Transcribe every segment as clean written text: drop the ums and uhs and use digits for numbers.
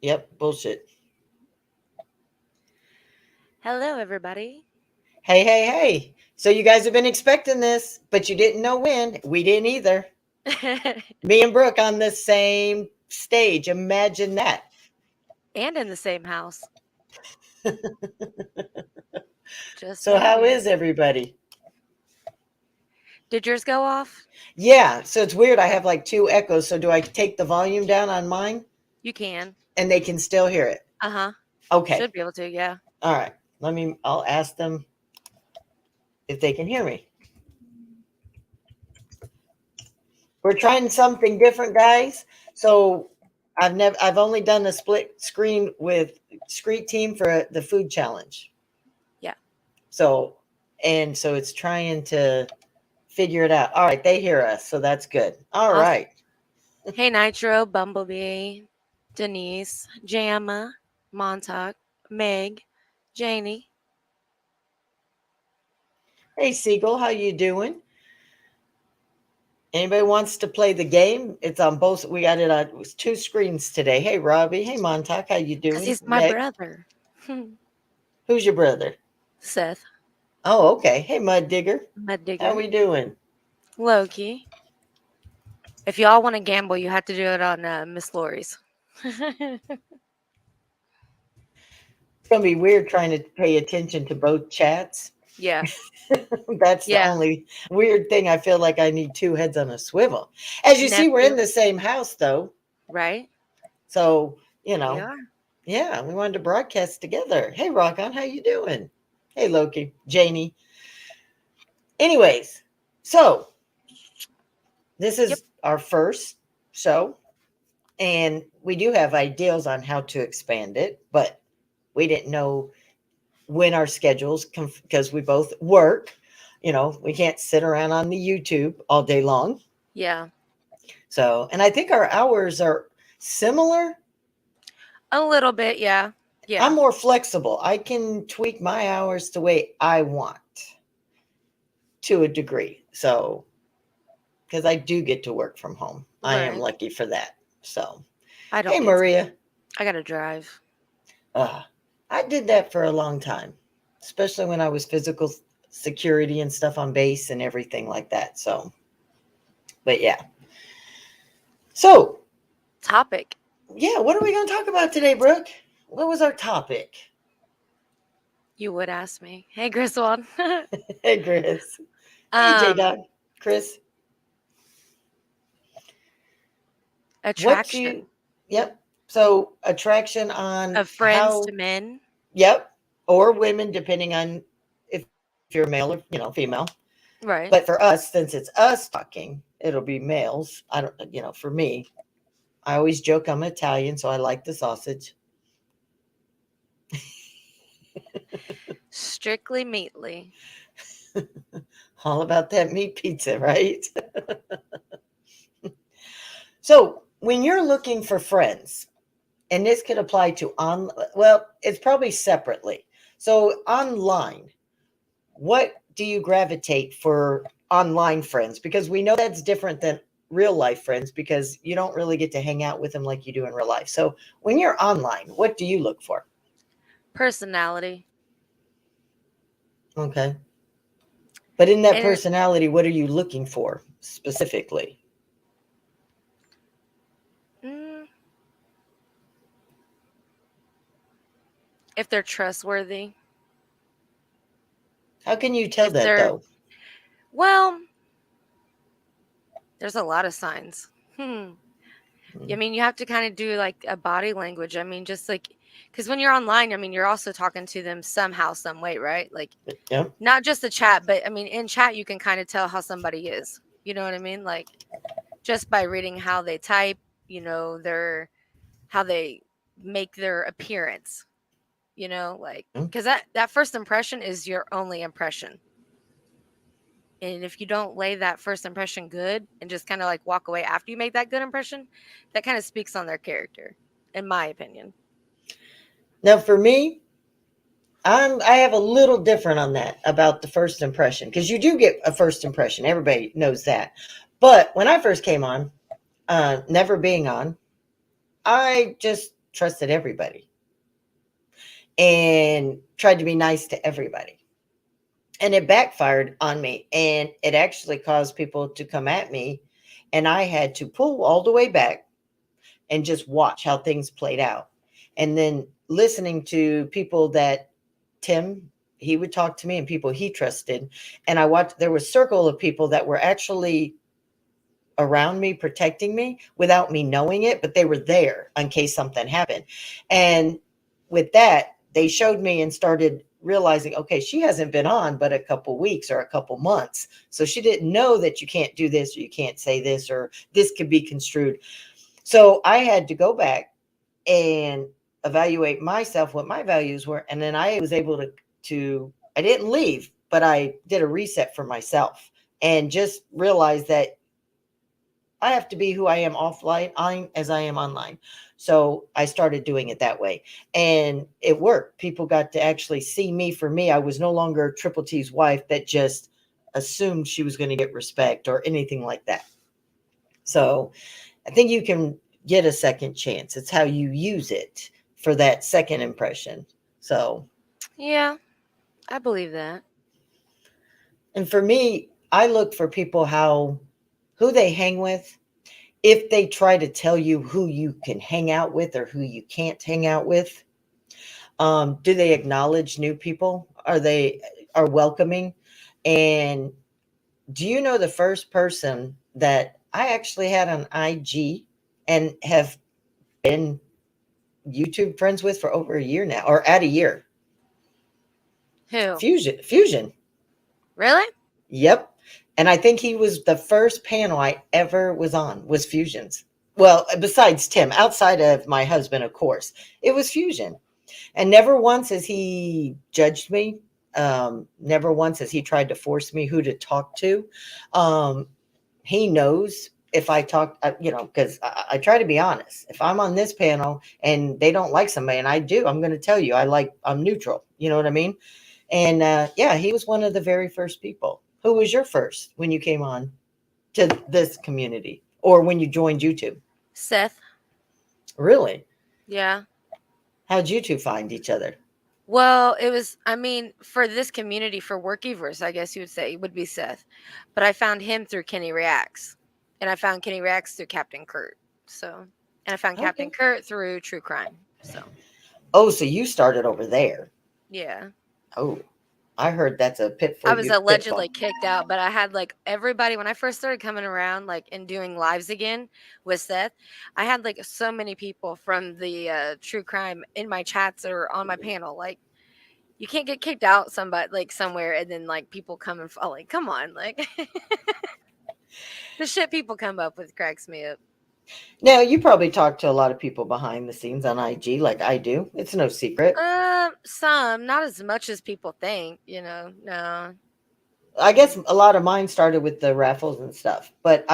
Yep, bullshit. Hello, everybody. Hey, hey, hey. So you guys have been expecting this, but you didn't know when. We didn't either. Me and Brooke on the same stage. Imagine that. And in the same house. Just So how saying. is everybody? Did yours go off? Yeah, so it's weird. I have like two echoes. So do I take the volume down on mine You can. and they can still hear it? Uh huh. Okay. Should be able to, yeah. All right. I'll ask them if they can hear me. We're trying something different, guys. So I've only done a split screen with Screet Team for the food challenge. Yeah. So so it's trying to figure it out. All right, they hear us, so that's good. All Awesome. right. Hey, Nitro, Bumblebee, Denise, Jamma, Montauk, Meg, Janie. Hey Siegel, how you doing? Anybody wants to play the game? It's on both. We got it on two screens today. Hey Robbie. Hey Montauk, how you Because doing? he's my Meg, brother. who's your brother? Seth, Oh, okay. Hey Mud Digger, my how digger. we doing? Loki. If y'all want to gamble, you have to do it on Miss Laurie's. It's gonna be weird trying to pay attention to both chats. Yeah. That's the Yeah. only weird thing. I feel like I need two heads on a swivel. As you see, we're in Nephew. the same house though. Right? So, We are. yeah, we wanted to broadcast together. Hey Rock on, how you doing? Hey Loki, Janie. Anyways, so this Yep. is our first show, and we do have ideas on how to expand it, but we didn't know when our schedules because we both work. We can't sit around on the YouTube all day long. Yeah. So, and I think our hours are similar. A little bit, yeah. I'm Yeah. more flexible. I can tweak my hours the way I want to a degree. So, because I do get to work from home, I am Right. lucky for that. So, I hey, don't get to. Maria. I gotta drive. Uh, I did that for a long time, especially when I was physical security and stuff on base and everything like that. So, but yeah. So, Topic. yeah, what are we going to talk about today, Brooke? What was our topic? You would ask me. Hey, Griswold. Hey, Chris. Hey, J um, Dog. Chris, what do you, attraction yep. So, attraction on of friends how, to men. yep, or women, depending on if you're male or, female. But Right. for us, since it's us talking, it'll be males. I don't, for me, I always joke I'm Italian, so I like the sausage. Strictly meatly. All about that meat pizza, right? So, when you're looking for friends, and this could apply to well, it's probably separately. So, online, what do you gravitate for online friends? Because we know that's different than real life friends because you don't really get to hang out with them like you do in real life. So, when you're online, what do you look for? Personality. Okay. But in that And personality, what are you looking for specifically? mm, if they're trustworthy, How can you tell if that they're, though? well, there's a lot of signs. I Mm, mean, you have to kind of do like a body language. I mean, just like, because when you're online, I mean, you're also talking to them somehow, some way, right? Like, yeah. not just the chat, but I mean, in chat, you can kind of tell how somebody is. You know what I mean? Like, just by reading how they type, their, how they make their appearance, like, Mm. because that first impression is your only impression. And if you don't lay that first impression good and just kind of like walk away after you make that good impression, that kind of speaks on their character, in my opinion. Now, for me, I have a little different on that about the first impression because you do get a first impression. Everybody knows that. But when I first came on, never being on, I just trusted everybody and tried to be nice to everybody. And it backfired on me. And it actually caused people to come at me. And I had to pull all the way back and just watch how things played out. And then listening to people that Tim, he would talk to me and people he trusted. And I watched, there was a circle of people that were actually around me, protecting me without me knowing it, but they were there in case something happened. And with that, they showed me and started realizing, okay, she hasn't been on but a couple weeks or a couple months. So she didn't know that you can't do this or you can't say this or this could be construed. So I had to go back and evaluate myself, what my values were. And then I was able to I didn't leave, but I did a reset for myself and just realized that I have to be who I am offline as I am online. So I started doing it that way. And it worked. People got to actually see me for me. I was no longer Triple T's wife that just assumed she was going to get respect or anything like that. So I think you can get a second chance. It's how you use it for that second impression. So, Yeah, I believe that. and for me, I look for people how who they hang with. If they try to tell you who you can hang out with or who you can't hang out with, do they acknowledge new people? Are welcoming? And do you know the first person that I actually had on IG and have been YouTube friends with for over a year now, or at a year? Who? Fusion. Really? Yep. And I think he was the first panel I ever was on was Fusion's. Well, besides Tim, outside of my husband, of course, it was Fusion. And never once has he judged me. Never once has he tried to force me who to talk to. Um, he knows if I talk, because I try to be honest. If I'm on this panel and they don't like somebody, and I do, I'm going to tell you, I'm neutral. You know what I mean? And yeah, he was one of the very first people. Who was your first when you came on to this community or when you joined YouTube? Seth. Really? Yeah. How'd you two find each other? Well, it was, I mean, for this community, for Workivers, I guess you would say, it would be Seth. But I found him through Kenny Reacts. And I found Kenny Reacts through Captain Kurt. So, and I found Captain Okay. Kurt through True Crime. So, Oh, so you started over there. yeah. Oh, I heard that's a I was pitfall. allegedly kicked out, but I had like everybody when I first started coming around, like and doing lives again with Seth. I had like so many people from the true crime in my chats or on my panel. Like, you can't get kicked out somebody like somewhere and then like people come and fall. Like, come on, like the shit people come up with cracks me up. Now, you probably talk to a lot of people behind the scenes on IG like I do. It's no secret. Some, not as much as people think. No. I guess a lot of mine started with the raffles and stuff. But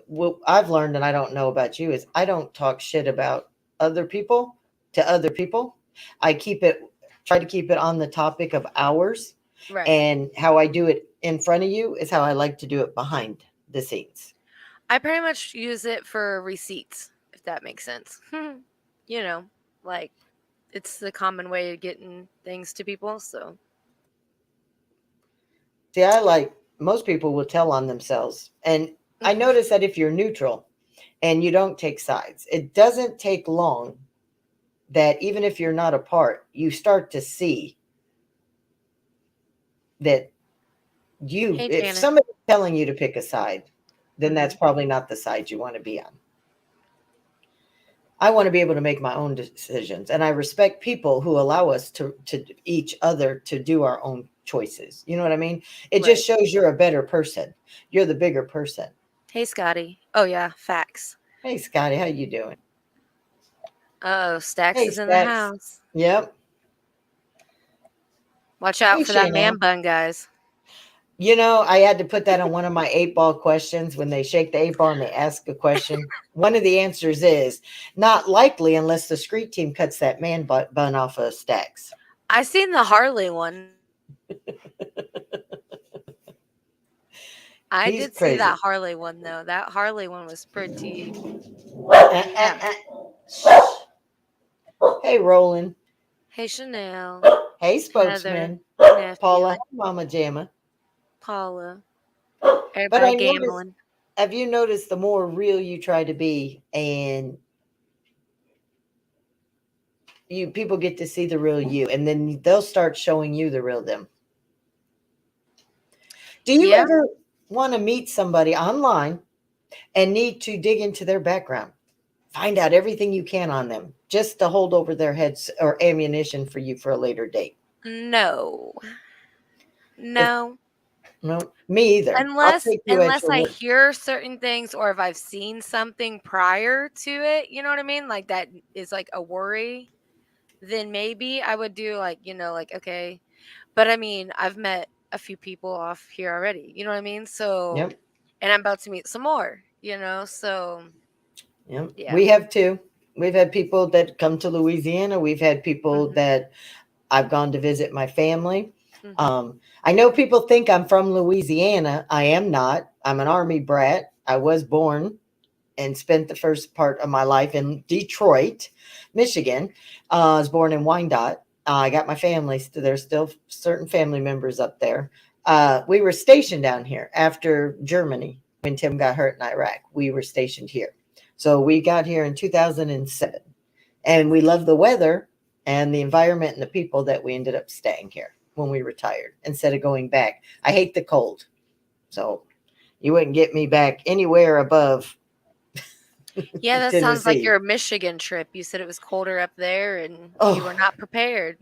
what I've learned, and I don't know about you, is I don't talk shit about other people to other people. I try to keep it on the topic of ours, Right. and how I do it in front of you is how I like to do it behind the scenes. I pretty much use it for receipts, if that makes sense. you know, like it's the common way of getting things to people. So, See, I like most people will tell on themselves, and I notice that if you're neutral and you don't take sides, it doesn't take long that even if you're not a part, you start to see that hey, if Janet. somebody's telling you to pick a side, then that's Hmm. probably not the side you want to be on. I want to be able to make my own decisions, and I respect people who allow us to each other to do our own choices. You know what I mean? It Right. just shows you're a better person. You're the bigger person. Hey, Scotty. Oh yeah, facts. Hey, Scotty, how you doing? Oh, Stacks Hey, is in the Stacks. house. Yep. Watch Hey, out for that man Shayna. bun, guys. I had to put that on one of my 8 ball questions. When they shake the 8 ball and they ask a question, one of the answers is not likely unless the street team cuts that bun off of Stacks. I seen the Harley one. I He's did see crazy. that Harley one though. That Harley one was pretty. Uh, uh, Yeah. uh. Hey, Roland. Hey, Chanel, Hey, Heather, spokesman. Paula. nephew, Hey, Mama Jamma. Paula, But everybody I noticed, gambling. have you noticed the more real you try to be and you people get to see the real you and then they'll start showing you the real them. Do you Yeah. ever want to meet somebody online and need to dig into their background? Find out everything you can on them just to hold over their heads or ammunition for you for a later date. No. If No. no, me either. I'll Unless take you at unless your I word. hear certain things or if I've seen something prior to it, you know what I mean? Like that is like a worry, then maybe I would do like, like okay. But I mean, I've met a few people off here already. You know what I mean? So Yep. and I'm about to meet some more, so Yep. yeah. We have too. We've had people that come to Louisiana. We've had people Mhm. that I've gone to visit my family. Mhm. I know people think I'm from Louisiana. I am not. I'm an Army brat. I was born and spent the first part of my life in Detroit, Michigan. I was born in Wyandotte. I got my family. There's still certain family members up there. We were stationed down here after Germany when Tim got hurt in Iraq. We were stationed here. So we got here in 2007. And we love the weather and the environment and the people that we ended up staying here when we retired instead of going back. I hate the cold. So you wouldn't get me back anywhere above Yeah, that sounds like Tennessee. your Michigan trip. You said it was colder up there and you Oh, were not prepared.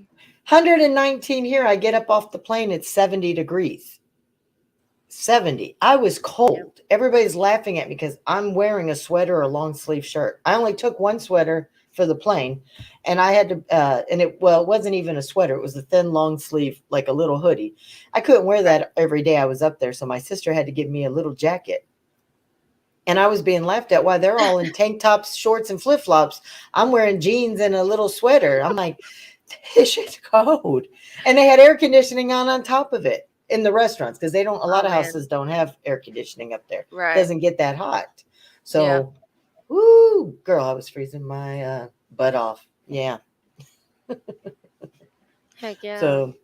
119 here. I get up off the plane, it's 70 degrees. 70. I was Yep. cold. Everybody's laughing at me because I'm wearing a sweater or a long sleeve shirt. I only took one sweater for the plane and I had to and it wasn't even a sweater. It was a thin long sleeve like a little hoodie. I couldn't wear Right. that every day I was up there, so my sister had to give me a little jacket. And I was being laughed at why they're all in tank tops, shorts and flip-flops. I'm wearing jeans and a little sweater. I'm like, this shit's cold. And they had air conditioning on top of it in the restaurants because they don't, a Oh lot of man. houses don't have air conditioning up there. It Right. doesn't get that hot. Yeah. So, woo, girl, I was freezing my butt off. Yeah. Heck yeah. So,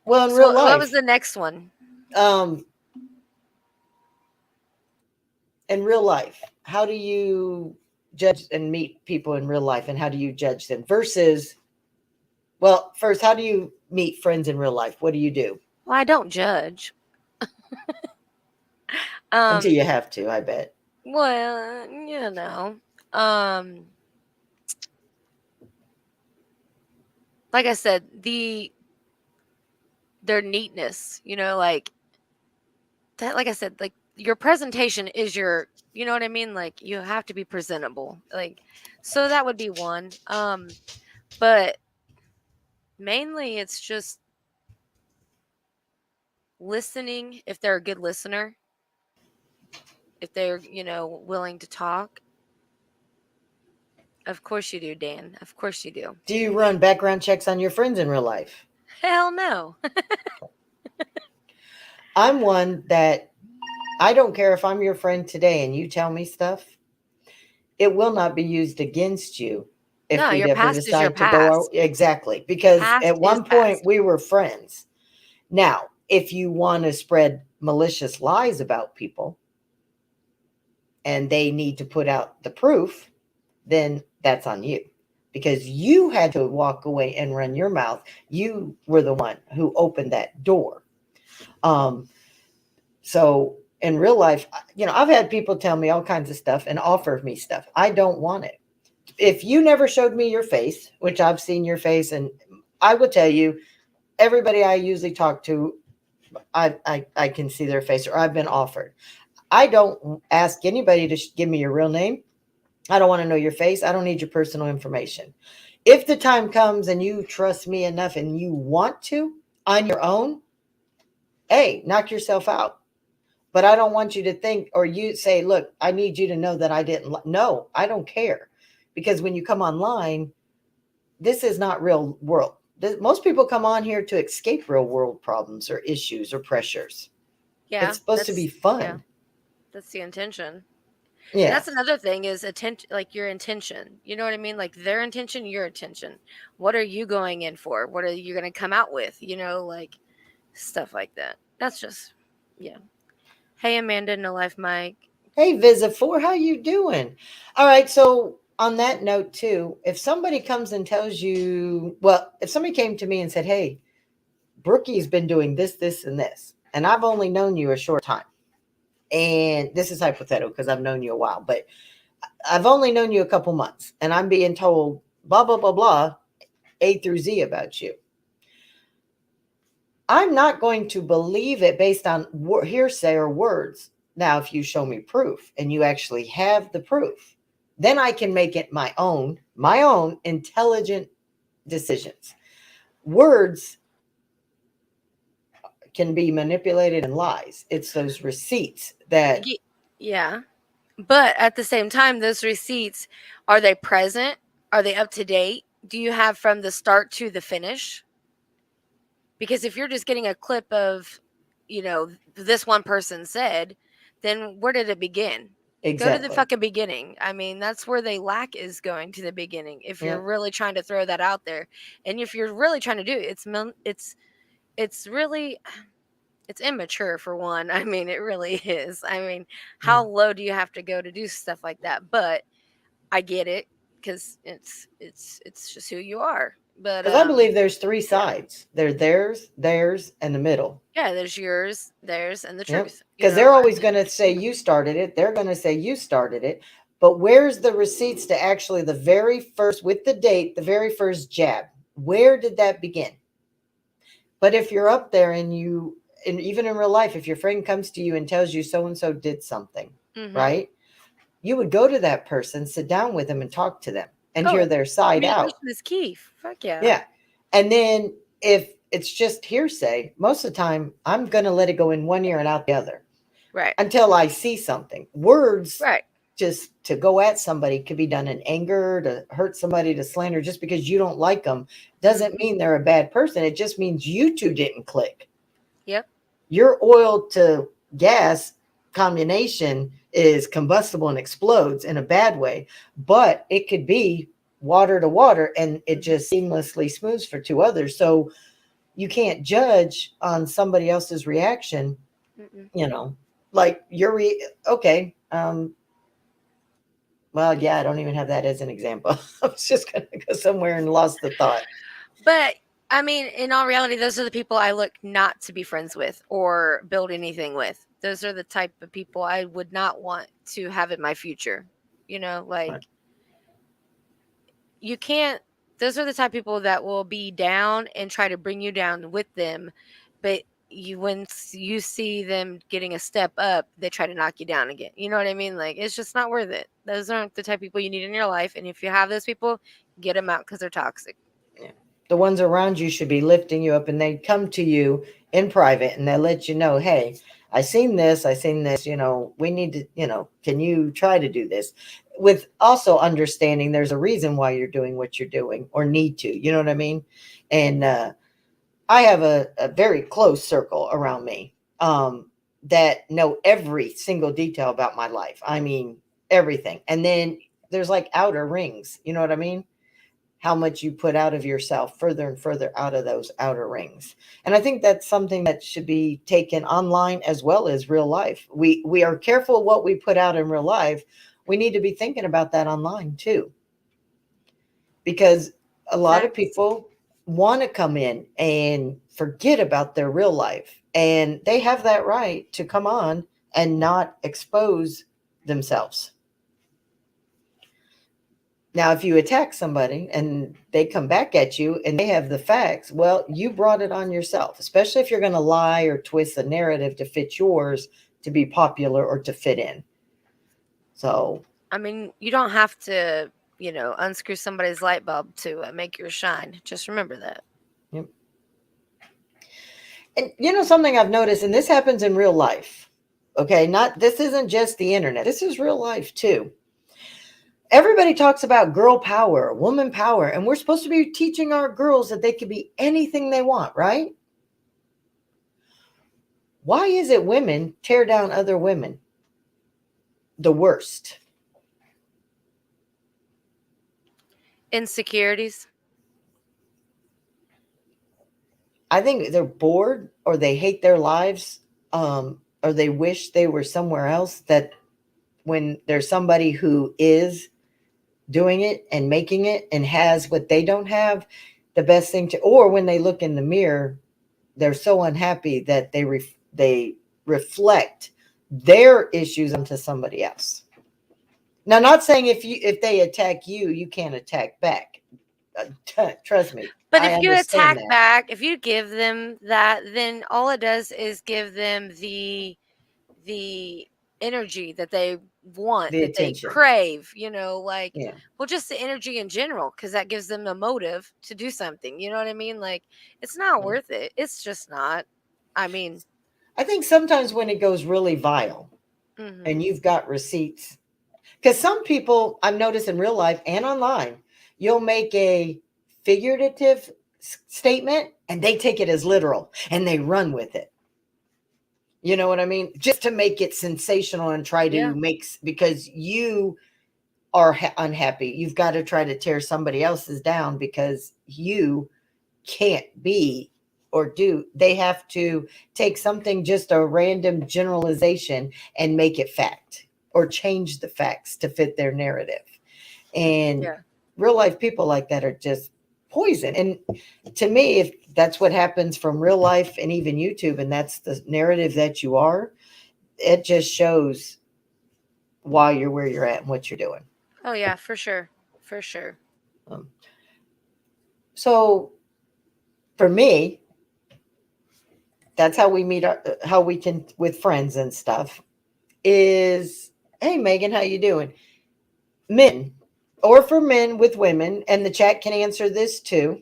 well, in So real what was life, the next one? um, in real life, how do you judge and meet people in real life and how do you judge them versus, well, first, how do you meet friends in real life? What do you do? Well, I don't judge. Until Um, you have to, I bet. well, um, like I said, their neatness, like that, like I said, like your presentation is you know what I mean? Like you have to be presentable. Like, so that would be one. But mainly it's just listening if they're a good listener, if they're, willing to talk. Of course you do, Dan. Of course you do. Do you run background checks on your friends in real life? Hell no. I'm one that I don't care if I'm your friend today and you tell me stuff, it will not be used against you if No, we'd your ever past is your decide to go past. exactly. Because Past at is one point past. we were friends. Now, if you want to spread malicious lies about people and they need to put out the proof, then that's on you because you had to walk away and run your mouth. You were the one who opened that door. Um, so in real life, I've had people tell me all kinds of stuff and offer me stuff. I don't want it. If you never showed me your face, which I've seen your face, and I will tell you, everybody I usually talk to, I can see their face or I've been offered. I don't ask anybody to give me your real name. I don't want to know your face. I don't need your personal information. If the time comes and you trust me enough and you want to on your own, hey, knock yourself out. But I don't want you to think or you say, look, I need you to know that I didn't. No, I don't care. Because when you come online, this is not real world. Most people come on here to escape real world problems or issues or pressures. It's Yeah, supposed to be yeah, fun. that's the intention. And Yeah. that's another thing is attention, like your intention. You know what I mean? Like their intention, your intention. What are you going in for? What are you going to come out with? You know, like stuff like that. That's just, yeah. Hey, Amanda, no life, Mike. Hey, Visa4, how you doing? All right, so on that note too, if somebody comes and tells you, well, if somebody came to me and said, hey, Brookie's been doing this, this, and this, and I've only known you a short time, and this is hypothetical because I've known you a while, but I've only known you a couple months, and I'm being told blah, blah, blah, blah, A through Z about you. I'm not going to believe it based on hearsay or words. Now, if you show me proof and you actually have the proof, then I can make it my own intelligent decisions. Words can be manipulated and lies. It's those receipts that Yeah. But at the same time, those receipts, are they present? Are they up to date? Do you have from the start to the finish? Because if you're just getting a clip of, this one person said, then where did it begin? Go to the exactly. fucking beginning. I mean, that's where they lack, is going to the beginning. If you're Yeah. really trying to throw that out there, and if you're really trying to do it, it's really, it's immature for one. I mean, it really is. I mean, how low do you have to go to do stuff like that? But I get it, because it's just who you are. But Because I believe there's three yeah. sides. There's theirs, and the middle. Yeah, there's yours, theirs, and the Yep. truth. Because they're always going to say you started it. They're going to say you started it. But where's the receipts to actually the very first, with the date, the very first jab? Where did that begin? But if you're up there and even in real life, if your friend comes to you and tells you so and so did something, Mm-hmm. right? You would go to that person, sit down with them, and talk to them and Oh, hear their side out. communication is key. Fuck yeah. Yeah. And then if it's just hearsay, most of the time I'm going to let it go in one ear and out the other Right. until I see something. Words Right. just to go at somebody could be done in anger, to hurt somebody, to slander. Just because you don't like them doesn't mean they're a bad person. It just means you two didn't click. Yep. Your oil to gas combination is combustible and explodes in a bad way, but it could be water to water and it just seamlessly smooths for two others. So you can't judge on somebody else's reaction, Mm-mm. like okay. Well, yeah, I don't even have that as an example. I was just going to go somewhere and lost the thought. But I mean, in all reality, those are the people I look not to be friends with or build anything with. Those are the type of people I would not want to have in my future. Like Right. you can't. Those are the type of people that will be down and try to bring you down with them, but once you see them getting a step up, they try to knock you down again. You know what I mean? Like, it's just not worth it. Those aren't the type of people you need in your life, and if you have those people, get them out, because they're toxic. Yeah. The ones around you should be lifting you up, and they come to you in private and they let you know, hey, I seen this, we need to, can you try to do this? With also understanding there's a reason why you're doing what you're doing or need to, you know what I mean? And I have a very close circle around me that know every single detail about my life. I mean, everything. And then there's like outer rings, you know what I mean? How much you put out of yourself further and further out of those outer rings. And I think that's something that should be taken online as well as real life. We are careful what we put out in real life. We need to be thinking about that online too. Because a lot of Facts. people want to come in and forget about their real life. And they have that right to come on and not expose themselves. Now, if you attack somebody and they come back at you and they have the facts, well, you brought it on yourself, especially if you're going to lie or twist the narrative to fit yours, to be popular or to fit in. So, I mean, you don't have to, unscrew somebody's light bulb to make yours shine. Just remember that. yep. And something I've noticed, and this happens in real life. Okay, this isn't just the internet. This is real life too. Everybody talks about girl power, woman power, and we're supposed to be teaching our girls that they can be anything they want, right? Why is it women tear down other women? the worst? Insecurities. I think they're bored or they hate their lives, or they wish they were somewhere else. That when there's somebody who is doing it and making it and has what they don't have, the best thing to, or when they look in the mirror, they're so unhappy that they reflect their issues onto somebody else. Now, not saying if they attack you, you can't attack back. Trust me, But I if you understand attack that. back, if you give them that, then all it does is give them the energy that they want, The that they attention, crave, you know, like, yeah. well, just the energy in general, because that gives them a motive to do something. You know what I mean? Like, it's not Mm. worth it. It's just not. I mean, I think sometimes when it goes really vile, hmm and you've got receipts, because some people I've noticed in real life and online, you'll make a figurative statement and they take it as literal and they run with it. You know what I mean? Just to make it sensational and try to yeah, make, because you are unhappy. You've got to try to tear somebody else's down because you can't be or do. They have to take something, just a random generalization, and make it fact or change the facts to fit their narrative. And yeah. real life people like that are just poison. And to me, if that's what happens from real life and even YouTube, and that's the narrative that you are, it just shows why you're where you're at and what you're doing. Oh yeah, for sure, for sure. Um, so for me, that's how we meet how we can with friends and stuff is, hey Megan, how you doing? Men, or for men with women, and the chat can answer this too.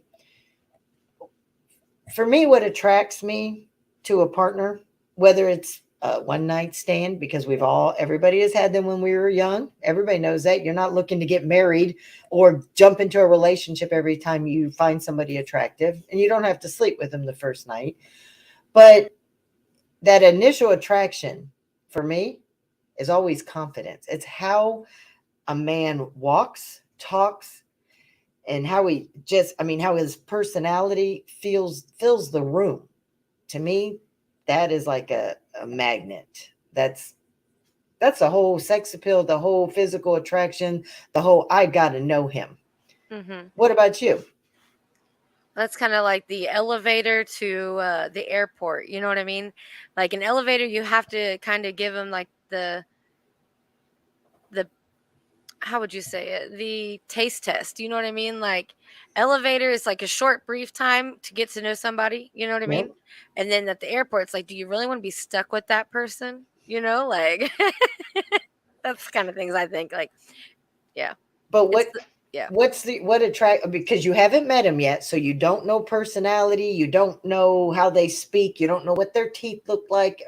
For me, what attracts me to a partner, whether it's a one night stand, because everybody has had them when we were young. Everybody knows that. You're not looking to get married or jump into a relationship every time you find somebody attractive, and you don't have to sleep with them the first night. But that initial attraction for me is always confidence. It's how a man walks, talks, and how he just, I mean, how his personality fills the room. To me, that is like a magnet. That's the whole sex appeal, the whole physical attraction, the whole I gotta know him. hmm What about you? That's kind of like the elevator to the airport. You know what I mean? Like an elevator, you have to kind of give them like the how would you say it? The taste test. You know what I mean? Like elevator is like a short, brief time to get to know somebody. You know what I mean? Yep. And then at the airport, it's like, do you really want to be stuck with that person? You know, like that's the kind of things I think. Like, yeah, But it's yeah. what attract, because you haven't met him yet, so you don't know personality, you don't know how they speak, you don't know what their teeth look like.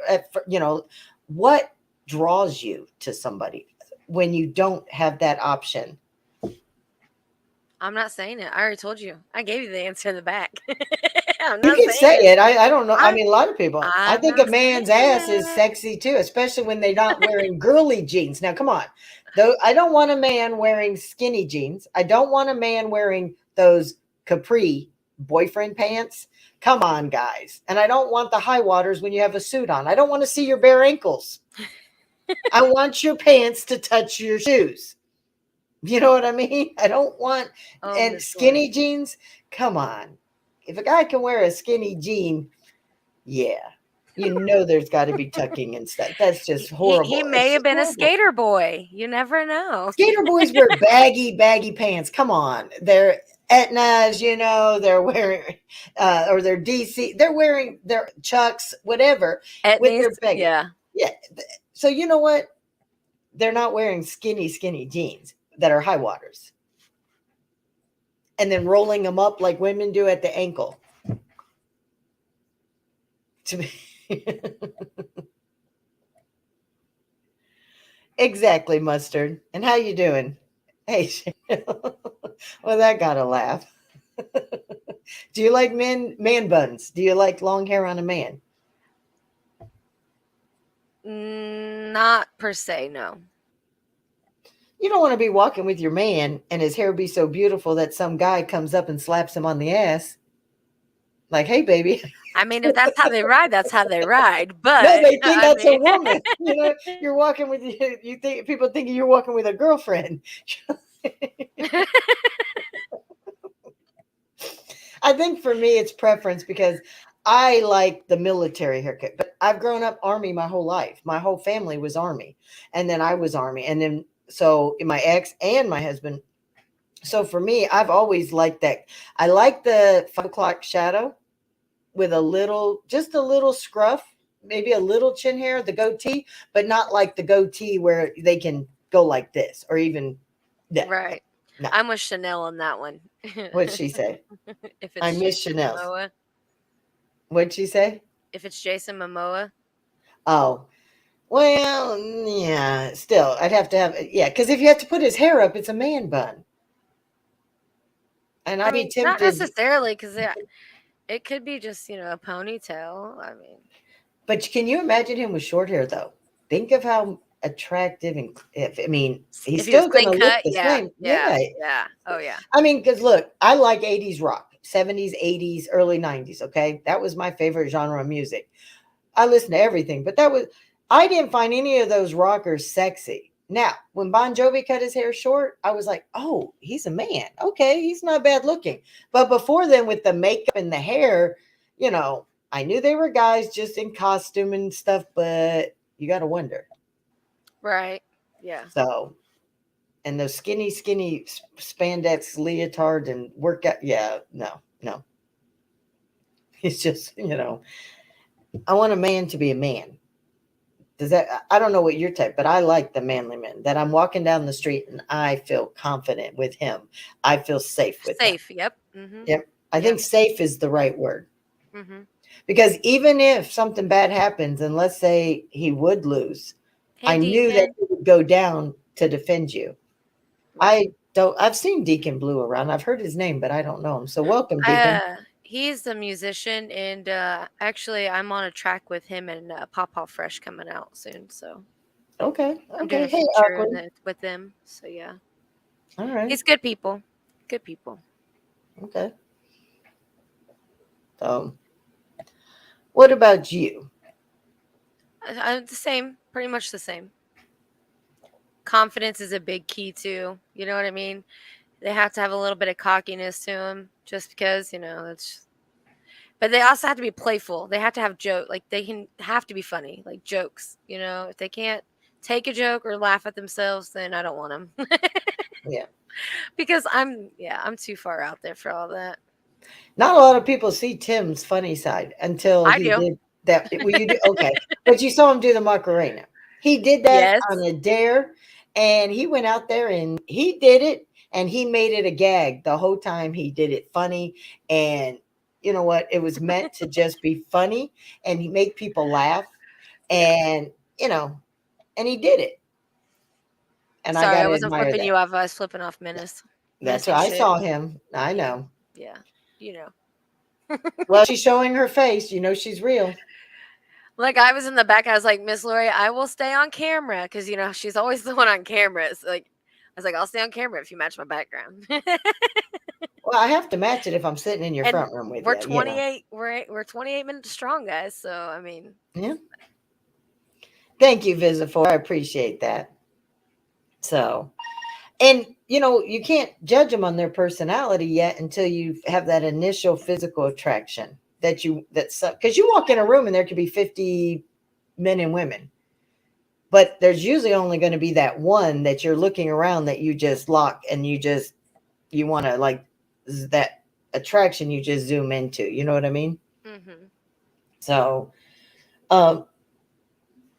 What draws you to somebody when you don't have that option? I'm not saying it. I already told you. I gave you the answer in the back. I'm You not can saying say it. it. I don't know. I I'm mean, a lot of people. I I'm think a not man's saying ass is it. sexy too, especially when they're not wearing girly jeans. Now, come on. Though I don't want a man wearing skinny jeans. I don't want a man wearing those capri boyfriend pants. Come on, guys. And I don't want the high waters when you have a suit on. I don't want to see your bare ankles. I want your pants to touch your shoes. You know what I mean? I don't want, Oh, and Miss Laurie. skinny jeans. Come on. If a guy can wear a skinny jean, yeah. There's got to be tucking and stuff. That's just He horrible. It's may have just been a horrible. skater boy. You never know. Skater boys wear baggy pants. Come on. They're Etnas, they're wearing, or they're DC. They're wearing their Chucks, whatever, with Etnies, their baggy. yeah. Yeah. So you know what? They're not wearing skinny jeans that are high waters and then rolling them up like women do at the ankle. To me. Exactly, Mustard. And how you doing? Hey, well, that got a laugh. Do you like man buns? Do you like long hair on a man? Not per se, no. You don't want to be walking with your man and his hair be so beautiful that some guy comes up and slaps him on the ass. Like, hey, baby. I mean, if that's how they ride, that's how they ride. No, But they think I that's a mean, woman. You're walking with you think people thinking you're walking with a girlfriend. I think for me it's preference because I like the military haircut. But I've grown up army my whole life. My whole family was army. And then I was army. And then so my ex and my husband. So for me, I've always liked that. I like the 5 o'clock shadow with a little, just a little scruff, maybe a little chin hair, the goatee, but not like the goatee where they can go like this or even that. right. No. I'm with Chanel on that one. What'd she say? If I it's miss Jason Chanel's. Momoa, What'd she say? if it's Jason Momoa, Oh, well, yeah, still, I'd have to have, yeah, because if you have to put his hair up, it's a man bun. And I I'd be mean, not tempted, necessarily because it could be just a ponytail. I mean, but can you imagine him with short hair, though? Think of how attractive and, if, I mean, he's if he was still going clean to look cut, the yeah, same. yeah, Yeah. yeah. Oh yeah, I mean, because look, I like 80s rock, 70s, 80s, early 90s. Okay. That was my favorite genre of music. I listened to everything, but I didn't find any of those rockers sexy. Now, when Bon Jovi cut his hair short, I was like, oh, he's a man. Okay. He's not bad looking. But before then, with the makeup and the hair, I knew they were guys just in costume and stuff, but you got to wonder. right, yeah. So, and those skinny spandex leotard and workout. Yeah, no, no. It's just, I want a man to be a man. Does that, I don't know what your type, but I like the manly men that I'm walking down the street and I feel confident with him. I feel safe with him. Safe. Yep. Mhm. Yep. I Yep. think safe is the right word Mhm. because even if something bad happens, and let's say he would lose, Hey, I knew that Deacon. he would go down to defend you. Right. I don't, I've seen Deacon Blue around. I've heard his name, but I don't know him. So welcome, Deacon. He's a musician, and actually, I'm on a track with him and Pop Pop Fresh coming out soon. So Okay. I'm doing Okay. a Hey, feature awkward. with them. So yeah, All right. he's good people. Good people. Okay. So, what about you? I'm the same, pretty much the same. Confidence is a big key too. You know what I mean? They have to have a little bit of cockiness to them, just because that's. But they also have to be playful. They have to have joke. Like they can have to be funny, like jokes. If they can't take a joke or laugh at themselves, then I don't want them. Yeah. Because I'm too far out there for all that. Not a lot of people see Tim's funny side until I he do. did that. Well, you do okay, but you saw him do the Macarena. He did that Yes. on a dare, and he went out there and he did it, and he made it a gag the whole time. He did it funny, and you know what? It was meant to just be funny, and he make people laugh, Yeah. and you know, and he did it, and I Sorry, got I to wasn't admire flipping that. you off. I was flipping off Menace. That's Menace what ain't I shit. saw him. I Yeah. know. Yeah. Well, she's showing her face. She's real. Like I was in the back, I was like, Miss Laurie, I will stay on camera because she's always the one on camera. It's like I was like, I'll stay on camera if you match my background. Well, I have to match it if I'm sitting in your And front room with we're you. 28. We're 28 minutes strong, guys. So I mean, Yeah. Thank you, Visifor. I appreciate that. So, and you can't judge them on their personality yet until you have that initial physical attraction that's because you walk in a room and there could be 50 men and women, but there's usually only going to be that one that you're looking around that you just lock and you want to like that attraction you just zoom into. You know what I mean? hmm So, um,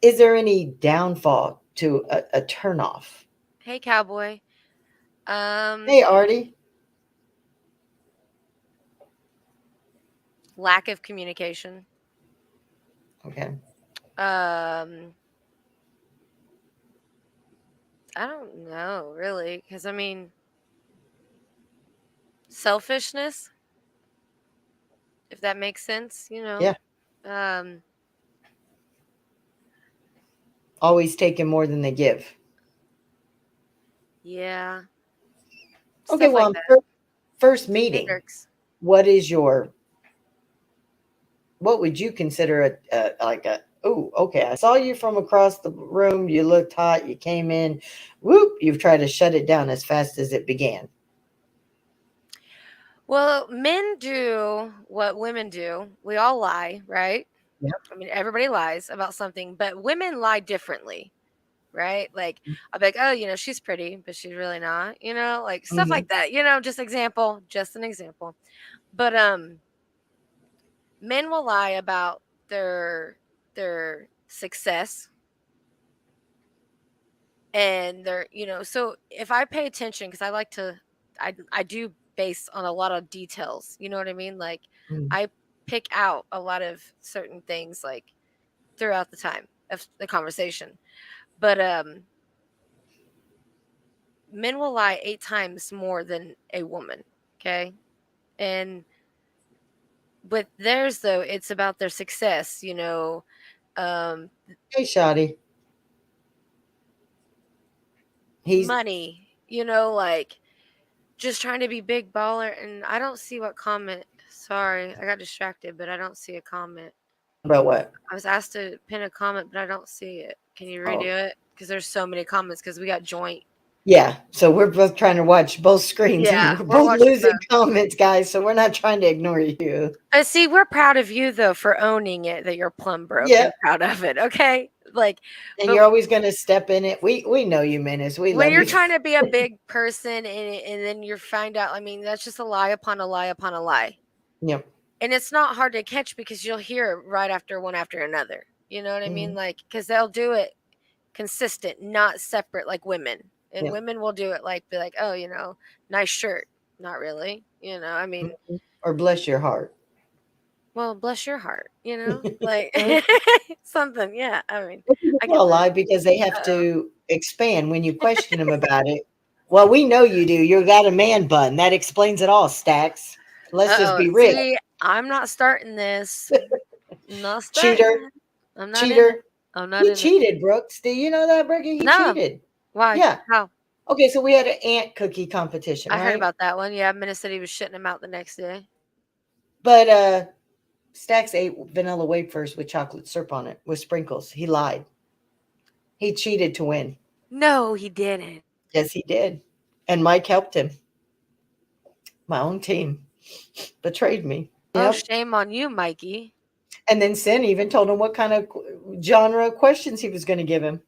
is there any downfall to a turnoff? hey, cowboy. Um, Hey, Artie. Lack of communication. Okay. Um, I don't know really, because I mean, selfishness, if that makes sense. Yeah. Um, Always taking more than they give. Yeah. Okay, Stuff well, like on that. first meeting, Hendrix. what is your what would you consider a like a oh, okay, I saw you from across the room, you looked hot, you came in, whoop, you've tried to shut it down as fast as it began. Well, men do what women do. We all lie, right? Yeah. I mean, everybody lies about something, but women lie differently, right? Like, I'll be like, oh, she's pretty, but she's really not, like stuff Hmm. like that, just an example. But men will lie about their success and so if I pay attention, because I like to, I do base on a lot of details, you know what I mean, like I pick out a lot of certain things like throughout the time of the conversation. But men will lie 8 times more than a woman. Okay. And with theirs though, it's about their success, um Hey, Shoddy. He's money, like just trying to be big baller. And I don't see what comment. Sorry, I got distracted, but I don't see a comment. about what? I was asked to pin a comment, but I don't see it. Can you redo Oh, it? Because there's so many comments because we got joint. yeah. So we're both trying to watch both screens and Yeah, we're we're both watching losing both. comments, guys. So we're not trying to ignore you. See, we're proud of you though for owning it that you're plumb broke Yeah. and proud of it. Okay, like, And but you're always going to step in it. We know you, Menace. We when love you're you. trying to be a big person and then you find out, I mean, that's just a lie upon a lie upon a lie. Yep. And it's not hard to catch because you'll hear it right after one after another. You know what I mean? Hmm. Like, because they'll do it consistent, not separate like women. And Yep. women will do it like, be like, oh, nice shirt. Not really. I mean, Mhm. Or bless your heart. well, bless your heart, like something. Yeah. I mean, Well, people I get tell a that. lie because they have Uh-oh. to expand when you question them about it. Well, we know you do. You got a man bun. That explains it all, Stacks. Let's just Uh-oh. be real. See, I'm not starting this. Not starting Cheater, it. I'm not in it. cheater. I'm not He in it. cheated, Brooks. Do you know that, Brookie? He No. cheated. Why? Yeah. How? Okay, so we had an ant cookie competition, I heard right? about that one. Yeah, Minna said he was shitting him out the next day. But Stacks ate vanilla wafers with chocolate syrup on it with sprinkles. He lied. He cheated to win. No, he didn't. Yes, he did. And Mike helped him. My own team betrayed me. Oh, Yep. shame on you, Mikey. And then Sin even told him what kind of genre questions he was going to give him.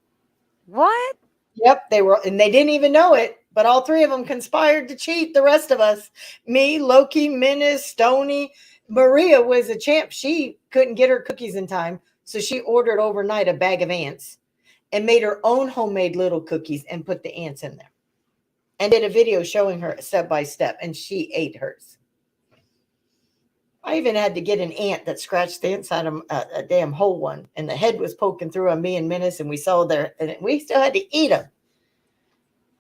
What? Yep, they were, and they didn't even know it. But all three of them conspired to cheat the rest of us. Me, Loki, Menace, Stony. Maria was a champ. She couldn't get her cookies in time, so she ordered overnight a bag of ants and made her own homemade little cookies and put the ants in there and did a video showing her step by step, and she ate hers. I even had to get an ant that scratched the inside of a damn whole one, and the head was poking through on me and Menace, and we saw there, and we still had to eat them.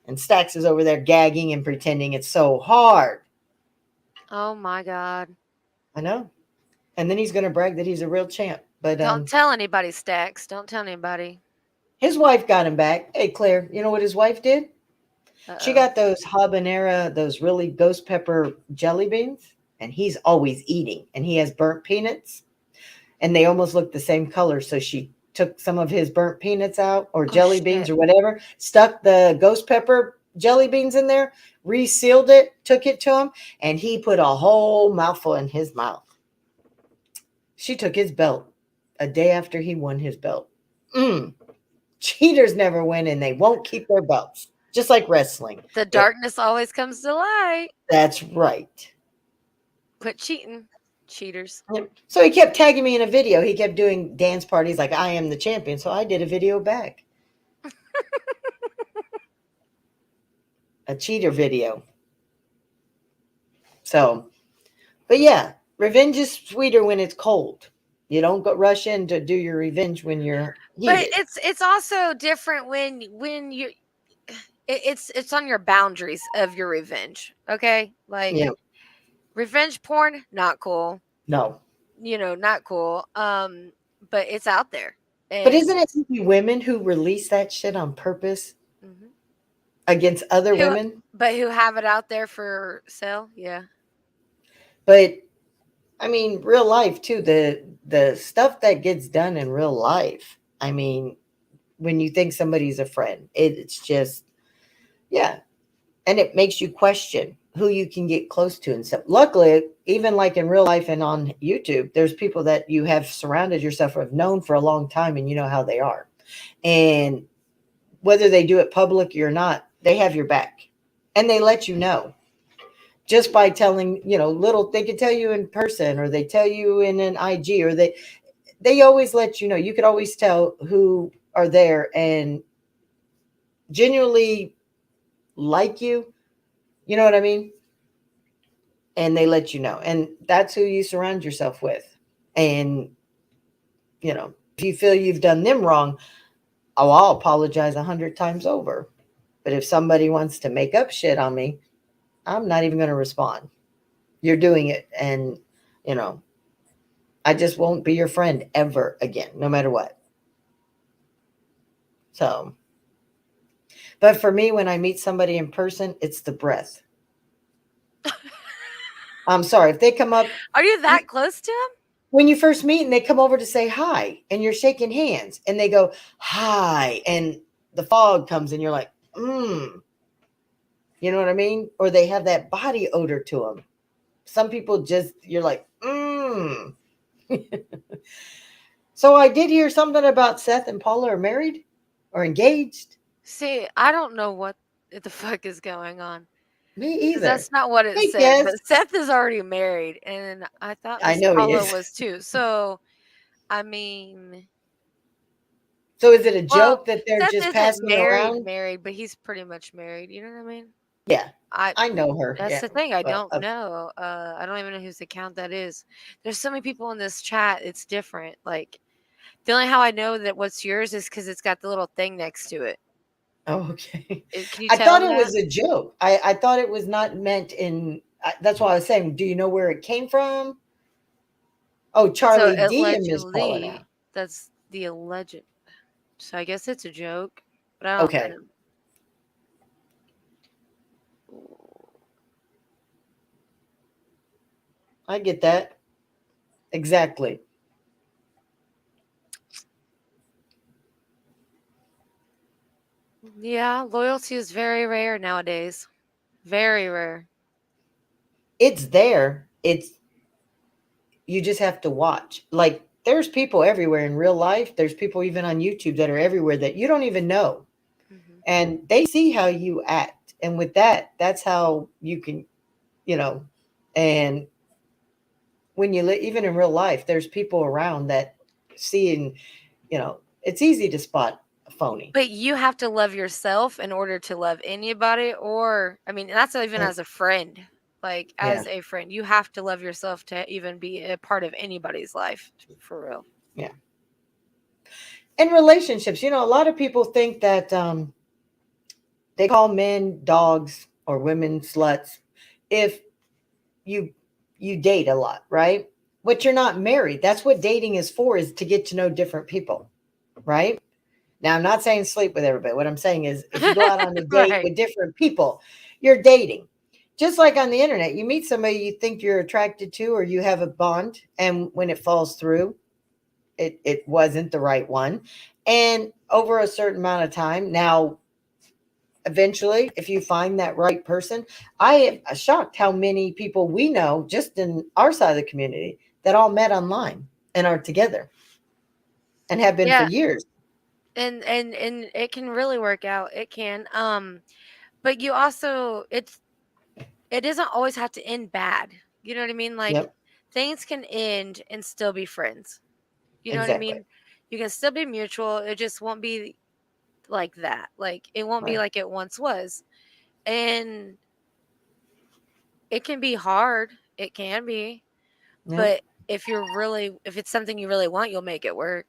And Stacks is over there gagging and pretending it's so hard. Oh my God. I know. And then he's going to brag that he's a real champ. But Don't tell anybody, Stacks. Don't tell anybody. his wife got him back. Hey, Claire, you know what his wife did? She Uh-oh. got those habanero, those really ghost pepper jelly beans, and he's always eating. And he has burnt peanuts, and they almost look the same color. So she took some of his burnt peanuts out, or Oh, jelly beans, shit. or whatever, stuck the ghost pepper jelly beans in there, resealed it, took it to him, and he put a whole mouthful in his mouth. She took his belt a day after he won his belt. Mm. Cheaters never win, and they won't keep their belts. Just like wrestling. The darkness always comes to light. That's right. Quit cheating, cheaters. Yep. So he kept tagging me in a video. He kept doing dance parties like I am the champion. So I did a video back. A cheater video. So, but yeah, revenge is sweeter when it's cold. You don't go rush in to do your revenge when you're But heated. it's also different when you it's on your boundaries of your revenge. Okay? Like Yeah. revenge porn, not cool. No. Not cool. But it's out there. But And isn't it usually women who release that shit on purpose? mhm. against other Who, women. but who have it out there for sale? Yeah. But I mean, real life too. The stuff that gets done in real life. I mean, when you think somebody's a friend, it's just yeah, and it makes you question who you can get close to and stuff. Luckily, even like in real life and on YouTube, there's people that you have surrounded yourself or have known for a long time, and you know how they are. And whether they do it public or not, they have your back, and they let you know just by telling little. They could tell you in person, or they tell you in an IG, or they always let you know. You could always tell who are there and genuinely like you. You know what I mean? And they let you know. And that's who you surround yourself with. And, if you feel you've done them wrong, I'll apologize 100 times over. But if somebody wants to make up shit on me, I'm not even going to respond. You're doing it. And, you know, I just won't be your friend ever again, no matter what. So, but for me, when I meet somebody in person, it's the breath. I'm sorry if they come up. Are you that close to him? When you first meet and they come over to say hi and you're shaking hands and they go hi and the fog comes and you're like you know what I mean, or they have that body odor to them. Some people just, you're like So I did hear something about Seth and Paula are married or engaged. See, I don't know what the fuck is going on. Me Because either. that's not what it Hey, said. guess. But Seth is already married, and I thought I Miss know he Paula is. was too. So, I mean, So is it a well, joke that they're Seth just isn't passing married, around? married, but he's pretty much married. You know what I mean? Yeah, I I know her. That's Yeah. the thing. I Well, don't know. I don't even know whose account that is. There's so many people in this chat. It's different. Like the only how I know that what's yours is because it's got the little thing next to it. oh, okay. Can you I tell thought it that? was a joke. I thought it was not meant in. That's why I was saying, do you know where it came from? Oh, So Charlie D and Miss Paula now. allegedly, that's the alleged. So I guess it's a joke, but I don't. Okay, I get that. Exactly. Yeah, loyalty is very rare nowadays. Very rare. It's there. It's you just have to watch. Like there's people everywhere in real life. There's people even on YouTube that are everywhere that you don't even know. Hmm. And they see how you act. And with that, that's how you can, you know, and when you even in real life, there's people around that see and, it's easy to spot a phony. But you have to love yourself in order to love anybody, or I mean, that's not even Uh, as a friend. Like Yeah. as a friend, you have to love yourself to even be a part of anybody's life for real. Yeah. In relationships, a lot of people think that they call men dogs or women sluts if you you date a lot, right? But you're not married. That's what dating is to get to know different people, right? Now, I'm not saying sleep with everybody. What I'm saying is if you go out on a date Right. with different people, you're dating. Just like on the internet, you meet somebody you think you're attracted to or you have a bond, and when it falls through, it wasn't the right one. And over a certain amount of time, now eventually, if you find that right person, I am shocked how many people we know just in our side of the community that all met online and are together and have been for Yeah, years. and it can really work out. It can. But you also it doesn't always have to end bad. You know what I mean? Like Yep, things can end and still be friends. You know what I exactly. mean? You can still be mutual. It just won't be like that. Like it won't be Right. like it once was. And it can be hard. It can be. Yep, But if it's something you really want, you'll make it work.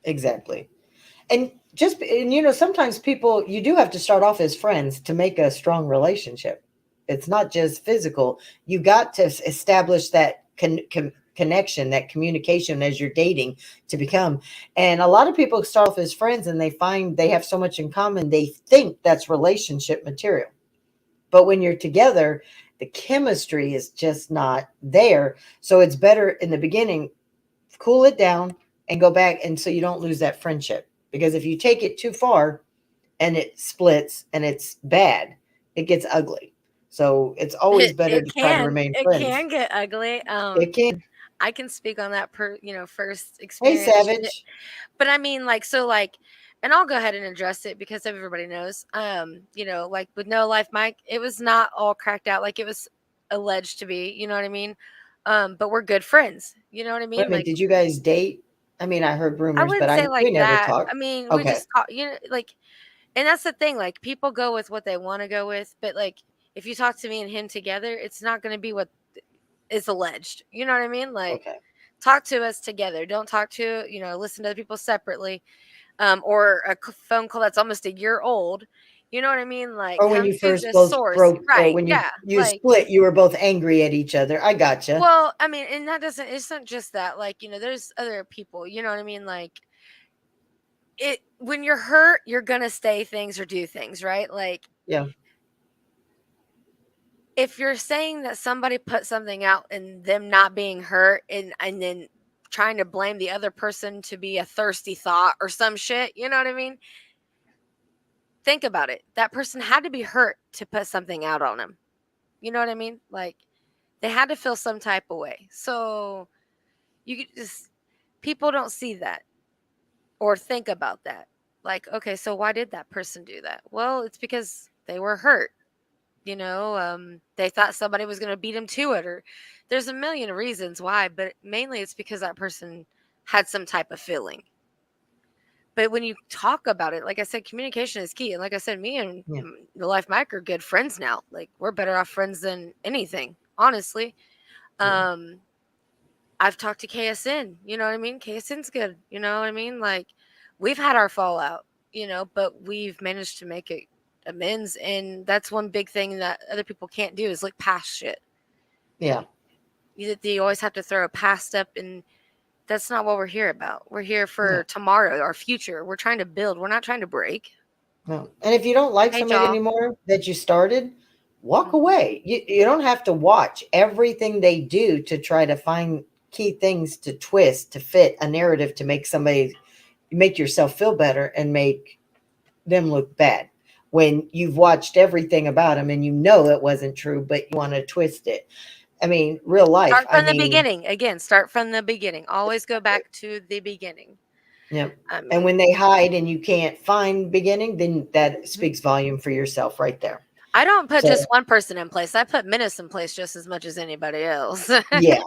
exactly. And sometimes people, you do have to start off as friends to make a strong relationship. It's not just physical. You got to establish that connection, that communication as you're dating to become. And a lot of people start off as friends and they find they have so much in common, they think that's relationship material. But when you're together, the chemistry is just not there. So it's better in the beginning, cool it down and go back. And so you don't lose that friendship. Because if you take it too far and it splits and it's bad, it gets ugly. So it's always better to try to remain it friends. can get ugly. It can. I can speak on that first Hey, experience. Savage. But I mean, like, so, like, and I'll go ahead and address it because everybody knows. Like with No Life Mike, it was not all cracked out like it was alleged to be. You know what I mean? But we're good friends. You know what I Wait a mean? minute. Like, Did you guys date? I mean, I heard I rumors, but wouldn't say we like never that. talked. I mean, we Okay. just talk. Like, and that's the thing. Like, people go with what they want to go with, but like, if you talk to me and him together, it's not going to be what is alleged. You know what I mean? Like, Okay. talk to us together. Don't talk to, listen to other people separately. Or a phone call that's almost a year old. You know what I mean? Like, Or when come you to first the both source. broke, or Right. when Yeah. you Like, split, you were both angry at each other. I gotcha. well, I mean, and it's not just that. Like, there's other people. You know what I mean? Like, when you're hurt, you're going to say things or do things, right? Like, Yeah. if you're saying that somebody put something out and them not being hurt and then trying to blame the other person to be a thirsty thought or some shit, you know what I mean? Think about it. That person had to be hurt to put something out on them. You know what I mean? Like, they had to feel some type of way. So you could just, people don't see that or think about that. Like, okay, so why did that person do that? Well, it's because they were hurt. They thought somebody was going to beat them to it, or there's a million reasons why, but mainly it's because that person had some type of feeling. But when you talk about it, like I said, communication is key. And like I said, me and Yeah. the Life Mike are good friends now. Like, we're better off friends than anything, honestly. Yeah. Um, I've talked to KSN, you know what I mean? KSN's good, you know what I mean? Like, we've had our fallout, but we've managed to make it amends. And that's one big thing that other people can't do is look past shit. Yeah. You always have to throw a past up, and that's not what we're here about. We're here for No. tomorrow, our future. We're trying to build. We're not trying to break. No. And if you don't like Hey, somebody y'all. anymore that you started, walk Mhm. away. You don't have to watch everything they do to try to find key things to twist to fit a narrative to make yourself feel better and make them look bad. When you've watched everything about them and you know it wasn't true, but you want to twist it. I mean, real life. Start I from the mean, beginning. Again, start from the beginning. Always go back to the beginning. yeah. I And when mean, they hide and you can't find beginning, then that mhm. speaks volume for yourself right there. I don't put So just one person in place. I put Menace in place just as much as anybody else. yeah,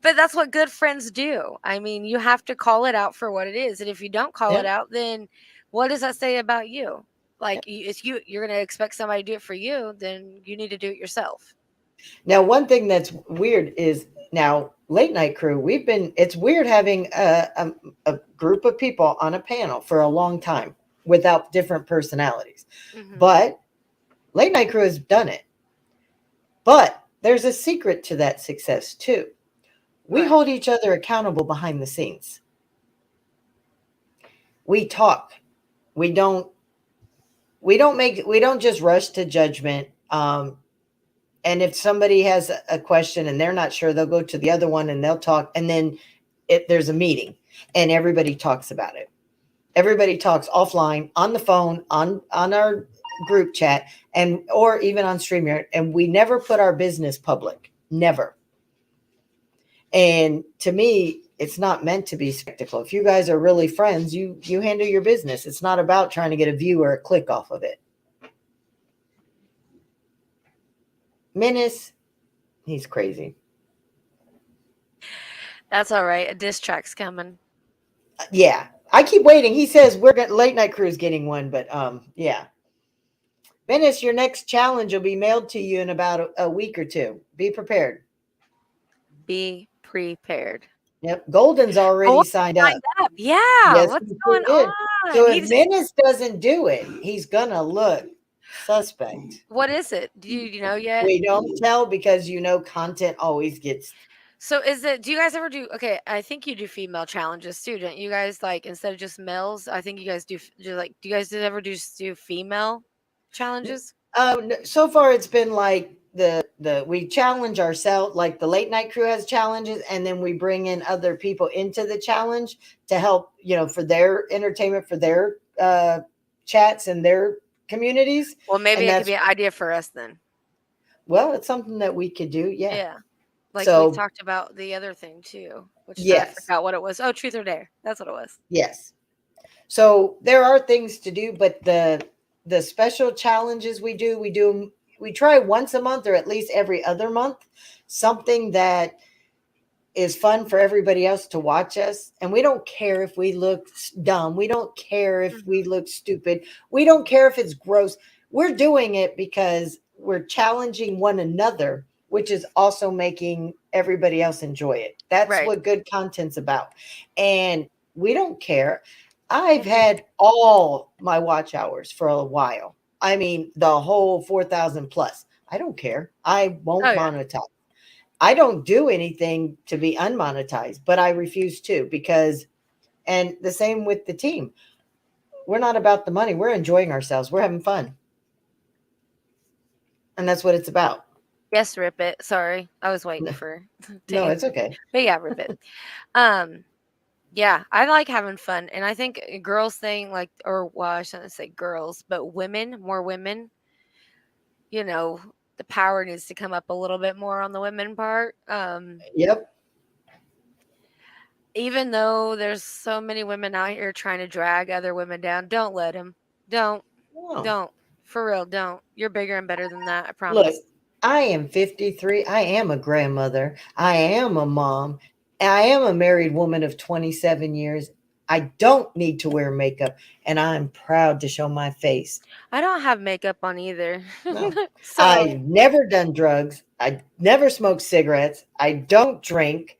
But that's what good friends do. I mean, you have to call it out for what it is. And if you don't call yeah, it out, then what does that say about you? yeah. Like, if you're going to expect somebody to do it for you, then you need to do it yourself. Now, one thing that's weird is now late night crew. It's weird having a group of people on a panel for a long time without different personalities. Hmm. But late night crew has done it. But there's a secret to that success too. We Right. hold each other accountable behind the scenes. We talk. We don't. We don't just rush to judgment. And if somebody has a question and they're not sure, they'll go to the other one and they'll talk. And then there's a meeting and everybody talks about it. Everybody talks offline, on the phone, on our group chat, and or even on StreamYard. And we never put our business public. Never. And to me, it's not meant to be spectacle. If you guys are really friends, you handle your business. It's not about trying to get a view or a click off of it. Menace, he's crazy. That's all right. A diss track's coming. Yeah, I keep waiting. He says we're getting late night crew's getting one, but yeah. Menace, your next challenge will be mailed to you in about a week or two. Be prepared. Be prepared. Yep, Golden's already Gold signed up. signed up. Yeah. Yes, What's he sure going did. on? So if Menace doesn't do it, he's gonna look. Suspect. What is it? Do you know yet? We don't tell because content always gets. So is it? Do you guys ever do? Okay, I think you do female challenges too, don't you guys? Like instead of just males, I think you guys do like. Do you guys ever just do female challenges? So far it's been like the we challenge ourselves, like the late night crew has challenges, and then we bring in other people into the challenge to help, for their entertainment, for their chats and their communities. Well, maybe And it could that's, be an idea for us then. well, it's something that we could do. Yeah. Yeah, like we So talked about the other thing too, which I yes, forgot what it was. Oh, truth or dare. That's what it was. yes. So there are things to do, but the special challenges we try once a month or at least every other month, something that is fun for everybody else to watch us. And we don't care if we look dumb. We don't care if we Mhm. look stupid. We don't care if it's gross. We're doing it because we're challenging one another, which is also making everybody else enjoy it. That's Right. what good content's about. And we don't care. I've Mhm. had all my watch hours for a while. I mean, the whole 4,000 plus. I don't care. I Oh won't yeah. monetize. I don't do anything to be unmonetized, but I refuse to because, and the same with the team. We're not about the money. We're enjoying ourselves. We're having fun. And that's what it's about. Yes, rip it. Sorry, I was waiting No, for to no, it's answer, okay. but yeah, rip it. Um, yeah, I like having fun, and I think a girls thing, like, or well, I shouldn't say girls, but women, more women. You know, the power needs to come up a little bit more on the women part. Yep. Even though there's so many women out here trying to drag other women down, don't let them. Don't, Oh, don't. For real, don't. You're bigger and better than that. I look, promise. I am 53. I am a grandmother. I am a mom. I am a married woman of 27 years. I don't need to wear makeup, and I'm proud to show my face. I don't have makeup on either. No. So, I've never done drugs. I never smoked cigarettes. I don't drink.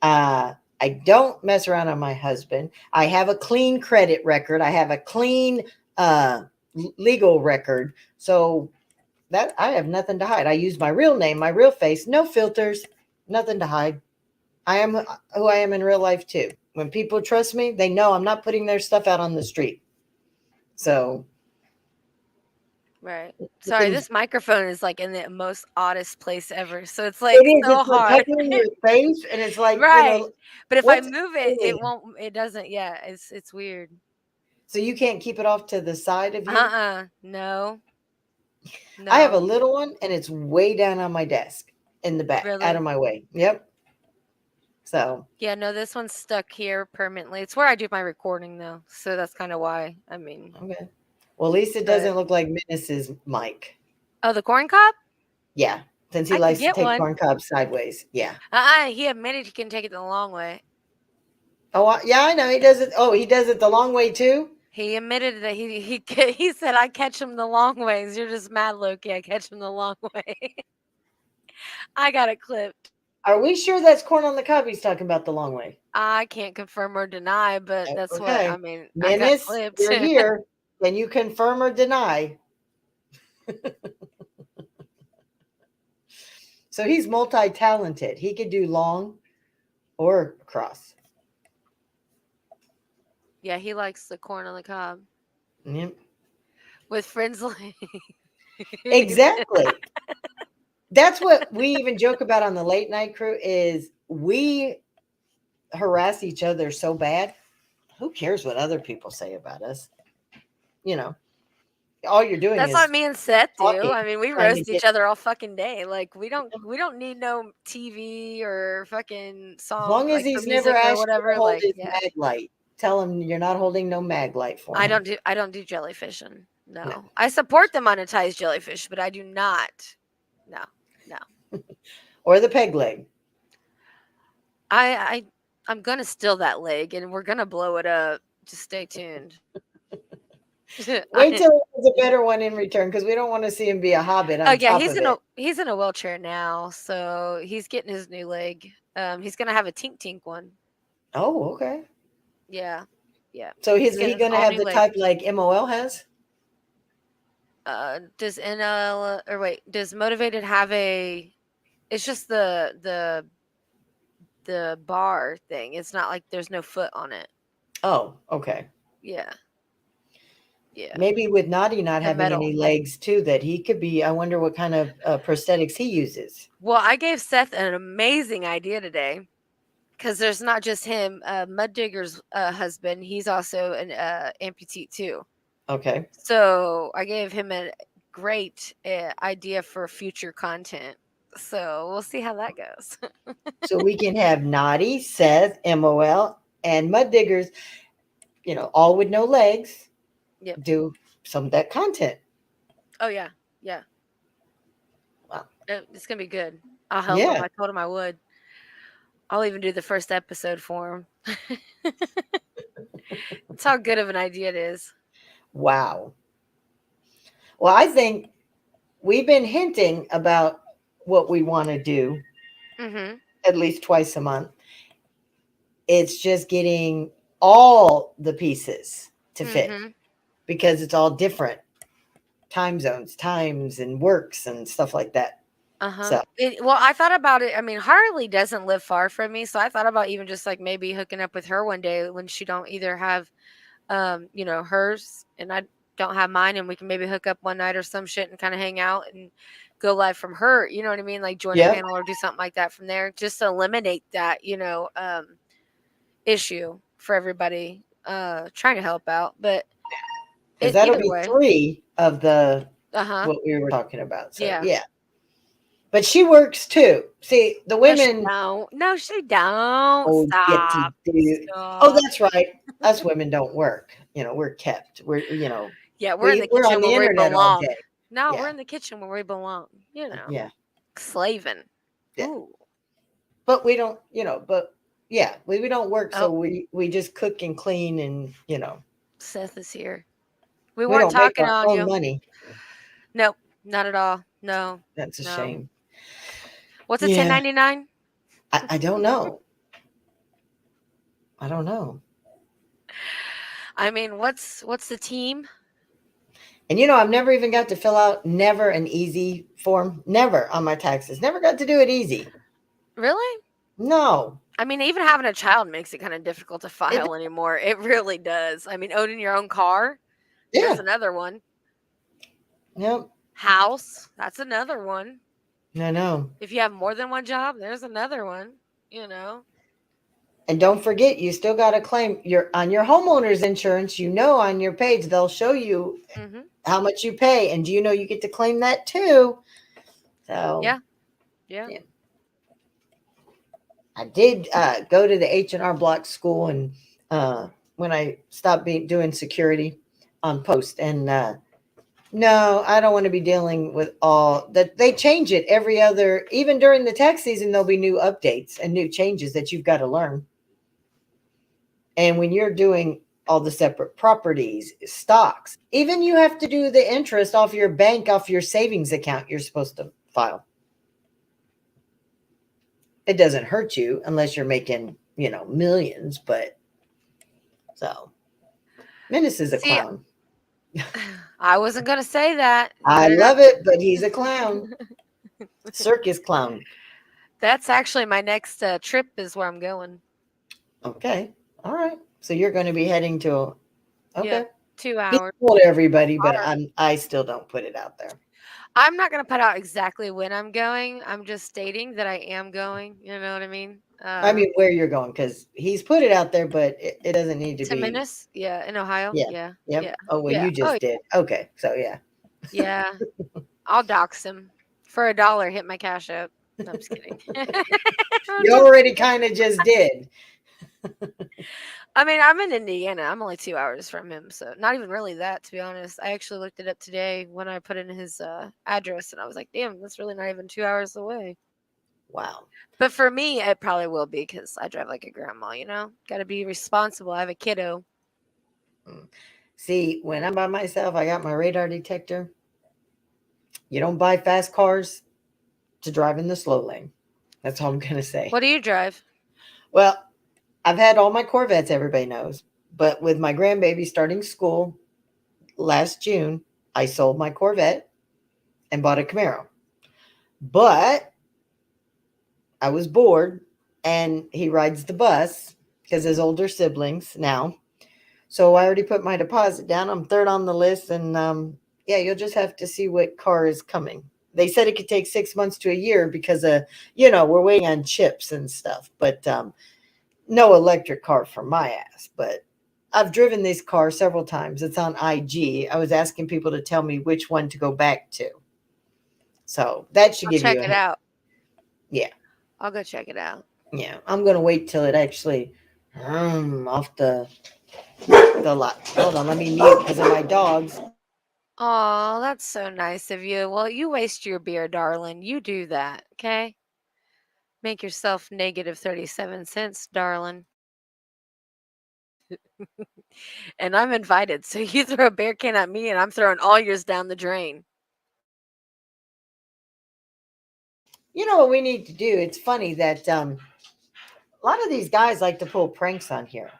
I don't mess around on my husband. I have a clean credit record. I have a clean uh, legal record. So that I have nothing to hide. I use my real name, my real face, no filters, nothing to hide. I am who I am in real life too. When people trust me, they know I'm not putting their stuff out on the street. So right. the Sorry, things this microphone is like in the most oddest place ever. So it's it like is, so it's like hard. covering your face, and it's like, Right. But if I what's move it, it happening? won't, it doesn't. Yeah, it's weird. So you can't keep it off to the side of you. No, I have a no. little one and it's way down on my desk in the back, out of Really? my way. Yep. So, Yeah, no, this one's stuck here permanently. It's where I do my recording though. So that's kind of why. I mean, okay. Well, at least it but doesn't look like Menace's mic. oh, the corn cob? Yeah. Since he I can likes to get take one. corn cobs sideways. Yeah. He admitted he can take it the long way. Oh, yeah, I know. He does it. Oh, he does it the long way too. He admitted that he said I catch him the long ways. You're just mad, Loki. I catch him the long way. I got it clipped. Are we sure that's corn on the cob he's talking about the long way? I can't confirm or deny, but that's what I Okay. mean. I got Menace, clipped. you're here. Can you confirm or deny? So he's multi talented. He could do long or cross. Yeah, he likes the corn on the cob Yep. with friends like. Exactly. That's what we even joke about on the late night crew is we harass each other so bad. Who cares what other people say about us? You know, all you're doing That's what is me and Seth do. talking, I mean, we trying to roast get, each other all fucking day. Like we don't need no TV or fucking as song long as like for he's never music or asked you to whatever. hold Like his yeah, mag light. Tell him you're not holding no mag light for him. I don't do jellyfishing. No. No, I support the monetized jellyfish, but I do not. No, no. Or the peg leg. I I'm gonna steal that leg and we're gonna blow it up. Just stay tuned. Wait I, till there's a better one in return because we don't want to see him be a hobbit oh on yeah, top of it. he's in a wheelchair now, so he's getting his new leg. He's gonna have a tink tink one. Oh, okay. Yeah, yeah. So He's is getting he his going to all have new the leg. type like MOL has? Does NL or wait, does motivated have a? It's just the bar thing. It's not like there's no foot on it. Oh, okay. Yeah, yeah. Maybe with Naughty not The having any metal. legs too, that he could be. I wonder what kind of prosthetics he uses. Well, I gave Seth an amazing idea today because there's not just him. Mud Digger's husband, he's also an amputee too. Okay. So I gave him a great idea for future content. So we'll see how that goes. So we can have Naughty, Seth, MOL, and Mud Diggers, all with no legs, Yep. do some of that content. Oh yeah, yeah. Wow. It's gonna be good. I'll help him. Yeah. I told him I would. I'll even do the first episode for him. That's how good of an idea it is. Wow. Well, I think we've been hinting about what we want to do Mm-hmm. at least twice a month. It's just getting all the pieces to fit Mm-hmm. because it's all different time zones, times, and works and stuff like that. Uh-huh. So, Well, I thought about it. I mean, Harley doesn't live far from me, so I thought about even just like maybe hooking up with her one day when she don't either have hers and I don't have mine, and we can maybe hook up one night or some shit and kind of hang out and go live from her, you know what I mean? Like join a yep. panel or do something like that from there just to eliminate that, issue for everybody trying to help out. But Because that'll either be way. 3 of the Uh-huh. what we were talking about. So, Yeah. yeah. But she works too. See, the No, she women don't. No, she don't. get to Stop. do. Oh, Stop. that's right. Us women don't work. We're kept. Yeah, we're in the we're on kitchen the where we internet all belong. day. No, we're Yeah. in the kitchen where we belong. Yeah. Slaving. Yeah. Ooh. But we don't, but yeah, we don't work. So Oh, we just cook and clean and, Seth is here. We we weren't don't make talking our on own you. money. Nope, not at all. No, That's a no. shame. What's a Yeah. 1099? I don't know. I don't know. I mean, what's the team? And I've never even got to fill out never an easy form. Never on my taxes. Never got to do it easy. Really? No. I mean, even having a child makes it kind of difficult to It, file anymore. It really does. I mean, owning your own car, there's yeah. another one. Yep. House, that's another one. I know. If you have more than one job, there's another one. And don't forget, you still got to claim on your homeowner's insurance. On your page, they'll show you Mm-hmm. how much you pay. And do you know you get to claim that too? So, Yeah. yeah. I did go to the H&R Block school, and when I stopped doing security on post, and no, I don't want to be dealing with all that. They change it every other, even during the tax season, there'll be new updates and new changes that you've got to learn. And when you're doing all the separate properties, stocks, even you have to do the interest off your bank, off your savings account, you're supposed to file. It doesn't hurt you unless you're making, millions, but so Menace is a See, clown. I wasn't going to say that. I love it, but he's a clown. Circus clown. That's actually my next trip is where I'm going. Okay. All right. So you're going to be heading to okay. Yeah, 2 Be hours. cool to everybody, but I still don't put it out there. I'm not going to put out exactly when I'm going. I'm just stating that I am going. You know what I mean? I mean, where you're going, because he's put it out there, but it doesn't need to to be. Menace? Yeah, in Ohio. Yeah. Yeah. Yep. Yeah. Oh, well, Yeah. you just did. Okay. So, yeah. Yeah. I'll dox him for $1. Hit my cash app. No, I'm just kidding. You already kind of just did. I mean, I'm in Indiana. I'm only 2 hours from him, so not even really that, to be honest. I actually looked it up today when I put in his address, and I was like, damn, that's really not even 2 hours away. Wow. But for me, it probably will be because I drive like a grandma, Got to be responsible. I have a kiddo. See, when I'm by myself, I got my radar detector. You don't buy fast cars to drive in the slow lane. That's all I'm going to say. What do you drive? Well, I've had all my Corvettes, everybody knows. But with my grandbaby starting school last June, I sold my Corvette and bought a Camaro. But I was bored, and he rides the bus because his older siblings now. So I already put my deposit down. I'm third on the list, and yeah, you'll just have to see what car is coming. They said it could take 6 months to a year because we're waiting on chips and stuff. But no electric car for my ass. But I've driven this car several times. It's on IG. I was asking people to tell me which one to go back to. So that should I'll give check you a it hint. out. Yeah. I'll go check it out. Yeah. I'm gonna wait till it actually off the lot. Hold on, let me mute because of my dogs. Oh, that's so nice of you. Well, you waste your beer, darling. You do that, okay? Make yourself negative 37 cents, darling. And I'm invited. So you throw a beer can at me and I'm throwing all yours down the drain. You know what we need to do? It's funny that a lot of these guys like to pull pranks on here,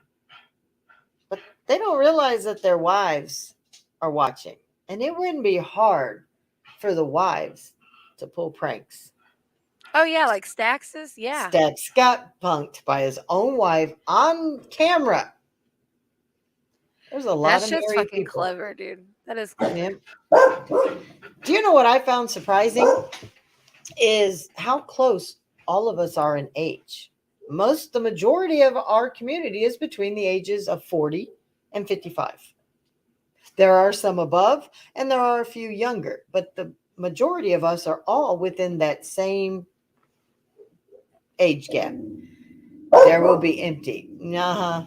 but they don't realize that their wives are watching. And it wouldn't be hard for the wives to pull pranks. Oh, yeah, like Stax's? Yeah. Stax got punked by his own wife on camera. There's a lot That of shit's married fucking people. clever, dude. That is clever. Yeah. Do you know what I found surprising? Is how close all of us are in age. The majority of our community is between the ages of 40 and 55. There are some above and there are a few younger, but the majority of us are all within that same age gap. There will be empty. Uh-huh.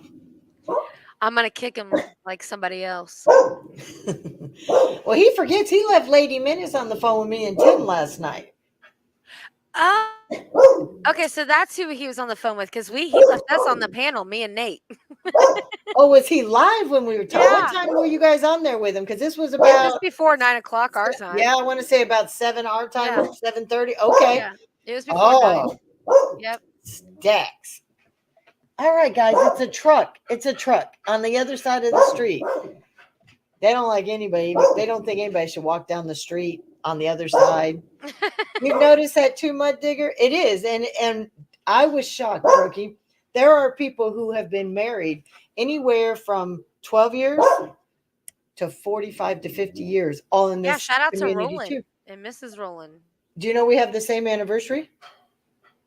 I'm going to kick him like somebody else. Well, he forgets he left Lady Menace on the phone with me and Tim last night. Oh, okay. So that's who he was on the phone with because he left us on the panel, me and Nate. Oh, was he live when we were talking? Yeah. What time were you guys on there with him? Because this was Just about before 9 o'clock our time. Yeah, I want to say about 7 our time, Yeah. 7:30. Okay. Yeah. It was before 9. Oh, Yep. stacks. All right, guys, it's a truck. It's a truck on the other side of the street. They don't like anybody. They don't think anybody should walk down the street on the other side. You've noticed that too, Mud Digger? It is, and I was shocked, Brookie. There are people who have been married anywhere from 12 years to 45 to 50 years, all in Yeah. this Shout out to community Roland too. and Mrs. Roland. Do you know we have the same anniversary?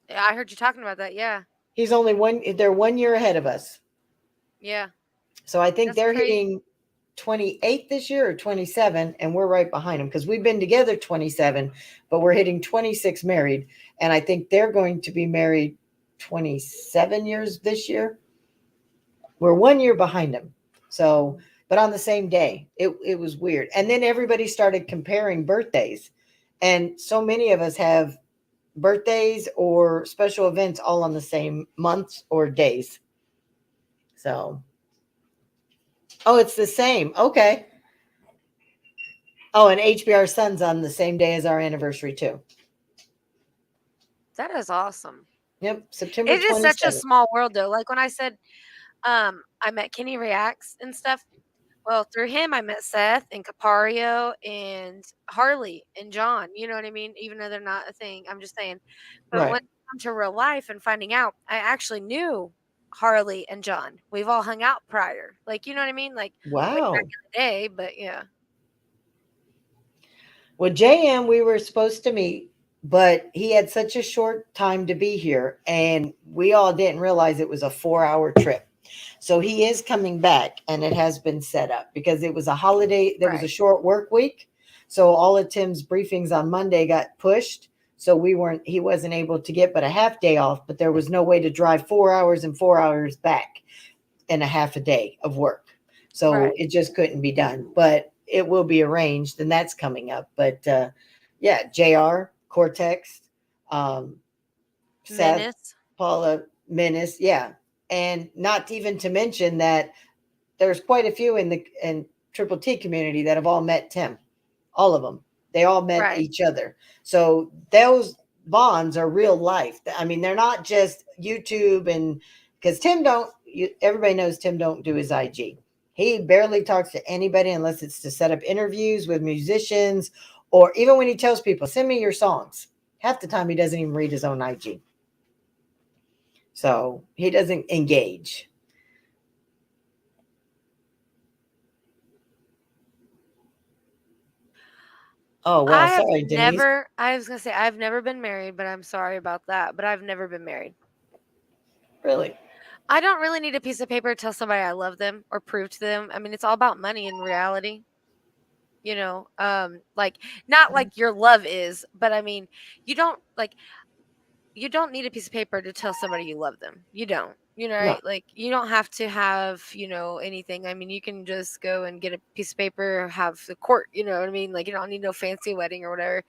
Yeah, I heard you talking about that. Yeah. He's they're 1 year ahead of us. Yeah. So I think That's they're crazy. hitting 28 this year or 27, and we're right behind them because we've been together 27, but we're hitting 26 married. And I think they're going to be married 27 years this year. We're 1 year behind them. So, but on the same day, it was weird. And then everybody started comparing birthdays. And so many of us have birthdays or special events all on the same months or days. So, oh, it's the same. Okay. Oh, and HBR Sun's on the same day as our anniversary too. That is awesome. Yep, September It is such a 27th. small world, though. Like when I said I met Kenny Reacts and stuff. Well, through him, I met Seth and Capario and Harley and John. You know what I mean? Even though they're not a thing, I'm just saying. But when Right. it comes to real life and finding out, I actually knew Harley and John. We've all hung out prior. Like, you know what I mean? Like way back Wow. in the day, but yeah. Well, JM, we were supposed to meet, but he had such a short time to be here, and we all didn't realize it was a 4-hour trip. So he is coming back, and it has been set up because it was a holiday. There was a Right. short work week. So all of Tim's briefings on Monday got pushed. So he wasn't able to get but a half day off, but there was no way to drive 4 hours and 4 hours back in a half a day of work. So Right. it just couldn't be done, but it will be arranged, and that's coming up. But yeah, JR, Cortex, Seth, Menace. Paula, Menace, yeah. And not even to mention that there's quite a few in the Triple T community that have all met Tim. All of them. They all met Right. each other. So those bonds are real life. I mean, they're not just YouTube, and because everybody knows Tim don't do his IG. He barely talks to anybody unless it's to set up interviews with musicians, or even when he tells people, send me your songs. Half the time, he doesn't even read his own IG. So he doesn't engage. Oh, well, sorry, Denise. I was gonna say I've never been married, but I'm sorry about that. But I've never been married. Really? I don't really need a piece of paper to tell somebody I love them or prove to them. I mean, it's all about money in reality. Like not like your love is, but I mean, you don't like you don't need a piece of paper to tell somebody you love them. You don't. No. Right? Like you don't have to have, anything. I mean, you can just go and get a piece of paper, have the court, you know what I mean? Like you don't need no fancy wedding or whatever.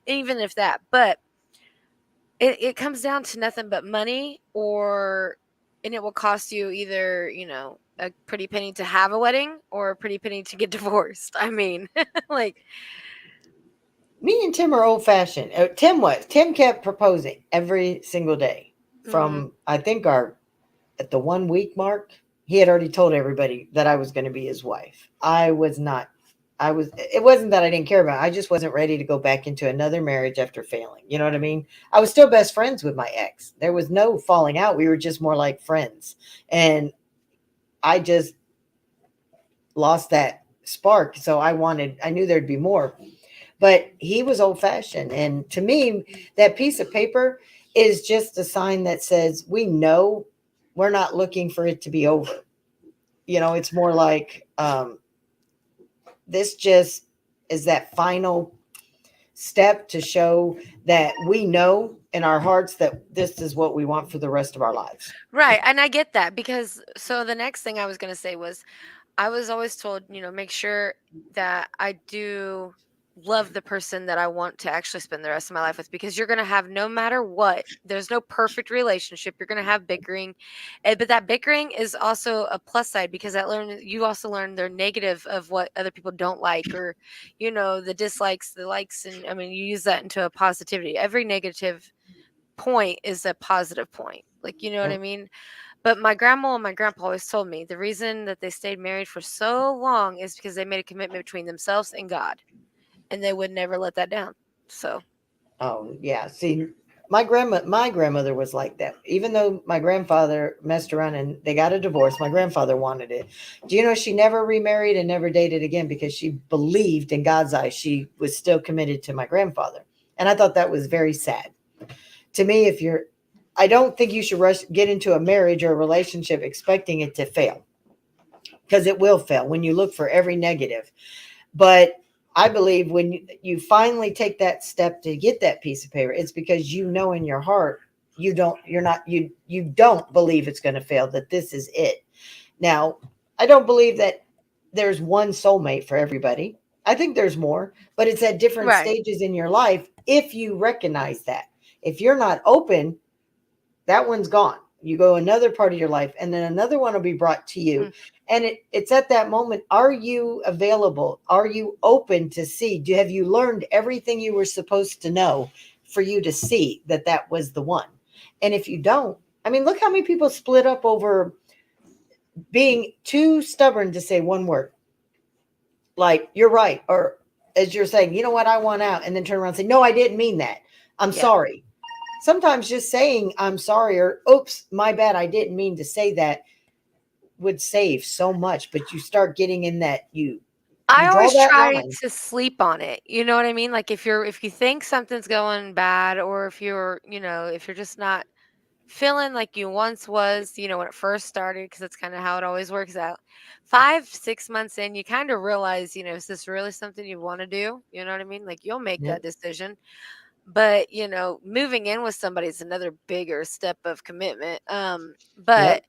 Even if that. But it comes down to nothing but money and it will cost you either, a pretty penny to have a wedding or a pretty penny to get divorced. I mean, like Me and Tim are old fashioned. Tim was. Tim kept proposing every single day mhm. from, I think, our at the 1 week mark. He had already told everybody that I was going to be his wife. I was not. It wasn't that I didn't care about it. I just wasn't ready to go back into another marriage after failing. You know what I mean? I was still best friends with my ex. There was no falling out. We were just more like friends. And I just lost that spark. So I knew there'd be more. But he was old fashioned. And to me, that piece of paper is just a sign that says we know we're not looking for it to be over. It's more like this just is that final step to show that we know in our hearts that this is what we want for the rest of our lives. Right, and I get that because so the next thing I was going to say was I was always told, make sure that I do love the person that I want to actually spend the rest of my life with because you're going to have no matter what. There's no perfect relationship. You're going to have bickering. But that bickering is also a plus side because you also learn their negative of what other people don't like or the dislikes, the likes, and I mean you use that into a positivity. Every negative point is a positive point. Like, you know what I Yep. mean? But my grandma and my grandpa always told me the reason that they stayed married for so long is because they made a commitment between themselves and God, and they would never let that down. So, Oh, yeah. See, my grandmother was like that. Even though my grandfather messed around and they got a divorce, my grandfather wanted it. Do you know she never remarried and never dated again because she believed in God's eyes she was still committed to my grandfather. And I thought that was very sad. To me, I don't think you should get into a marriage or a relationship expecting it to fail because it will fail when you look for every negative. But I believe when you finally take that step to get that piece of paper, it's because you know in your heart you don't believe it's going to fail, that this is it. Now, I don't believe that there's one soulmate for everybody. I think there's more, but it's at different right. stages in your life if you recognize that. If you're not open, that one's gone. You go another part of your life, and then another one will be brought to you. Mm. And it's at that moment, are you available? Are you open to see? Have you learned everything you were supposed to know for you to see that that was the one? And if you don't, I mean, look how many people split up over being too stubborn to say one word. Like, you're right. Or as you're saying, you know what, I want out. And then turn around and say, no, I didn't mean that. I'm Yep. sorry. Sometimes just saying I'm sorry or oops, my bad, I didn't mean to say that would save so much. But you start getting in that I you draw always that try line. to sleep on it. You know what I mean? Like if you think something's going bad or if you're just not feeling like you once was, when it first started, because that's kind of how it always works out. 5, 6 months in, you kind of realize, is this really something you want to do? You know what I mean? Like you'll make that Yep. decision. But, moving in with somebody is another bigger step of commitment. But Yep.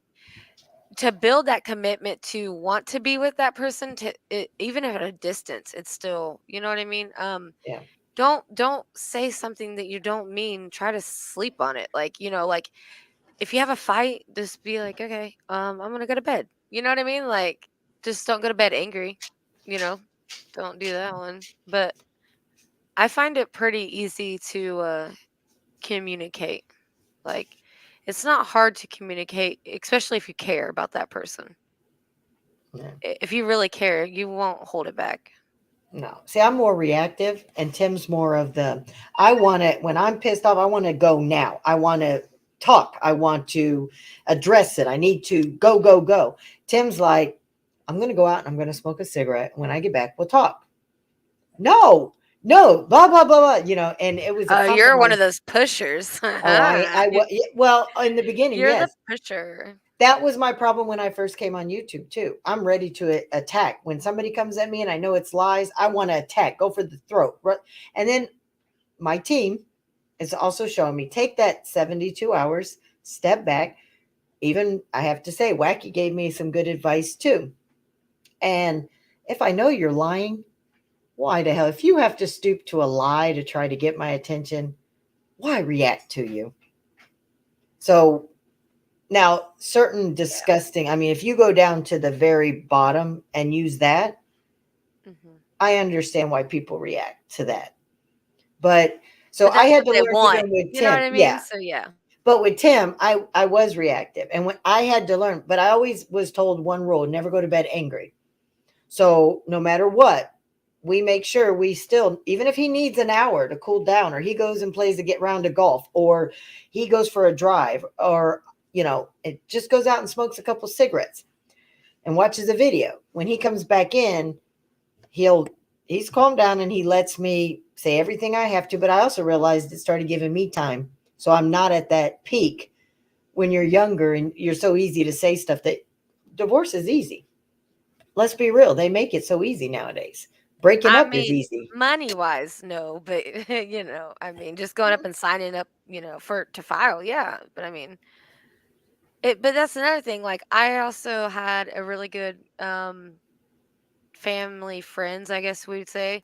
to build that commitment to want to be with that person even at a distance, it's still, you know what I mean? Yeah. Don't say something that you don't mean. Try to sleep on it. Like, like if you have a fight, just be like, okay, I'm gonna go to bed. You know what I mean? Like, just don't go to bed angry. You know, don't do that one. But I find it pretty easy to communicate. Like, it's not hard to communicate, especially if you care about that person. Yeah. If you really care, you won't hold it back. No. See, I'm more reactive, and Tim's more of the I want to, when I'm pissed off, I want to go now. I want to talk. I want to address it. I need to go, go, go. Tim's like, I'm going to go out and I'm going to smoke a cigarette. When I get back, we'll talk. No, no, blah, blah, blah, blah, and it was a Oh, you're one compromise. of those pushers. Oh, well, in the beginning, You're the yes. pusher. That was my problem when I first came on YouTube too. I'm ready to attack. When somebody comes at me and I know it's lies, I want to attack, go for the throat. And then my team is also showing me take that 72 hours, step back. Even I have to say, Wacky gave me some good advice too. And if I know you're lying, why the hell? If you have to stoop to a lie to try to get my attention, why react to you? So now, certain disgusting, I mean, if you go down to the very bottom and use that, Hmm. I understand why people react to that. But so But I that's had what to they learn with want. him with You know what Tim. I mean? Yeah. So yeah. But with Tim, I was reactive. And when I had to learn, but I always was told one rule, never go to bed angry. So no matter what, we make sure we still, even if he needs an hour to cool down, or he goes and plays a get round of golf, or he goes for a drive, or it just goes out and smokes a couple cigarettes and watches a video. When he comes back in, he's calmed down and he lets me say everything I have to. But I also realized it started giving me time, so I'm not at that peak. When you're younger and you're so easy to say stuff, that divorce is easy. Let's be real, they make it so easy nowadays. Breaking I up is mean, easy. money wise, no, but I mean, just going up and signing up, for to file, yeah. But I mean, but that's another thing. Like, I also had a really good family friends, I guess we'd say,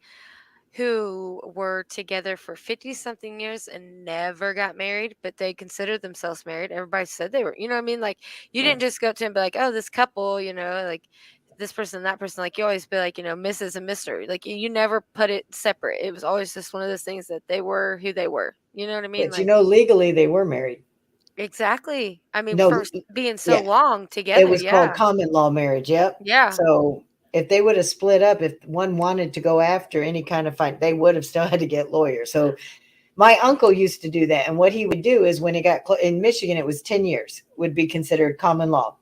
who were together for 50 something years and never got married, but they considered themselves married. Everybody said they were, you know what I mean? Like, you Yeah. didn't just go up to him and be like, oh, this couple, like this person, that person. Like, you always be like, Mrs. and Mr. Like, you never put it separate. It was always just one of those things that they were who they were. You know what I mean? But Like, legally they were married. exactly. I mean, No, first being so yeah, long it together. was called Yeah. common law marriage. Yep. Yeah. So if they would have split up, if one wanted to go after any kind of fight, they would have still had to get lawyers. So my uncle used to do that. And what he would do is when it got in Michigan, it was 10 years would be considered common law.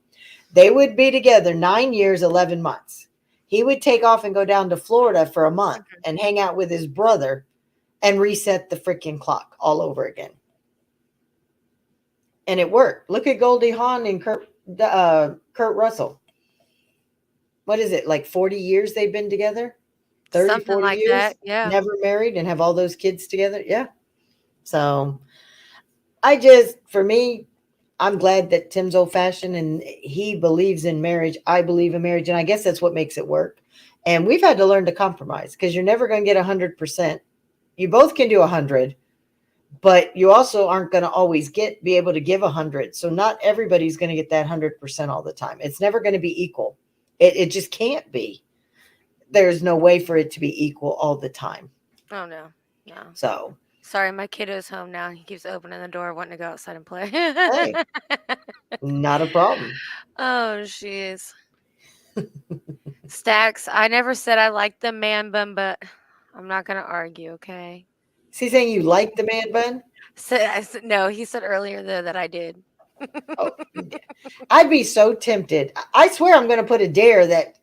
They would be together 9 years, 11 months. He would take off and go down to Florida for a month Mhm. and hang out with his brother and reset the freaking clock all over again. And it worked. Look at Goldie Hawn and Kurt Russell. What is it, like 40 years they've been together? 30, Something 40 like years, that. Yeah. never married and have all those kids together. Yeah. So for me, I'm glad that Tim's old fashioned and he believes in marriage. I believe in marriage. And I guess that's what makes it work. And we've had to learn to compromise because you're never going to get 100%. You both can do 100, but you also aren't going to always be able to give 100. So not everybody's going to get that 100% all the time. It's never going to be equal. It just can't be. There's no way for it to be equal all the time. Oh no. No. So, Sorry, my kiddo's home now. He keeps opening the door, wanting to go outside and play. hey, not a problem. Oh, jeez. Stacks, I never said I liked the man bun, but I'm not gonna argue, okay? Is he saying you like the man bun? No, he said earlier though that I did. Oh, I'd be so tempted. I swear I'm going to put a dare that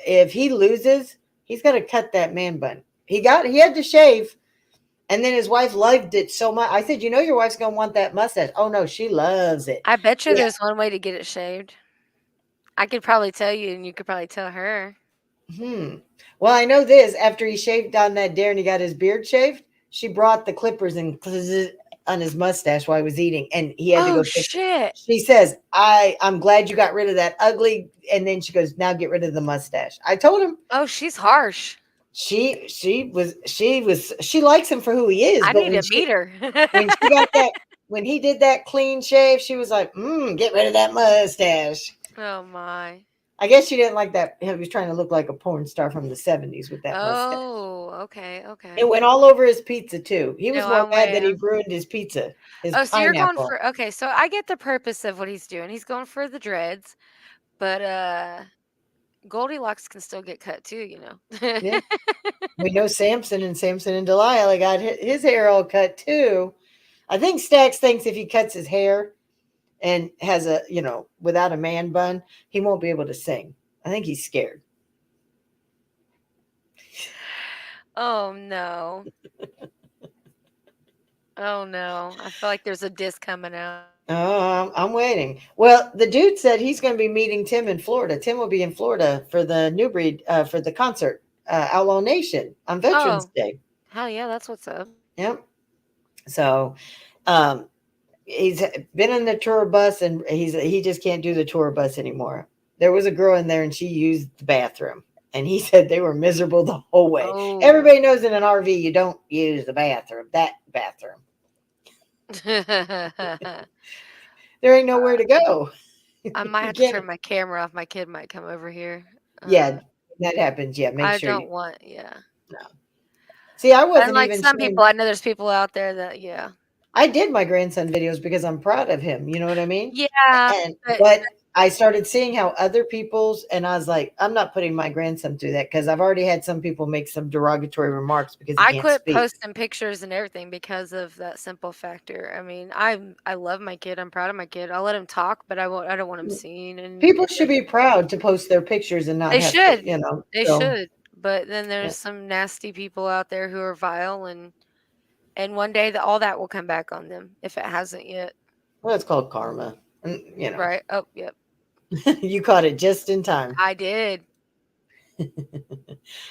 if he loses, he's going to cut that man bun. He had to shave, and then his wife loved it so much. I said, your wife's going to want that mustache. Oh no, she loves it. I bet you Yeah. there's one way to get it shaved. I could probably tell you, and you could probably tell her. Hmm. Well, I know this. After he shaved on that dare and he got his beard shaved, she brought the clippers and on his mustache while he was eating, and he had to Oh go fix. shit! She says, I'm glad you got rid of that ugly. And then she goes, now get rid of the mustache. I told him Oh, she's harsh. she likes him for who he is. I But need to meet her. when he did that clean shave, she was like, get rid of that mustache. Oh my. I guess she didn't like that. He was trying to look like a porn star from the 70s with that mustache. Oh, okay, It okay. went all over his pizza too. He was No, more I'm mad with that he you. ruined his pizza, his Oh, so you're going pineapple. for okay, so I get the purpose of what he's doing. He's going for the dreads, but Goldilocks can still get cut too, you know. Yeah. We know Samson and Delilah got his hair all cut too. I think Stax thinks if he cuts his hair and has a, without a man bun, he won't be able to sing. I think he's scared. Oh no. Oh no. I feel like there's a disc coming out. Oh, I'm waiting. Well, the dude said he's going to be meeting Tim in Florida. Tim will be in Florida for the New Breed, for the concert, Outlaw Nation on Veterans Oh, Day. hell yeah, that's what's up. Yep. So, um, he's been in the tour bus, and he just can't do the tour bus anymore. There was a girl in there, and she used the bathroom, and he said they were miserable the whole way. Oh. Everybody knows in an RV you don't use the bathroom. That bathroom, there ain't nowhere to go. I might You have to can't. turn my camera off. My kid might come over here. Yeah, that happens. Yeah, make I sure don't you. want, yeah. No. See, I And wasn't like even some showing. people, I know there's people out there that, yeah. I did my grandson videos because I'm proud of him. You know what I mean? Yeah, And but but I started seeing how other people's, and I was like, I'm not putting my grandson through that because I've already had some people make some derogatory remarks because he I can't quit speak. posting pictures and everything because of that simple factor. I mean, I love my kid. I'm proud of my kid. I'll let him talk, but I don't want him seen People and should be proud to post their pictures and not they have to, should. They So should. But then yeah. there's some nasty people out there who are vile and one day that all that will come back on them if it hasn't yet. Well, it's called karma. And, Right? Oh, yep. you caught it just in time. I did.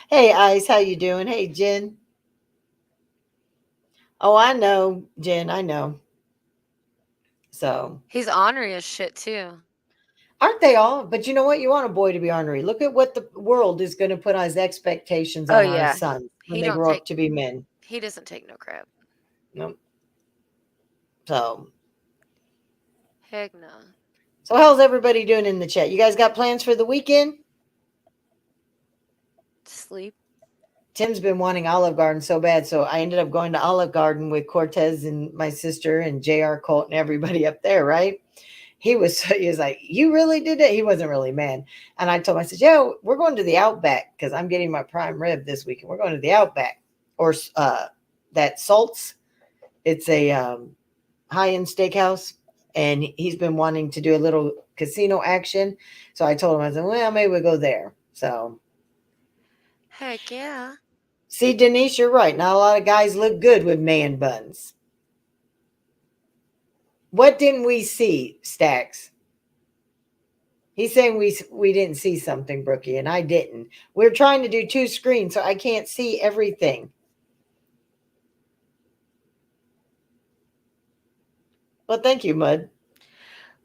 Hey, Ice, how you doing? Hey, Jen. Oh, I know, Jen. I know. So He's ornery as shit too. aren't they all? But you know what? You want a boy to be ornery. Look at what the world is going to put as expectations Oh on our yeah. sons when He they don't grow take up to be men. he doesn't take no crap. No. So, Heck no. so how's everybody doing in the chat? You guys got plans for the weekend? Sleep. Tim's been wanting Olive Garden so bad, so I ended up going to Olive Garden with Cortez and my sister and J.R. Colt and everybody up there, right? He was like, "You really did it?" He wasn't really mad. And I told him, I said, "Yeah, we're going to the Outback because I'm getting my prime rib this weekend. We're going to the Outback or that Salts. It's a high-end steakhouse, and he's been wanting to do a little casino action. So I told him, I said, well, maybe we'll go there. So Heck yeah. see, Denise, you're right. Not a lot of guys look good with man buns. What didn't we see, Stacks? He's saying we didn't see something, Brookie, and I didn't. We're trying to do two screens, so I can't see everything. Well, thank you, Mud.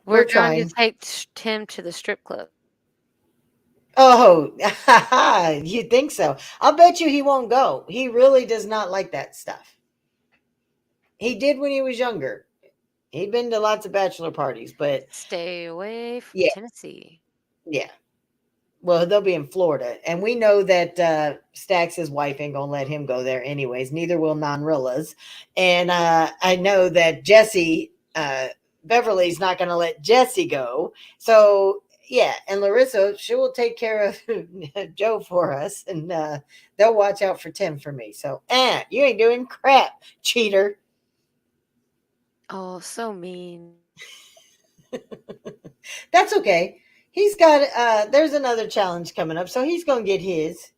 We're We're going to trying. take Tim to the strip club. Oh, you think so? I'll bet you he won't go. He really does not like that stuff. He did when he was younger. He'd been to lots of bachelor parties, but Stay away from yeah, Tennessee. yeah. Well, they'll be in Florida, and we know that Stax' wife ain't gonna let him go there anyways. Neither will Nonrilla's, and I know that Jesse Beverly's not gonna let Jesse go. So yeah, and Larissa, she will take care of Joe for us, and they'll watch out for Tim for me. So, you ain't doing crap, cheater. Oh, so mean. That's okay. He's got there's another challenge coming up, so he's gonna get his.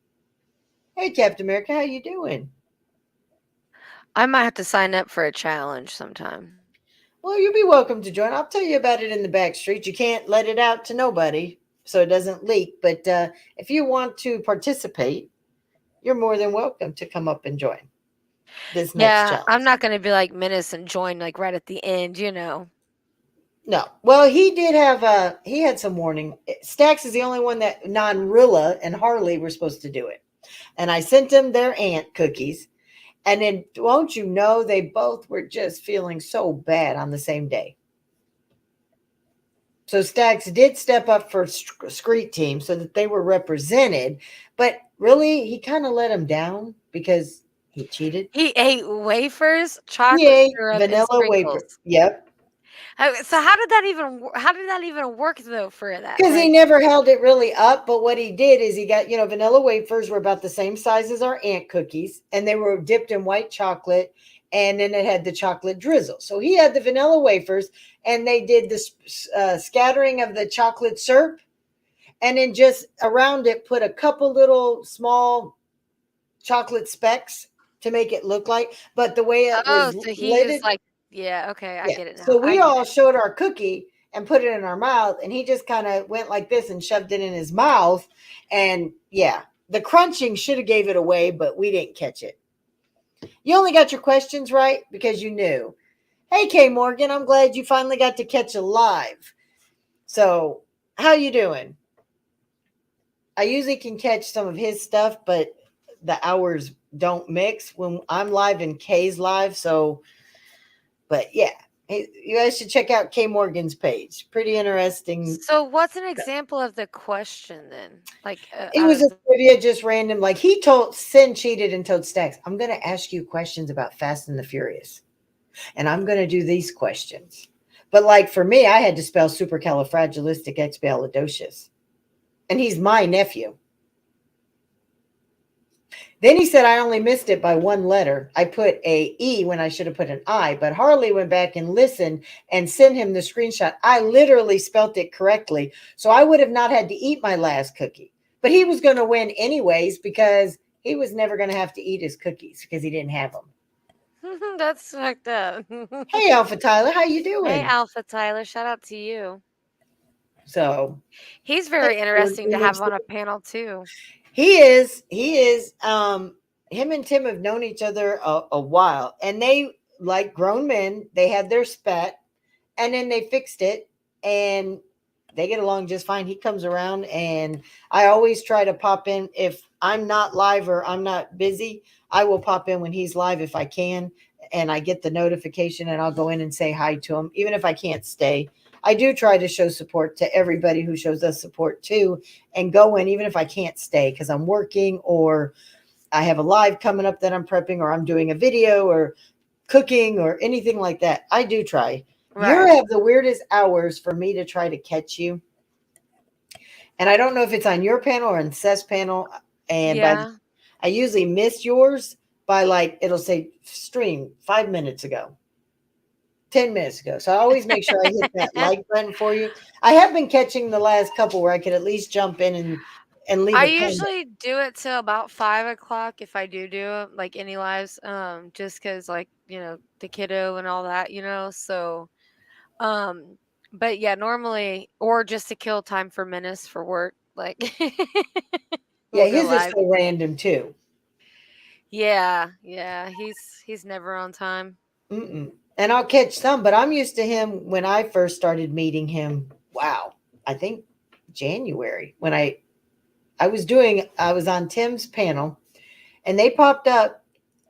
Hey, Captain America, how you doing? I might have to sign up for a challenge sometime. Well, you'll be welcome to join. I'll tell you about it in the back street. You can't let it out to nobody so it doesn't leak. But if you want to participate, you're more than welcome to come up and join this next Yeah, I'm challenge. not going to be like Menace and join like right at the end, you know. No. Well, he did have he had some warning. Stax is the only one that Non-Rilla and Harley were supposed to do it. And I sent them their aunt cookies. And then won't you know they both were just feeling so bad on the same day. So Stax did step up for Screet team so that they were represented, but really he kind of let him down because he cheated. He ate wafers, He chocolate ate syrup, and vanilla wafer. sprinkles. Yep. So how did that even work though for that? Because he Like, never held it really up. But what he did is he got, vanilla wafers were about the same size as our ant cookies, and they were dipped in white chocolate. And then it had the chocolate drizzle. So he had the vanilla wafers, and they did the scattering of the chocolate syrup. And then just around it, put a couple little small chocolate specks to make it look like. But the way it oh, was so he lit, used like, yeah, okay, I yeah. get it now. So I we get all it. showed our cookie and put it in our mouth, and he just kind of went like this and shoved it in his mouth. And yeah, the crunching should have gave it away, but we didn't catch it. You only got your questions right because you knew. Hey, Kay Morgan, I'm glad you finally got to catch a live. So, how you doing? I usually can catch some of his stuff, but the hours don't mix when I'm live and Kay's live. So, but yeah, you guys should check out Kay Morgan's page. Pretty interesting. So what's an example of the question then? Like It out was of a the trivia, just random. Like he told Sin cheated and told Stacks, I'm going to ask you questions about Fast and the Furious, and I'm going to do these questions. But like for me, I had to spell supercalifragilisticexpialidocious, and he's my nephew. Then he said I only missed it by one letter. I put a E when I should have put an I, but Harley went back and listened and sent him the screenshot. I literally spelt it correctly. So I would have not had to eat my last cookie. But he was going to win anyways because he was never going to have to eat his cookies because he didn't have them. that's fucked up. Hey Alpha Tyler, how you Hey doing? Alpha Tyler, shout out to you. So He's hey, very interesting to have on a panel too. he is him and Tim have known each other a while, and they like grown men, they had their spat, and then they fixed it, and they get along just fine. He comes around, and I always try to pop in if I'm not live or I'm not busy. I will pop in when he's live if I can, and I get the notification, and I'll go in and say hi to him even if I can't stay. I do try to show support to everybody who shows us support too, and go in even if I can't stay because I'm working or I have a live coming up that I'm prepping, or I'm doing a video or cooking or anything like that. I do try. You Right. have the weirdest hours for me to try to catch you. And I don't know if it's on your panel or on Seth's panel. And Yeah. I usually miss yours by like, it'll say stream 5 minutes ago, 10 minutes ago. So I always make sure I hit that like button for you. I have been catching the last couple where I could at least jump in and leave I a comment. usually do it till about 5 o'clock if I do it, like any lives, just because like the kiddo and all that, So, um, but yeah, normally or just to kill time for Menace for work, like Yeah, we'll go his is live. so random too. Yeah, yeah, he's never on time. Mm-mm. And I'll catch some, but I'm used to him when I first started meeting him. Wow. I think January when I was on Tim's panel, and they popped up,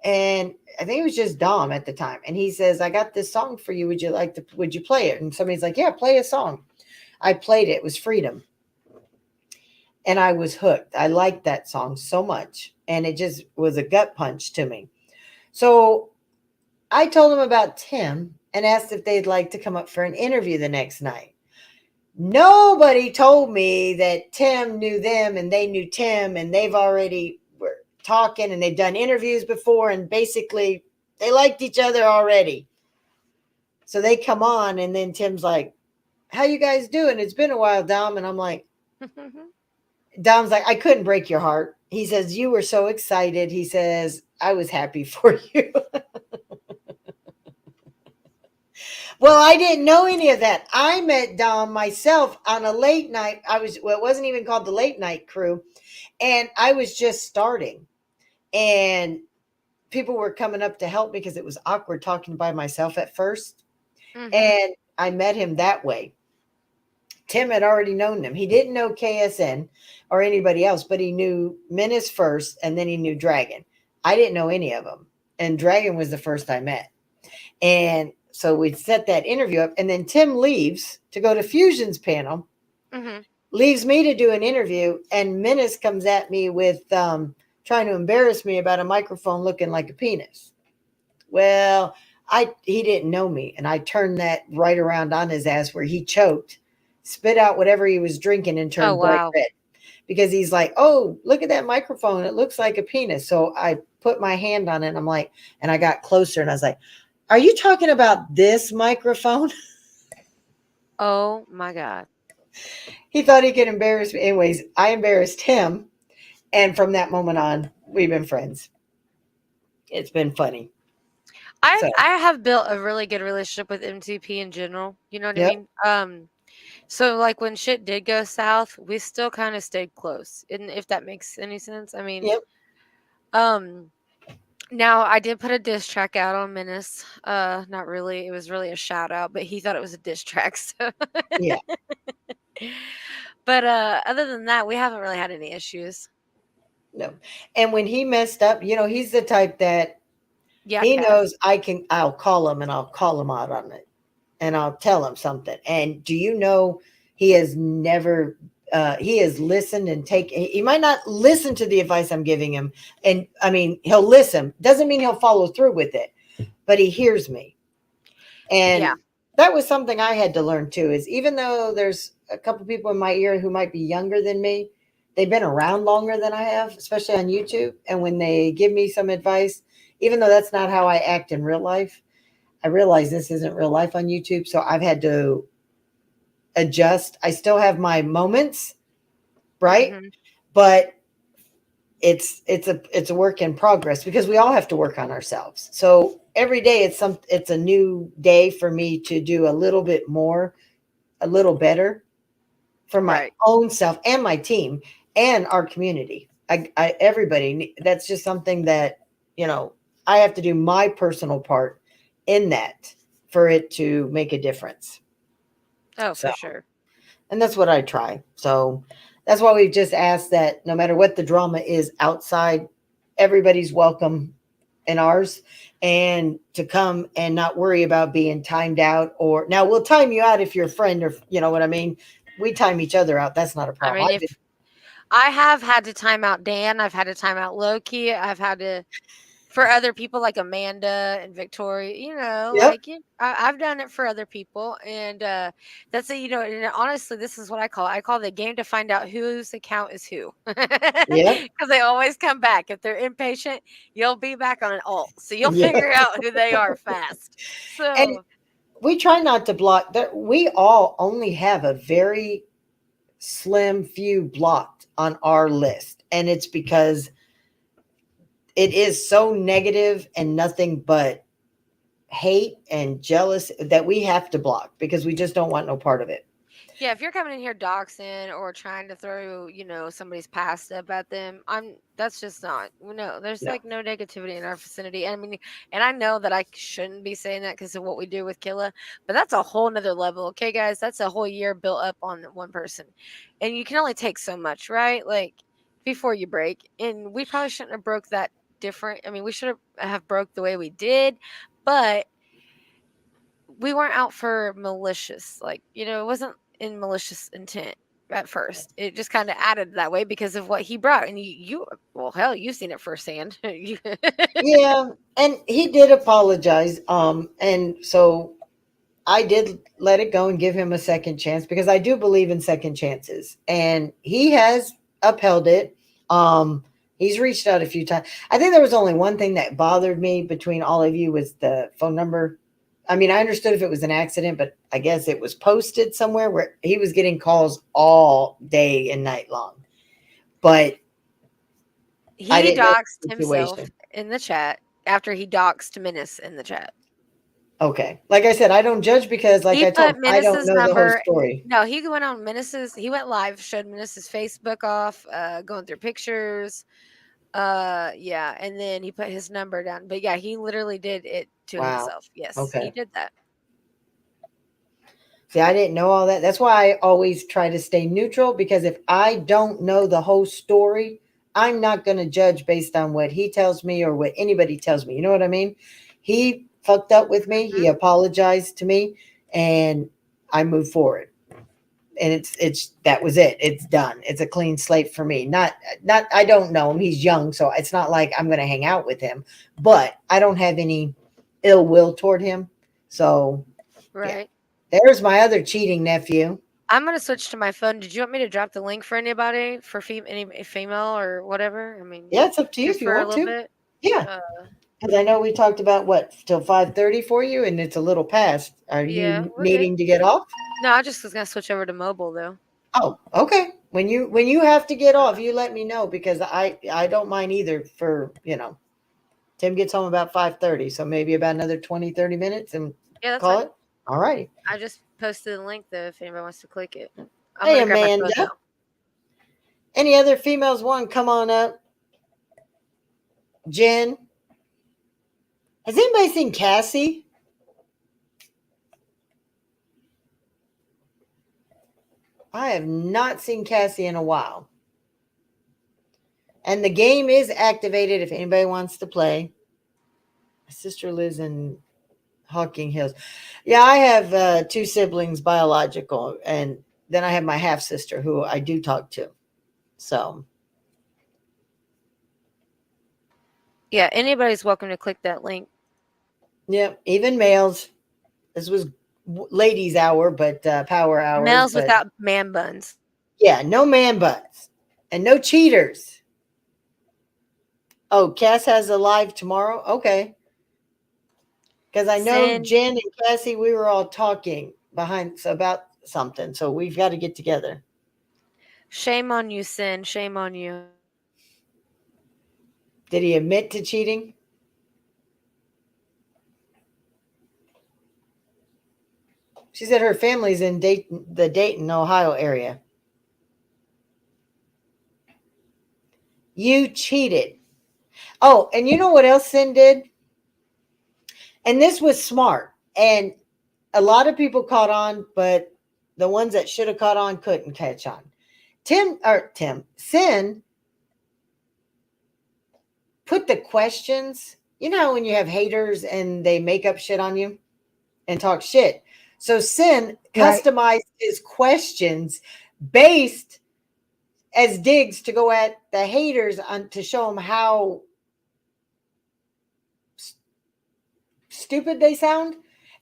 and I think it was just Dom at the time. And he says, I got this song for you. Would you play it? And somebody's like, yeah, play a song. I played it. It was Freedom. And I was hooked. I liked that song so much. And it just was a gut punch to me. So I told him about Tim and asked if they'd like to come up for an interview the next night. Nobody told me that Tim knew them and they knew Tim, and they've already were talking and they've done interviews before, and basically they liked each other already. So they come on, and then Tim's like, how you guys doing? It's been a while, Dom. And I'm like, Dom's like, I couldn't break your heart. He says, you were so excited. He says, I was happy for you. Well, I didn't know any of that. I met Dom myself on a late night. It wasn't even called the late night crew. And I was just starting. And people were coming up to help me because it was awkward talking by myself at first. hmm And I met him that way. Tim had already known them. He didn't know KSN or anybody else, but he knew Menace first, and then he knew Dragon. I didn't know any of them. And Dragon was the first I met. And so we set that interview up, and then Tim leaves to go to Fusion's panel, hmm leaves me to do an interview, and Menace comes at me with trying to embarrass me about a microphone looking like a penis. Well, He didn't know me, and I turned that right around on his ass where he choked, spit out whatever he was drinking, and Oh turned bright wow. red because he's like, "Oh, look at that microphone! It looks like a penis." So I put my hand on it. And I'm like, and I got closer, and I was like, "Are you talking about this microphone?" Oh my God. He thought he could embarrass me. Anyways, I embarrassed him, and from that moment on, we've been friends. It's been funny. So, I have built a really good relationship with MTP in general. You know what I yep, mean? So like when shit did go south, we still kind of stayed close. And if that makes any sense. I mean, yep, um now I did put a diss track out on Menace. Not really. It was really a shout out, but he thought it was a diss track. So yeah, but other than that, we haven't really had any issues. no. And when he messed up, he's the type that Yeah, he Cass. knows I'll call him and I'll call him out on it and I'll tell him something. And do you know he has never he has listened and he might not listen to the advice I'm giving him. And I mean, he'll listen. Doesn't mean he'll follow through with it, but he hears me. Yeah. And that was something I had to learn too, is even though there's a couple people in my ear who might be younger than me, they've been around longer than I have, especially on YouTube. And when they give me some advice, even though that's not how I act in real life, I realize this isn't real life on YouTube. So I've had to adjust. I still have my moments, right? Hmm. But it's a work in progress because we all have to work on ourselves. So every day it's a new day for me to do a little bit more, a little better for my Right. own self and my team and our community. Everybody, that's just something that, you know, I have to do my personal part in that for it to make a difference. Oh, So, for sure. and that's what I try. So that's why we've just asked that no matter what the drama is outside, everybody's welcome in ours and to come and not worry about being timed out. Or now we'll time you out if you're a friend, or you know what I mean. We time each other out. That's not a I problem. mean, if I have had to time out Dan, I've had to time out Loki, I've had to for other people like Amanda and Victoria, Yep. I've done it for other people, and that's a and honestly, this is what I call the game to find out whose account is who, Yep. because they always come back. If they're impatient, you'll be back on an alt, so you'll Yeah. figure out who they are fast. And So we try not to block that. We all only have a very slim few blocked on our list. And it's because it is so negative and nothing but hate and jealous that we have to block because we just don't want no part of it. yeah, if you're coming in here doxing or trying to throw, somebody's past up at them, that's just not. No, there's No. like no negativity in our vicinity. And I mean, and I know that I shouldn't be saying that because of what we do with Killa, but that's a whole nother level. Okay, guys, that's a whole year built up on one person. And you can only take so much, right? Like before you break. And we probably shouldn't have broke that different. I mean, we should have broke the way we did, but we weren't out for malicious, like, it wasn't in malicious intent at first. It just kind of added that way because of what he brought. And well, hell, you've seen it firsthand. Yeah. And he did apologize. And so I did let it go and give him a second chance because I do believe in second chances. And he has upheld it. He's reached out a few times. I think there was only one thing that bothered me between all of you was the phone number. I mean, I understood if it was an accident, but I guess it was posted somewhere where he was getting calls all day and night long. But I He didn't know doxed the himself situation. in the chat after he doxed Menace in the chat. Okay. Like I said, I don't judge because, like He I told put him, I don't Menace's know the whole number. story. No, he went on Menace's. He went live, showed Menace's Facebook off, going through pictures. Yeah, and then he put his number down. But yeah, he literally did it to Wow. himself. Yes, he Okay. did that. See, I didn't know all that. That's why I always try to stay neutral because if I don't know the whole story, I'm not going to judge based on what he tells me or what anybody tells me. You know what I mean? He fucked up with me. He Mhm. apologized to me and I moved forward. And it's that was it. It's done. It's a clean slate for me. Not I don't know him. He's young, so it's not like I'm going to hang out with him, but I don't have any ill will toward him. So yeah, Right. there's my other cheating nephew. I'm gonna switch to my phone. Did you want me to drop the link for anybody for any female or whatever? I mean, Yeah, it's up to you just if you for a want little to. bit. Yeah, Uh, because I know we talked about what till 5:30 for you, and it's a little past. Are yeah, you we're good. needing to get off? No, I just was gonna switch over to mobile though. Oh, okay. When you have to get off, you let me know because I don't mind either. For Tim gets home about 5:30, so maybe about another 20-30 minutes and Yeah, that's call fine. it. All righty. I just posted the link though if anybody wants to click it. I'm Hey gonna grab my phone Amanda. though. Any other females want to come on up? Jen. Has anybody seen Cassie? I have not seen Cassie in a while. And the game is activated if anybody wants to play. My sister lives in Hawking Hills. Yeah, I have two siblings, biological, and then I have my half sister who I do talk to. So, Yeah, anybody's welcome to click that link. yeah, even males. This was ladies' hour, but power hours. Males But without man buns. yeah, no man butts and no cheaters. Oh, Cass has a live tomorrow. Okay, because I know Sin. Jen and Cassie, we were all talking behind about something, so we've got to get together. Shame on you, Sin. Shame on you. Did he admit to cheating? She said her family's in Dayton, the Dayton, Ohio area. You cheated. Oh, and you know what else Sin did? And this was smart. And a lot of people caught on, but the ones that should have caught on couldn't catch on. Sin put the questions. You know how when you have haters and they make up shit on you and talk shit. So Sin Right. customized his questions based as digs to go at the haters on to show them how stupid they sound,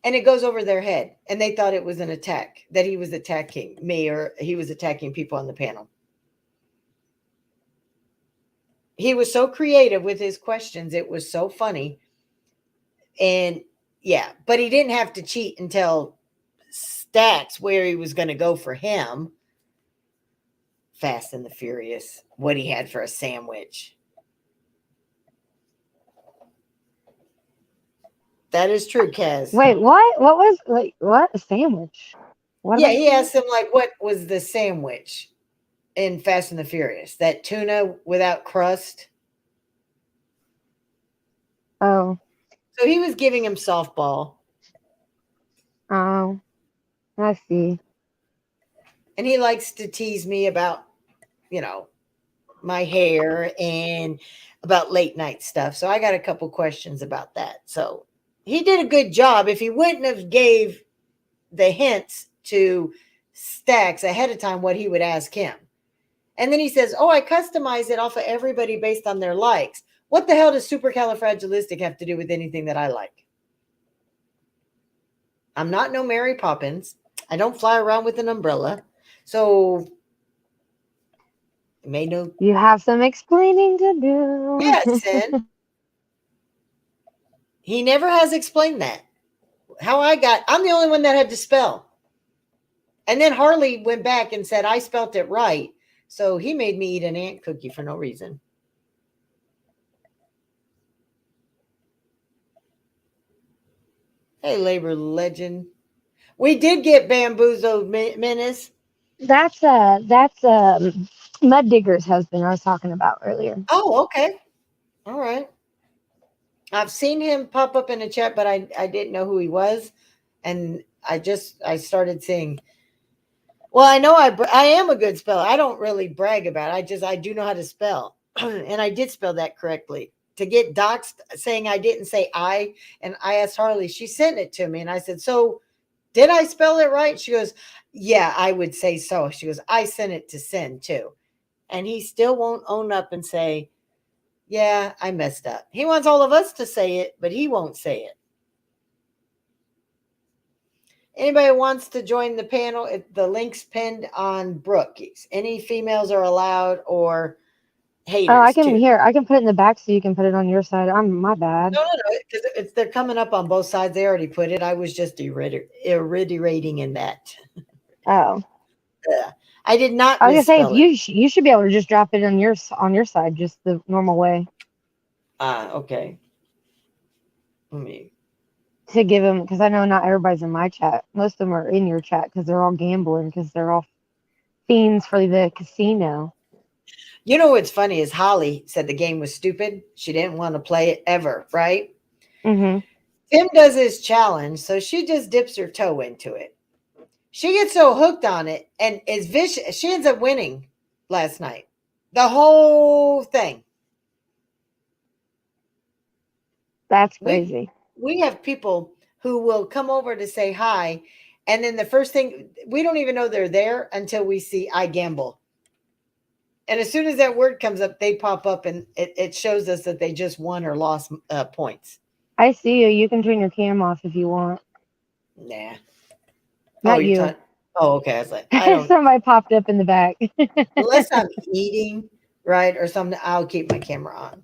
and it goes over their head, and they thought it was an attack, that he was attacking me or he was attacking people on the panel. He was so creative with his questions, it was so funny. And yeah, but he didn't have to cheat and tell Stacks where he was going to go for him. Fast and the Furious, what he had for a sandwich. That is true, Kaz. Wait, what? What was what? A sandwich? What Yeah, about he asked him like, what was the sandwich in Fast and the Furious? That tuna without crust. Oh, So he was giving him softball, oh, I see. and he likes to tease me about, you know, my hair and about late night stuff. So I got a couple questions about that. So he did a good job. If he wouldn't have gave the hints to Stacks ahead of time, what he would ask him. And then he says, "Oh, I customize it off of everybody based on their likes." What the hell does supercalifragilistic have to do with anything that I like? I'm not no Mary Poppins. I don't fly around with an umbrella. So it made no. You have some explaining to Yes, do. Sin. He never has explained that. How I'm the only one that had to spell. And then Harley went back and said, I spelt it right. So he made me eat an ant cookie for no reason. Hey, labor legend. We did get bamboozled, Menace. That's Mud Digger's husband I was talking about earlier. Oh, okay. All right. I've seen him pop up in a chat, but I didn't know who he was. And I started saying, well, I know I am a good speller. I don't really brag about it. I do know how to spell. And I did spell that correctly. To get doxxed saying I didn't say I, and I asked Harley, she sent it to me. And I said, so did I spell it right? She goes, yeah, I would say so. She goes, I sent it to Sin too. And he still won't own up and say, yeah, I messed up. He wants all of us to say it, but he won't say it. Anybody wants to join the panel? The link's pinned on Brookies. Any females are allowed, or Oh, I haters can too. here. I can put it in the back so you can put it on your side. I'm my bad. No, because they're coming up on both sides. They already put it. I was just reiterating in that. Oh, I did not I was gonna say if misspell it. you should be able to just drop it on your side just the normal way Okay. Let me. to give them because I know not everybody's in my chat. Most of them are in your chat because they're all gambling because they're all fiends for the casino. You know what's funny is Holly said the game was stupid. She didn't want to play it ever, right? Mm-hmm. Tim does his challenge, so she just dips her toe into it. She gets so hooked on it and is vicious. She ends up winning last night. The whole thing. That's crazy. We have people who will come over to say hi, and then the first thing, we don't even know they're there until we see I gamble. And as soon as that word comes up, they pop up and it shows us that they just won or lost points. I see you. You can turn your cam off if you want. Nah. Not you. Oh, okay. I was like, I don't. Somebody popped up in the back. Unless I'm eating, right, or something, I'll keep my camera on.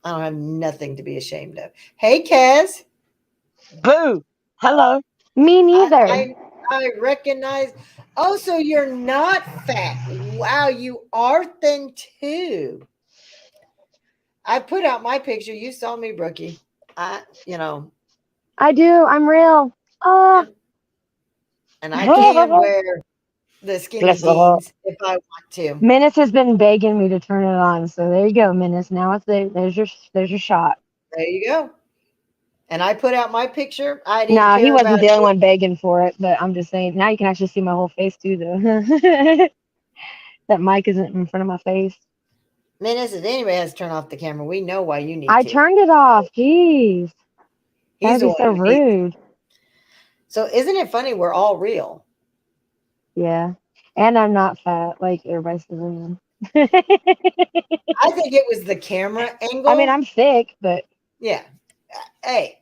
I don't have nothing to be ashamed of. Hey, Kaz. Boo! Hello. Me neither. I recognize. Oh, so you're not fat. Wow, you are thin too. I put out my picture. You saw me, Brookie. I do. I'm real. Oh. And I can wear the skinny jeans if I want to. Menace has been begging me to turn it on, so there you go, Menace. Now it's there's your shot. There you go. And I put out my picture. I didn't No, care he wasn't about the only one begging for it, but I'm just saying now you can actually see my whole face too, though. That mic isn't in front of my face. Menace, if anybody has to turn off the camera, we know why you need I to. turned it off. Jeez. He's That'd be so rude. So isn't it funny? We're all real. Yeah. And I'm not fat like everybody says I am. I think it was the camera angle. I mean, I'm thick, but yeah. Hey,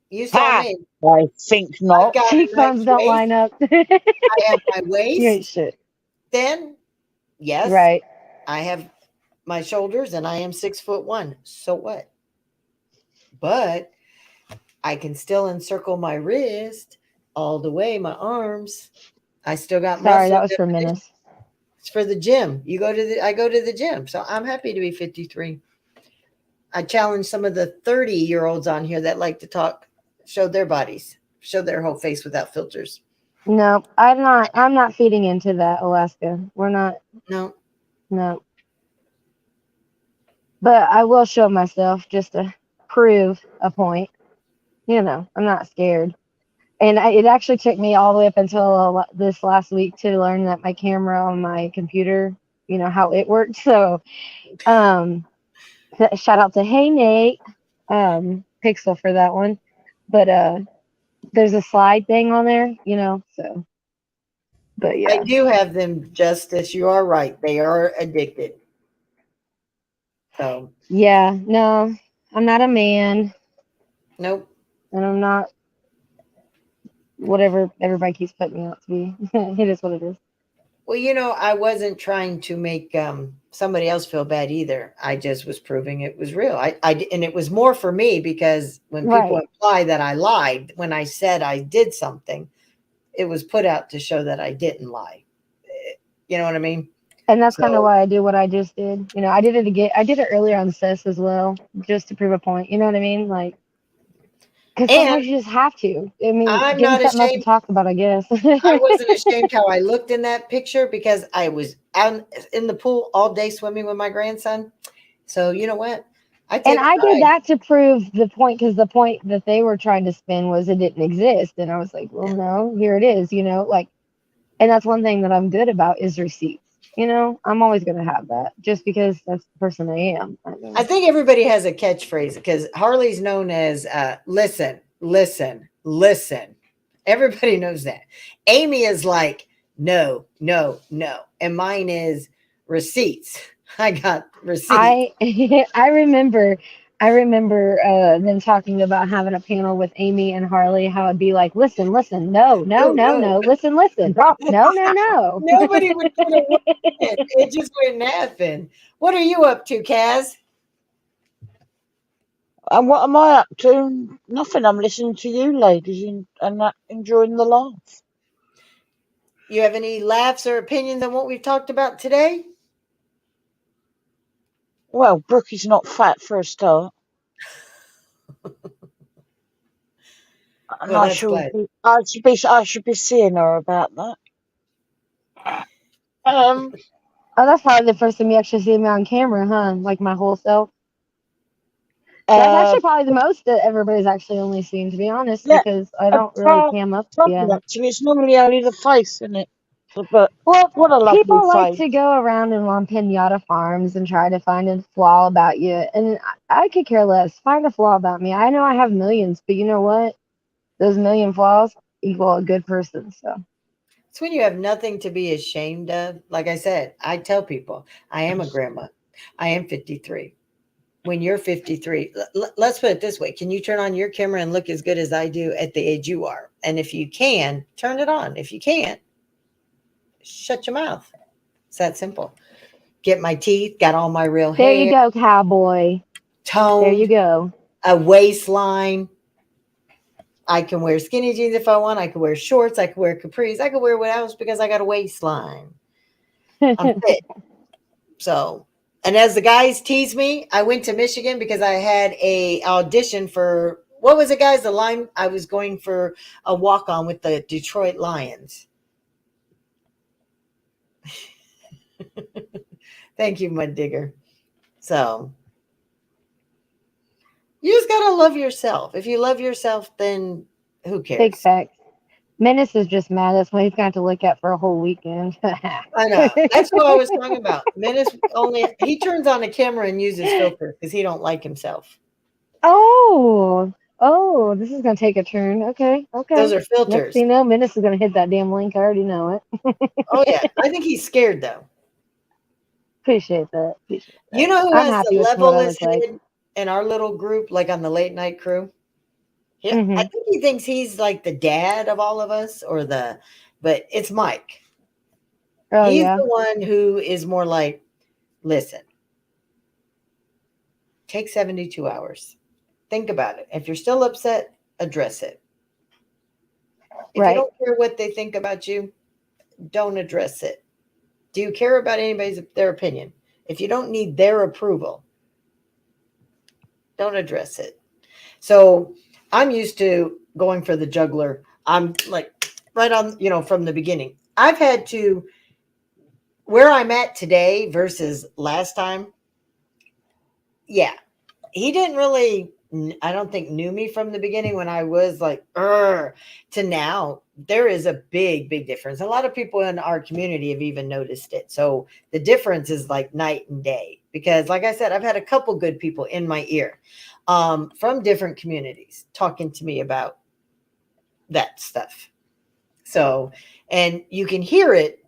you saw me. I think not. Cheekbones don't line up. I have my You ain't waist shit. thin. Yes. Right. I have my shoulders and I am 6'1". So what? But I can still encircle my wrist all the way, my arms. I still got muscle. Sorry, that was for Menace. It's for the gym. I go to the gym. So I'm happy to be 53. I challenge some of the 30-year-olds on here that like to talk, show their bodies, show their whole face without filters. No, I'm not feeding into that, Alaska. We're not. No. But I will show myself just to prove a point. I'm not scared. And it actually took me all the way up until this last week to learn that my camera on my computer, how it works. So, shout out to Hey Nate, Pixel for that one. But there's a slide thing on there, so. But yeah. I do have them, Justice. You are right. They are addicted. So. Yeah, no, I'm not a man. Nope. And I'm not whatever everybody keeps putting me out to be. It is what it is. Well, I wasn't trying to make somebody else feel bad either. I just was proving it was real. And it was more for me because when people imply that I lied when I said I did something, it was put out to show that I didn't lie. You know what I mean? And that's kind of why I do what I just did. I did it again. I did it earlier on CIS as well, just to prove a point. You know what I mean? Like, because sometimes you just have to. I mean, I'm give not something else to ashamed. talk about, I guess. I wasn't ashamed how I looked in that picture because I was out in the pool all day swimming with my grandson. So you know what? I did that to prove the point, because the point that they were trying to spin was it didn't exist. And I was like, well, no, here it is, and that's one thing that I'm good about is receipts. I'm always going to have that just because that's the person I am. I think everybody has a catchphrase because Harley's known as listen, listen, listen. Everybody knows that. Amy is like, no, no, no. And mine is receipts. I got receipts. I remember I remember them talking about having a panel with Amy and Harley, how it'd be like, listen, listen, no, no, Oh, no, no. no, listen, listen, no, no, no. Nobody would put a word in it. It just wouldn't happen. What are you up to, Kaz? And what am I up to? Nothing. I'm listening to you ladies and enjoying the laugh. You have any laughs or opinions on what we've talked about today? Well, Brookie's not fat for a start. And Well, that's glad. I should be seeing her about that. Um, Oh, that's probably the first time you actually see me on camera, huh? Like my whole self. That's uh, actually probably the most that everybody's actually only seen, to be honest, yeah, because I don't really cam up probably yet. actually. It's normally only the face, isn't it? But Well, what a lovely people like face. to go around and on pinata farms and try to find a flaw about you, and I could care less. Find a flaw about me. I know I have millions, but you know what? Those million flaws equal a good person. So It's when you have nothing to be ashamed of. Like I said, I tell people I am a grandma. I am 53. When you're 53, let's put it this way. Can you turn on your camera and look as good as I do at the age you are? And if you can, turn it on. If you can't, shut your mouth. It's that simple. Get my teeth, got all my real there you hair, go, cowboy. There you toned, go. a waistline. I can wear skinny jeans if I want. I can wear shorts. I can wear capris. I can wear what else because I got a waistline. I'm fit. So, and as the guys tease me, I went to Michigan because I had a audition for, what was it, guys? The line, I was going for a walk on with the Detroit Lions. Thank you, Mud Digger. So you just gotta love yourself. If you love yourself, then who Big cares? facts. Menace is just mad. That's what he's got to look at for a whole weekend. I know. That's what I was talking about. Menace only, he turns on the camera and uses filter because he don't like himself. Oh, oh, this is gonna take a turn. Okay, Those okay. are Next filters. thing you know, Menace is gonna hit that damn link. I already know it. Oh yeah. I think he's scared though. Appreciate that. Appreciate You that. know who I'm has the happy with what I level his look like. head in our little group, like on the late night crew? Yeah, I Hmm. think he thinks he's like the dad of all of us, but it's Mike. Oh He's yeah, the one who is more like, listen, take 72 hours. Think about it. If you're still upset, address it. If you right. don't care what they think about you, don't address it. Do you care about their opinion? If you don't need their approval, don't address it. So I'm used to going for the juggler. I'm like right on, from the beginning. I've had to, where I'm at today versus last time. Yeah, he didn't really, I don't think, knew me from the beginning when I was like, to now. There is a big, big difference. A lot of people in our community have even noticed it. So the difference is like night and day. Because, like I said, I've had a couple good people in my ear from different communities talking to me about that stuff. So, and you can hear it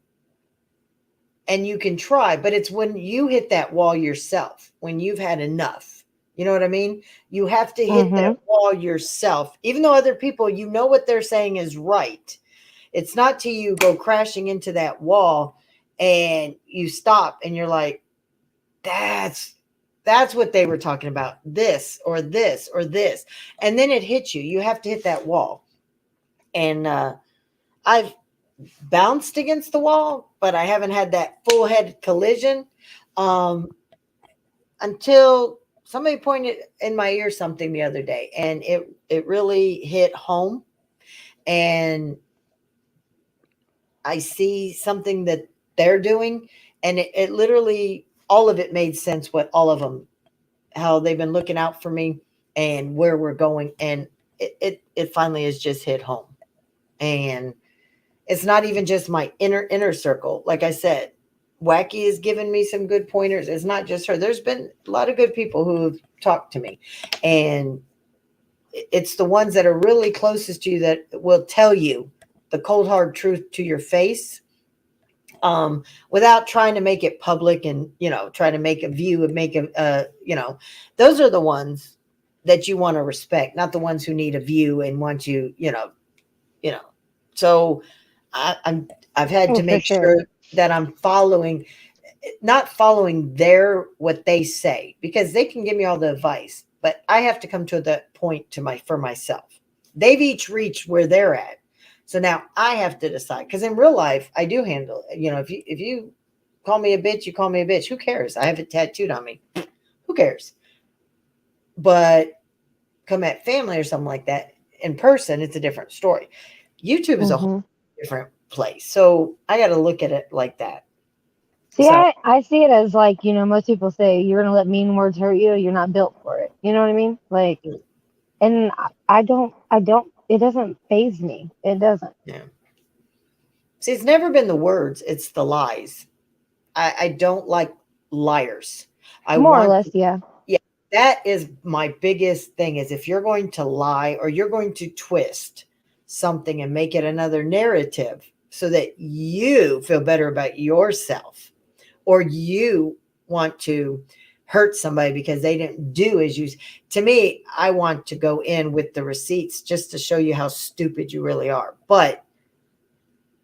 and you can try, but it's when you hit that wall yourself, when you've had enough. You know what I mean? You have to hit that Hmm. wall yourself, even though other people, what they're saying is right. It's not till you go crashing into that wall and you stop and you're like, that's what they were talking about. This or this or this. And then it hits you. You have to hit that wall. And I've bounced against the wall, but I haven't had that full head collision um, until somebody pointed in my ear something the other day, and it really hit home. And I see something that they're doing, and it literally, all of it made sense. What all of them, how they've been looking out for me, and where we're going, and it finally has just hit home. And it's not even just my inner circle. Like I said, Wacky has given me some good pointers. It's not just her. There's been a lot of good people who've talked to me. And it's the ones that are really closest to you that will tell you the cold hard truth to your face. without trying to make it public and, try to make a view and make those are the ones that you want to respect, not the ones who need a view and want you know. So I've had Oh, to for make sure. sure that I'm not following what they say, because they can give me all the advice, but I have to come to the point for myself. They've each reached where they're at. So now I have to decide, because in real life, I do handle it. If you call me a bitch, you call me a bitch. Who cares? I have it tattooed on me. Who cares? But come at family or something like that in person, it's a different story. YouTube is a whole Hmm. different place. So I got to look at it like that. See, So I see it as like, most people say you're gonna let mean words hurt you. You're not built for it. You know what I mean? Like, and I don't. It doesn't phase me. It doesn't. yeah. See, it's never been the words, it's the lies. I don't like liars. I More or want, less, yeah. yeah, that is my biggest thing, is if you're going to lie or you're going to twist something and make it another narrative so that you feel better about yourself, or you want to hurt somebody because they didn't do as you, to me, I want to go in with the receipts just to show you how stupid you really are. But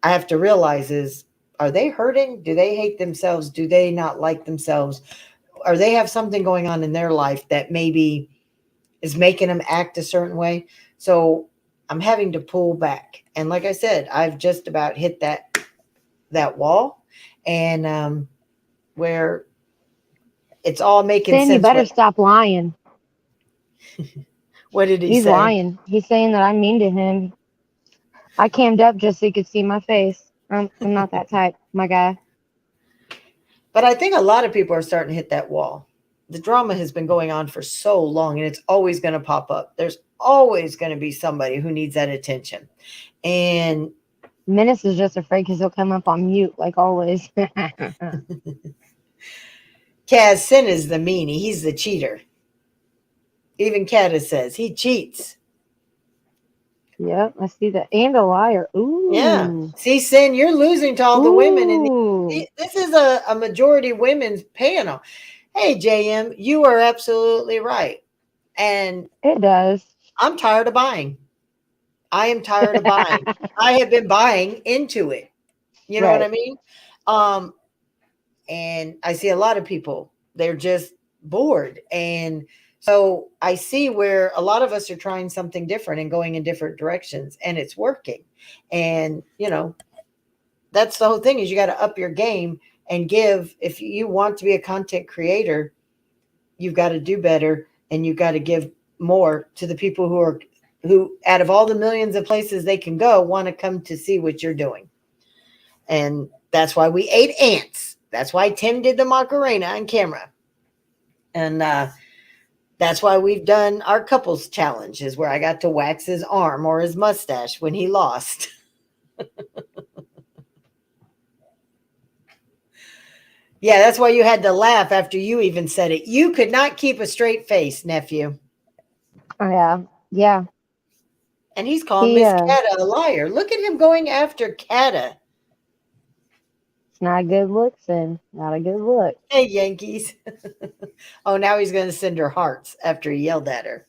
I have to realize is, are they hurting? Do they hate themselves? Do they not like themselves? Or they have something going on in their life that maybe is making them act a certain way? So I'm having to pull back. And like I said, I've just about hit that wall, and where it's all making Then you sense. better stop lying. What did he He's say? lying. He's saying that I'm mean to him. I cammed up just so you could see my face. I'm not that type, my guy. But I think a lot of people are starting to hit that wall. The drama has been going on for so long, and it's always going to pop up. There's always going to be somebody who needs that attention. And Menace is just afraid because he'll come up on mute like always. Kaz Sin is the meanie. He's the cheater. Even Kaz says he cheats. Yep, I see that. And a liar. Yeah. Ooh. See, Sin, you're losing to all the women. And Ooh. this is a majority women's panel. Hey, JM, you are absolutely right. And It does. I'm tired of buying. I am tired of buying. I have been buying into it. You know what I Right. mean? And I see a lot of people, they're just bored. And so I see where a lot of us are trying something different and going in different directions, and it's working. And, that's the whole thing, is you got to up your game and give. If you want to be a content creator, you've got to do better, and you've got to give more to the people who out of all the millions of places they can go, want to come to see what you're doing. And that's why we ate ants. That's why Tim did the Macarena on camera. And that's why we've done our couples challenges, where I got to wax his arm or his mustache when he lost. Yeah, that's why you had to laugh after you even said it. You could not keep a straight face, nephew. Oh, yeah. Yeah. And he's calling He Miss Cata a liar. Look at him going after Cata. It's not a good look, Sin. Not a good look. Hey, Yankees. Oh, now he's going to send her hearts after he yelled at her.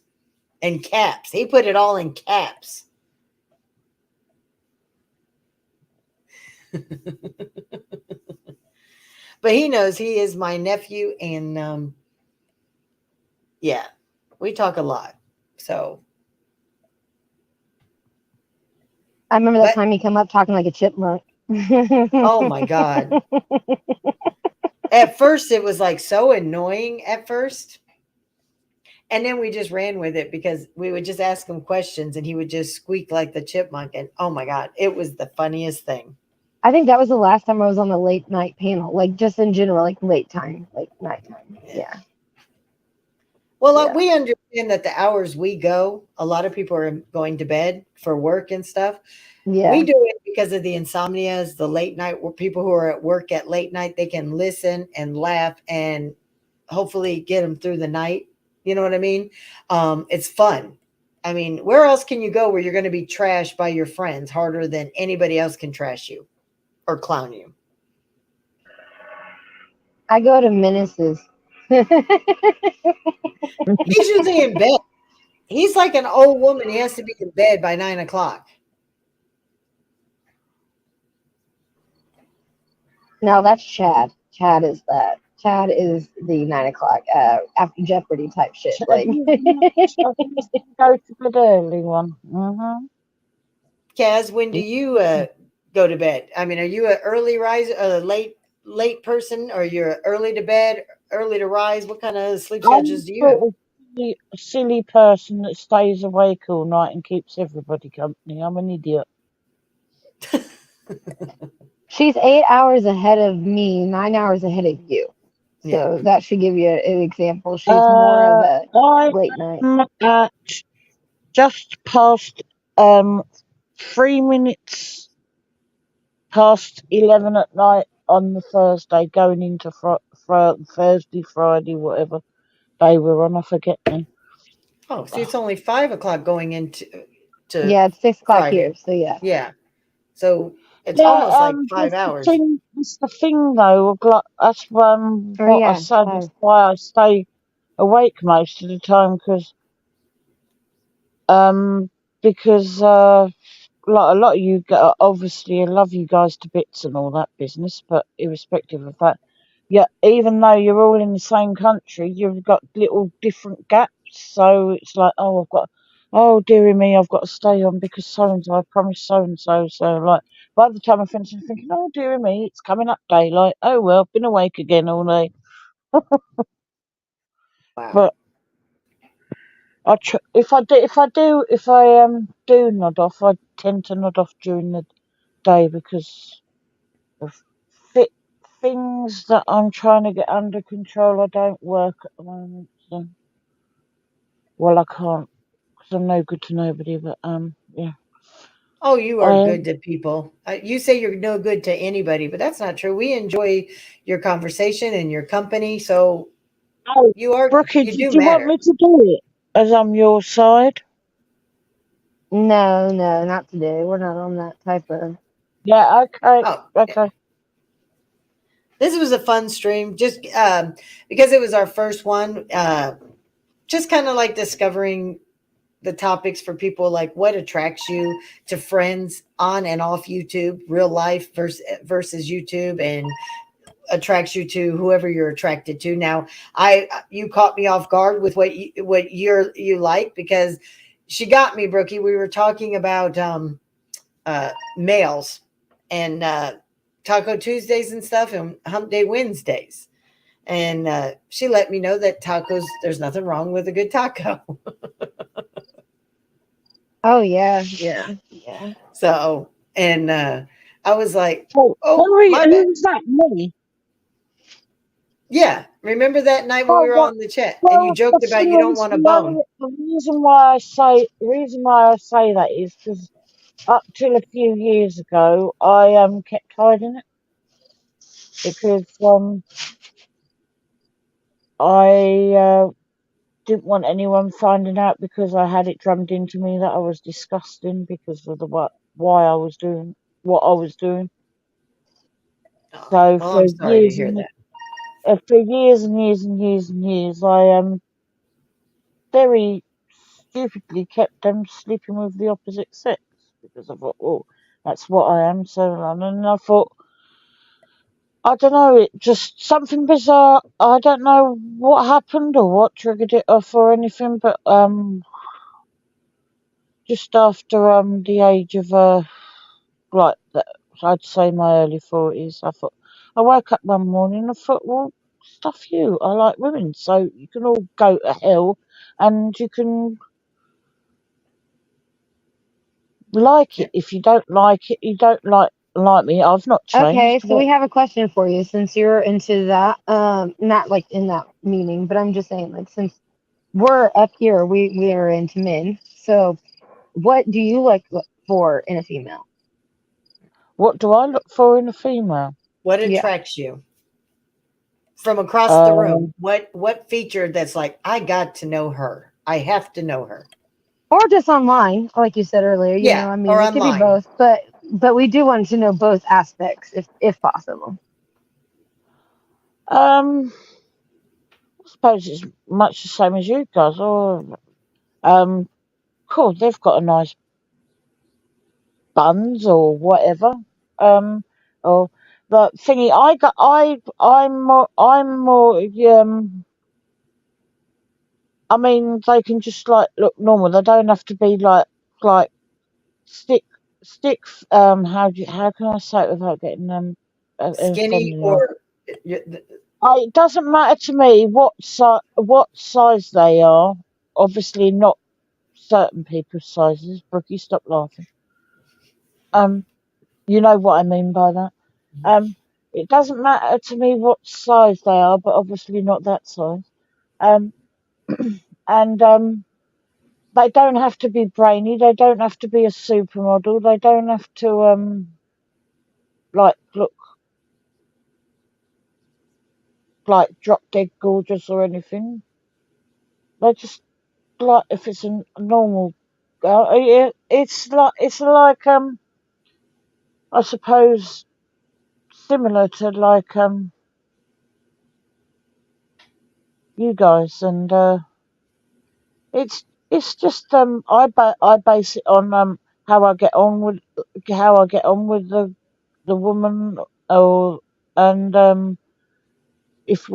And caps. He put it all in caps. But he knows he is my nephew. And yeah, we talk a lot. So. I remember that But, time he come up talking like a chipmunk. oh my God. At first, it was like so annoying at first. And then we just ran with it, because we would just ask him questions and he would just squeak like the chipmunk. And oh my God, it was the funniest thing. I think that was the last time I was on the late night panel, like just in general, like late time, like nighttime. Yeah. Well, Yeah. we understand that the hours we go, a lot of people are going to bed for work and stuff. Yeah. We do it because of the insomnias, the late night, where people who are at work at late night, they can listen and laugh and hopefully get them through the night. You know what I mean? It's fun. I mean, where else can you go where you're going to be trashed by your friends harder than anybody else can trash you or clown you? I go to Menaces. He's usually in bed. He's like an old woman. He has to be in bed by 9 o'clock. No, that's Chad. Chad is that. Chad is the 9 o'clock after Jeopardy type shit. Like, He's the go to bed early one. Kaz, when do you go to bed? I mean, are you an early riser, a late person, or you're early to bed, early to rise? What kind of sleep I'm schedules do you have? sort of a silly person that stays awake all night and keeps everybody company. I'm an idiot. she's 8 hours ahead of me, 9 hours ahead of you. Yeah. So that should give you an example. She's more of a I late night. am at just past 3 minutes past 11 at night on the Thursday, going into Thursday, Friday, whatever day we're on. I forget now. Oh, see, it's only 5 o'clock going into Yeah, it's 6 o'clock Friday. here. So yeah. Yeah. So it's Yeah, almost like 5 hours. That's the thing though. Like, that's Or what I yeah, said. That's 5. why I stay awake most of the time, um, because like a lot of you obviously I love you guys to bits and all that business, but irrespective of that, yeah, even though you're all in the same country, you've got little different gaps. So it's like, oh dearie me, I've got to stay on because so and so, I promised so and so. So like by the time I finish, I'm thinking, oh dearie me, it's coming up daylight. Oh well, been awake again all day. Wow. But if I do nod off, I tend to nod off during the day because of fit things that I'm trying to get under control. I don't work at the moment, so well I can't because I'm no good to nobody. But yeah, Oh, you are I good am. to people. You say you're no good to anybody, but that's not true. We enjoy your conversation and your company. So Oh, Brookie, you did do you want matter. me to do it as I'm your side? No, no, not today. We're not on that type of. Yeah, okay, Oh, yeah. okay. This was a fun stream just because it was our first one. Just kind of like discovering the topics for people, like what attracts you to friends on and off YouTube, real life versus YouTube, and attracts you to whoever you're attracted to. Now, you caught me off guard with you like, because she got me, Brookie. We were talking about males and Taco Tuesdays and stuff, and Hump Day Wednesdays. And she let me know that tacos, there's nothing wrong with a good taco. Oh yeah, yeah, yeah. So, and I was like, So, oh, my bad. who's that? Me? Yeah. Remember that night when we Oh, were what? on the chat and you Well, the joked about you thing don't is, want a bone? the reason why I say that is because up till a few years ago, I kept hiding it because I didn't want anyone finding out because I had it drummed into me that I was disgusting because of why I was doing what I was doing. Oh, So well, I'm sorry to hear that. for years and years and years and years, I very stupidly kept them sleeping with the opposite sex because I thought, oh, that's what I am. So, and I thought, I don't know, it just something bizarre. I don't know what happened or what triggered it off or anything, but just after the age of like that, I'd say my early 40s, I woke up one morning and I thought, well, stuff you, I like women, so you can all go to hell, and you can like Yeah. it. If you don't like it, you don't like me. I've not Okay, changed. so we have a question for you since you're into that. Not like in that meaning, but I'm just saying, like, since we're up here, we are into men. So, what do you look for in a female? What do I look for in a female? What Yeah, attracts you from across the room? Um, What feature that's like, I got to know her. I have to know her. or just online, like you said earlier. You know, Yeah, I or mean, it could be online. both, but we do want to know both aspects if possible. I suppose it's much the same as you guys. Or cool, they've got a nice buns or whatever. Um, or the thingy I got, I'm more. I mean, they can just like look normal. They don't have to be like stick stick. How can I say it without getting Skinny offending? or It doesn't matter to me what size they are. Obviously, not certain people's sizes. Brookie, stop laughing. Um, you know what I mean by that. Um, it doesn't matter to me what size they are, but obviously not that size. Um, and they don't have to be brainy. They don't have to be a supermodel. They don't have to like look like drop dead gorgeous or anything. They just like if it's a normal girl. It's like I suppose similar to like you guys and it's just I base it on how I get on with the woman or and if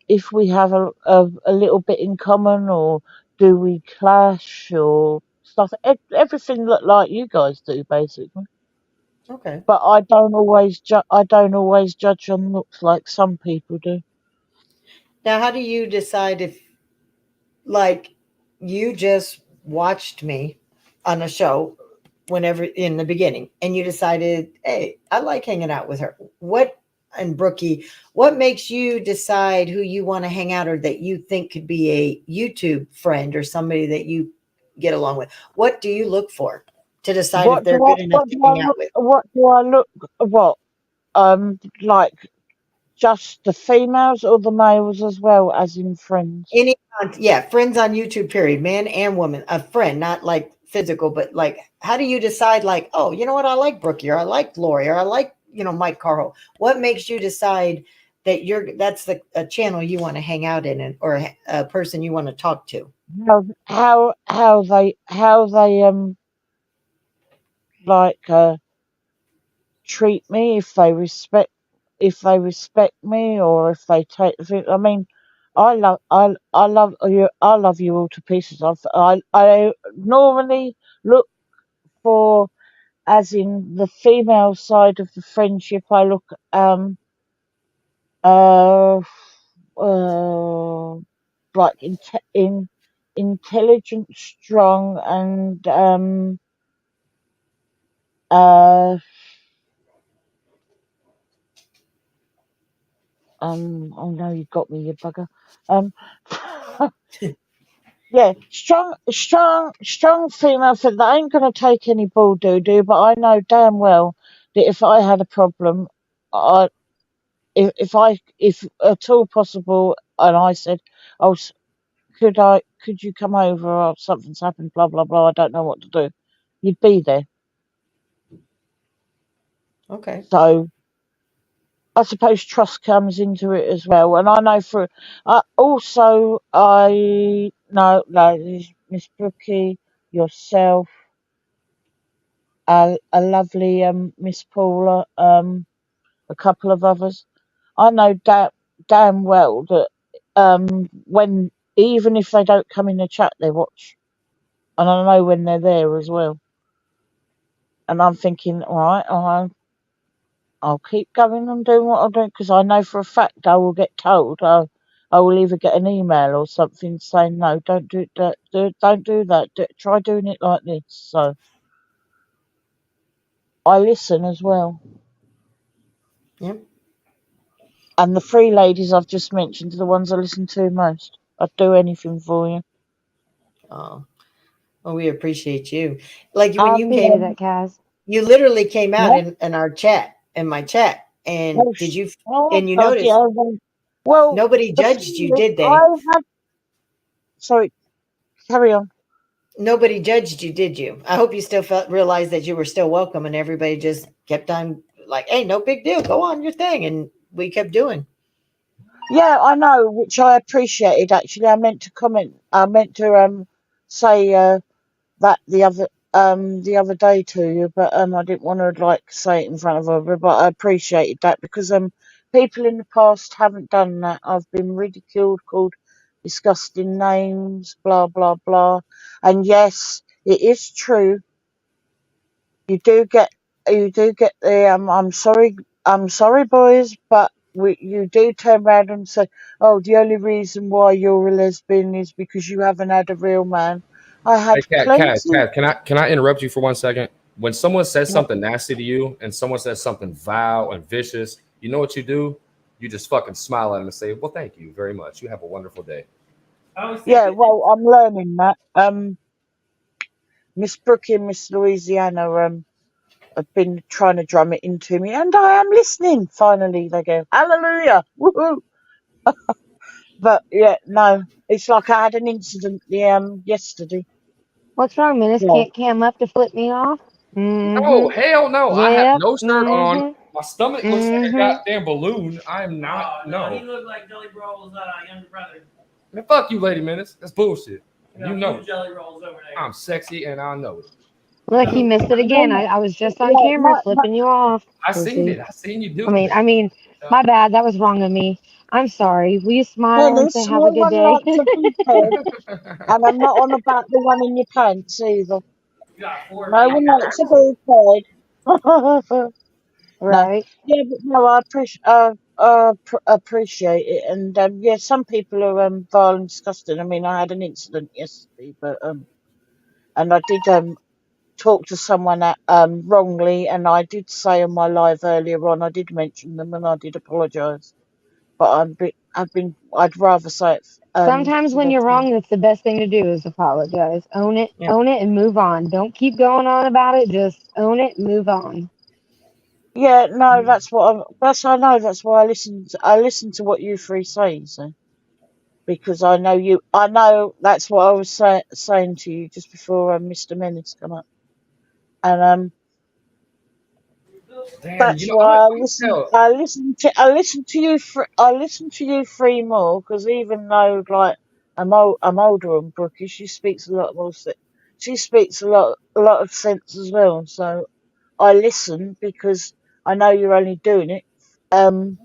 if we have a little bit in common or do we clash or stuff everything like you guys do basically. okay. But I don't always judge on looks like some people do. Now, how do you decide if, like, you just watched me on a show whenever in the beginning and you decided, hey, I like hanging out with her? What, and Brookie, what makes you decide who you want to hang out or that you think could be a YouTube friend or somebody that you get along with? What do you look for to decide if they're good enough to hang out with? What do I look what like just the females or the males as well as in friends? Any, yeah, friends on YouTube, period, man and woman, a friend, not like physical, but like, how do you decide, like, oh, you know what, I like Brookie, or I like Laurie, or I like, Mike Carl? What makes you decide that that's the a channel you want to hang out in, and or a person you want to talk to? How they like treat me if they respect me or if they take the thing. I mean, I love you all to pieces. I normally look for as in the female side of the friendship. I look uh uh like intelligent, strong, and uh oh no, you got me, you bugger. Um, yeah, strong female. So that ain't gonna take any bull doo doo. But I know damn well that if I had a problem, I if at all possible, and I said, oh, could you come over? Or something's happened. Blah blah blah. I don't know what to do. You'd be there. Okay. So I suppose trust comes into it as well. And I know for also I know like Miss Brookie, yourself, a lovely Miss Paula, a couple of others. I know damn well that when even if they don't come in the chat, they watch, and I know when they're there as well. And I'm thinking, all right, I'll keep going and doing what I do because I know for a fact I will get told. I will either get an email or something saying no, don't do that, don't do that. Try doing it like this. So I listen as well. Yep. And the three ladies I've just mentioned are the ones I listen to most. I'd do anything for you. Oh, well, we appreciate you. Like when you Appreciate came, it, Kaz. you literally came out Yeah. in our chat, in my chat, and Oh, did you? oh And you God, noticed yeah. Well, nobody the judged thing you, is, did I they? had. Sorry, carry on. Nobody judged you, did you? I hope you still felt realized that you were still welcome, and everybody just kept on like, "Hey, no big deal. Go on your thing," and we kept doing. Yeah, I know, which I appreciated actually. I meant to comment. I meant to say that the other day to you, but I didn't want to like say it in front of her. But I appreciated that because people in the past haven't done that. I've been ridiculed, called disgusting names, blah blah blah. And yes, it is true. You do get the I'm sorry boys, but you do turn around and say, oh, the only reason why you're a lesbian is because you haven't had a real man. I had Hey, plenty. Can I interrupt you for 1 second? When someone says Yeah, something nasty to you and someone says something vile and vicious, you know what you do? You just fucking smile at them and say, "Well, thank you very much. You have a wonderful day." yeah, well, I'm learning that. Miss Brookie and Miss Louisiana have been trying to drum it into me, and I am listening. Finally, they go, hallelujah, woohoo! But yeah, no, it's like I had an incident yesterday. What's wrong, Menace? Yeah. Can't cam up to flip me off? No, Mm-hmm. hell no. I have Yep. no shirt on. Mm-hmm. My stomach looks like a Mm-hmm. goddamn balloon. I am not. No, he No. looked like Jelly Roll's younger brother. Man, fuck you, Lady Menace. That's bullshit. We You got know two it. Jelly Rolls over there. I'm sexy and I know it. Look, he No, missed it again. No, I was just on yeah, camera flipping you off. I seen it. Pussy. I seen you do it. I mean, Yeah. my bad. That was wrong of me. I'm sorry. Will you smile and say Dennis, have a no good one day? likes a big head, and I'm not on about the one in your pants either. you got four No big one likes a heads. big head. No, Right. yeah, but no, I appreciate it, and yeah, some people are vile and disgusting. I mean, I had an incident yesterday, but and I did talk to someone wrongly, and I did say on my live earlier on, I did mention them, and I did apologise. But I'd rather say it Sometimes to when the you're face. wrong, that's the best thing to do is apologize. Yeah. Own it, and move on. Don't keep going on about it. Just own it, and move on. Yeah, no, I know that's why I listen to what you three say, so, because I know that's what I was saying to you just before Mr. Menace come up, and Damn, that's I'm why gonna tell. I listen to you three more because even though like I'm older than Brookie, she speaks a lot more she speaks a lot of sense as well, so I listen because I know you're only doing it um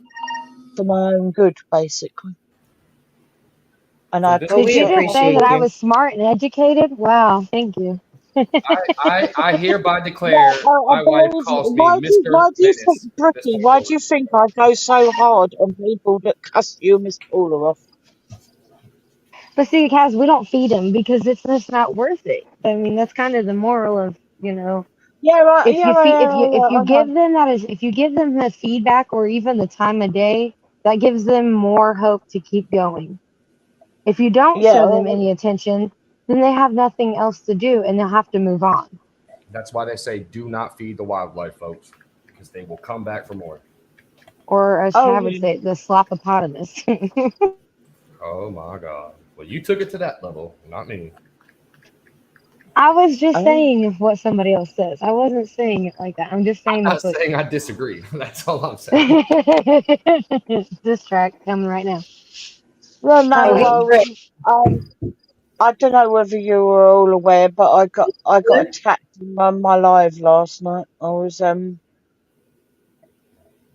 for my own good, basically. And I From this Well, Did we you moment just on say that appreciate I forward, you. was smart and educated? Wow, thank you. I hereby yeah, declare I my wife believe you. calls me Mr. Why do you think, Menace from this Brookie? point Why do forward. you think I go so hard on people that cuss you and Miss Paula off? But see, Kaz, we don't feed them because it's just not worth it. I mean, that's kind of the moral of, Yeah, right. if Yeah, you right. feed, Yeah, if you I know. give them if you give them the feedback or even the time of day, that gives them more hope to keep going. If you don't Yeah, show them any attention, then they have nothing else to do and they'll have to move on. That's why they say do not feed the wildlife, folks, because they will come back for more. Or as oh Chad would yeah. say, the slopopotamus. Oh my God. Well, you took it to that level, not me. I was just Oh, saying what somebody else says. I wasn't saying it like that. I'm just saying I'm the not saying pussy. I disagree. That's all I'm saying. This track coming right now. well, no. Hey, Um, Greg, Well, I don't know whether you were all aware, but I got attacked on my live last night. I was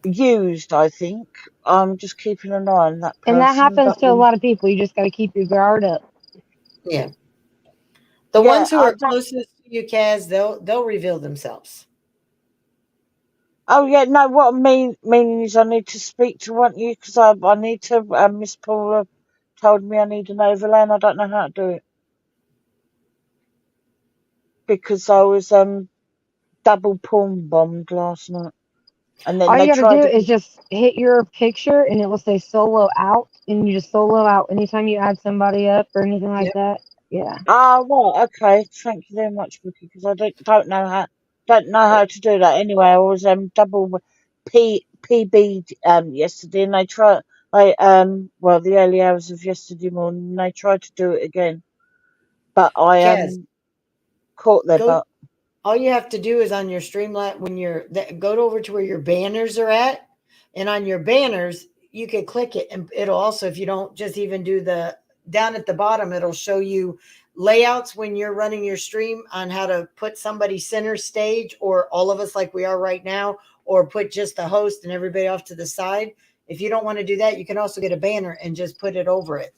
used. I think I'm just keeping an eye on that and that person. happens But to a lot of people. You just got to keep your guard up. yeah, the yeah, ones who are closest to you, Kaz, they'll reveal themselves. oh yeah, no. What I meaning is I need to speak to one of you because I need to. Miss Paula told me I need an overlay, and I don't know how to do it because I was double porn bombed last night, and then All you they got to do tried to. is just hit your picture, and it will say solo out, and you just solo out anytime you add somebody up or anything like Yep. that. Yeah. Ah, right, okay. Thank you very much, Vicky, because I don't know how to do that. Anyway, I was double PB yesterday, and they tried. Well, the early hours of yesterday morning, they tried to do it again, but I Kaz, caught their go. butt. All you have to do is go over to where your banners are at, and on your banners, you could click it, and it'll also, if you don't just even do the down at the bottom, it'll show you layouts when you're running your stream on how to put somebody center stage, or all of us like we are right now, or put just the host and everybody off to the side. If you don't want to do that, you can also get a banner and just put it over it.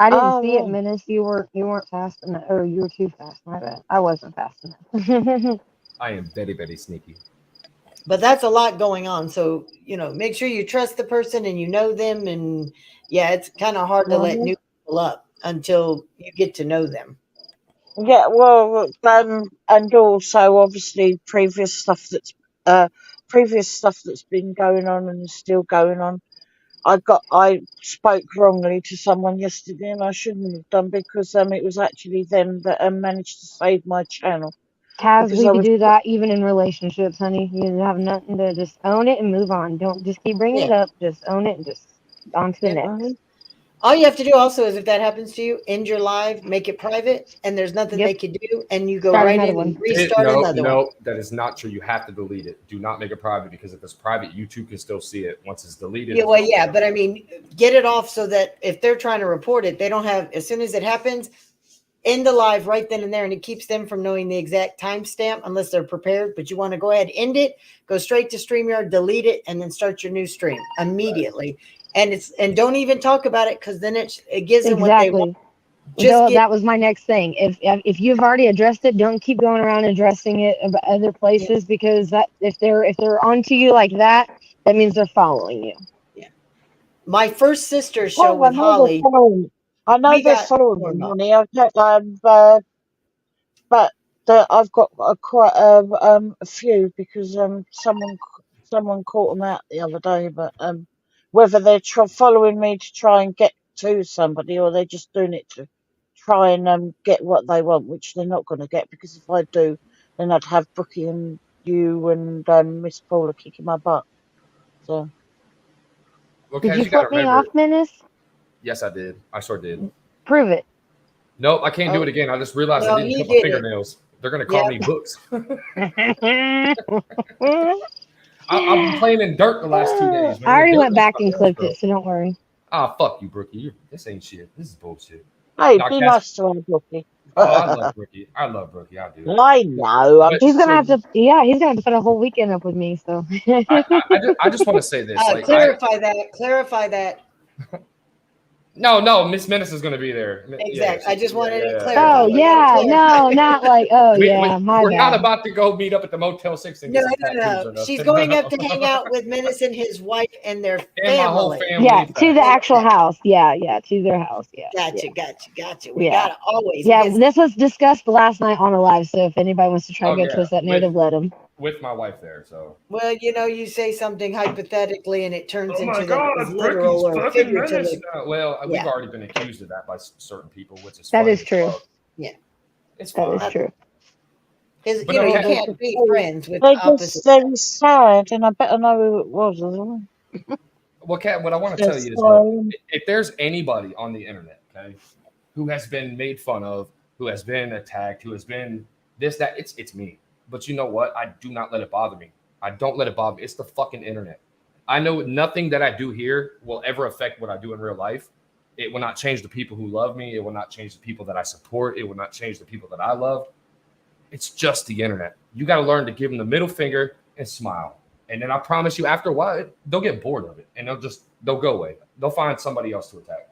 I didn't Oh, see it, right. Menace. You weren't fast enough, or you were too fast. My bad. I wasn't fast enough. I am very, very sneaky. But that's a lot going on. So, make sure you trust the person and you know them. And yeah, it's kind of hard to let Mhm. new people up until you get to know them. Yeah, well, and also obviously previous stuff that's been going on and is still going on. I spoke wrongly to someone yesterday, and I shouldn't have done, because it was actually them that managed to save my channel, Kaz, because we I could was do that even in relationships, honey. You have nothing to just own it and move on. Don't just keep bringing Yeah. it up. Just own it and just on to the Yeah. next. Mhm. All you have to do also is, if that happens to you, end your live, make it private, and there's nothing Yep. they can do, and you go Start right another in and one. restart No, another one. no, that is not true. You have to delete it. Do not make it private, because if it's private, YouTube can still see it. Once it's deleted, Yeah, it's well, gone. yeah, but I mean, get it off so that if they're trying to report it, they don't have, as soon as it happens, end the live right then and there, and it keeps them from knowing the exact timestamp unless they're prepared. But you want to go ahead, end it, go straight to StreamYard, delete it, and then start your new stream immediately. And don't even talk about it, because then it gives them what they want. Exactly. Just get That was my next thing. If you've already addressed it, don't keep going around addressing it about other places, because that if they're onto you like that, that means they're following you. my first sister's show Oh, with Holly. I know We they're got following torn me, up. honey. But I've got quite a few, because someone caught them out the other day. But whether they're following me to try and get to somebody, or they're just doing it to try and get what they want, which they're not going to get, because if I do, then I'd have Brookie and you and Miss Paula kicking my butt. So Well, Did Kaz, you you got to flip me off, remember. Menace? Yes, I did. I sure did. Prove it. Nope, I can't do it Oh, again. I just realized I no, didn't he cut my did it. fingernails. They're gonna Yeah. call me Books. I've been playing in dirt the last 2 days, man. I The already dirt went makes back my and nails clipped grow. it, so don't worry. Ah, fuck you, Brookie. This ain't shit. This is bullshit. hey, Nah, be Kaz. nice to our Brookie. Oh, I love Brookie. I love Brookie. I do. I know. I'm But He's just gonna have saying. to. Yeah, he's gonna have to put a whole weekend up with me. So. I just want to say this. Like, Clarify that. Clarify that. no, Miss Menace is gonna be there. Yeah, Exactly. I just wanted to yeah. clarify. Oh We got to yeah, no, clarify. not like. Oh yeah, my We're not bad. about to go meet up at the Motel 6 and No, get some no, tattoos no. or She's nothing. going up to No. hang out with Menace and his wife and their And my whole family. family. Yeah, in to fact. the actual house. Yeah, to their house. Yeah, Gotcha. We yeah, got to always, yeah. because This was discussed last night on a live. So if anybody wants to try to Oh go yeah, twist that narrative, let them. with my wife there. So. well, you say something hypothetically and it turns Oh my into that it was God, literal Brookie's or fucking Menace figuratively. now. Well, we've Yeah, already been accused of that by certain people, which is That funny is as true. fuck. yeah. It's That fine. is true. Because But no, you Kat, They can't just be say, friends with they opposite just say sex. he's sad, and I better know who it was. well, Kat, what I want to They're tell you is, look, silent. if there's anybody on the internet, okay, who has been made fun of, who has been attacked, who has been this, that, it's me. But you know what? I do not let it bother me. I don't let it bother me. It's the fucking internet. I know nothing that I do here will ever affect what I do in real life. It will not change the people who love me. It will not change the people that I support. It will not change the people that I love. It's just the internet. You got to learn to give them the middle finger and smile. And then I promise you, after a while, they'll get bored of it and they'll go away. They'll find somebody else to attack.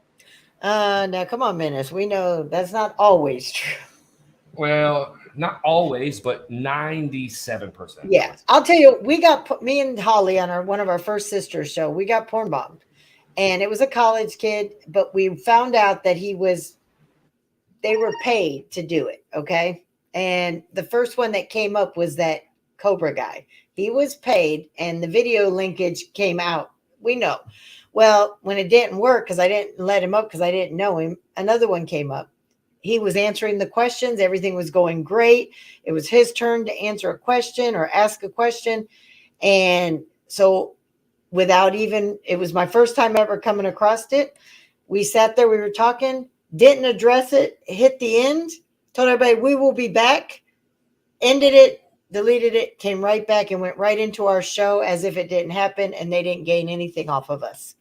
Now come on, Menace. We know that's not always true. Well, not always, but 97%. Yeah, I'll tell you, we got me and Holly on one of our first sisters show. We got porn bombed, and it was a college kid, but we found out that they were paid to do it. Okay, and the first one that came up was that Cobra guy. He was paid, and the video linkage came out. We know. Well, when it didn't work because I didn't let him up because I didn't know him, another one came up. He was answering the questions. Everything was going great. It was his turn to answer a question or ask a question. And so it was my first time ever coming across it. We sat there, we were talking, didn't address it, hit the end, told everybody we will be back, ended it, deleted it, came right back and went right into our show as if it didn't happen, and they didn't gain anything off of us.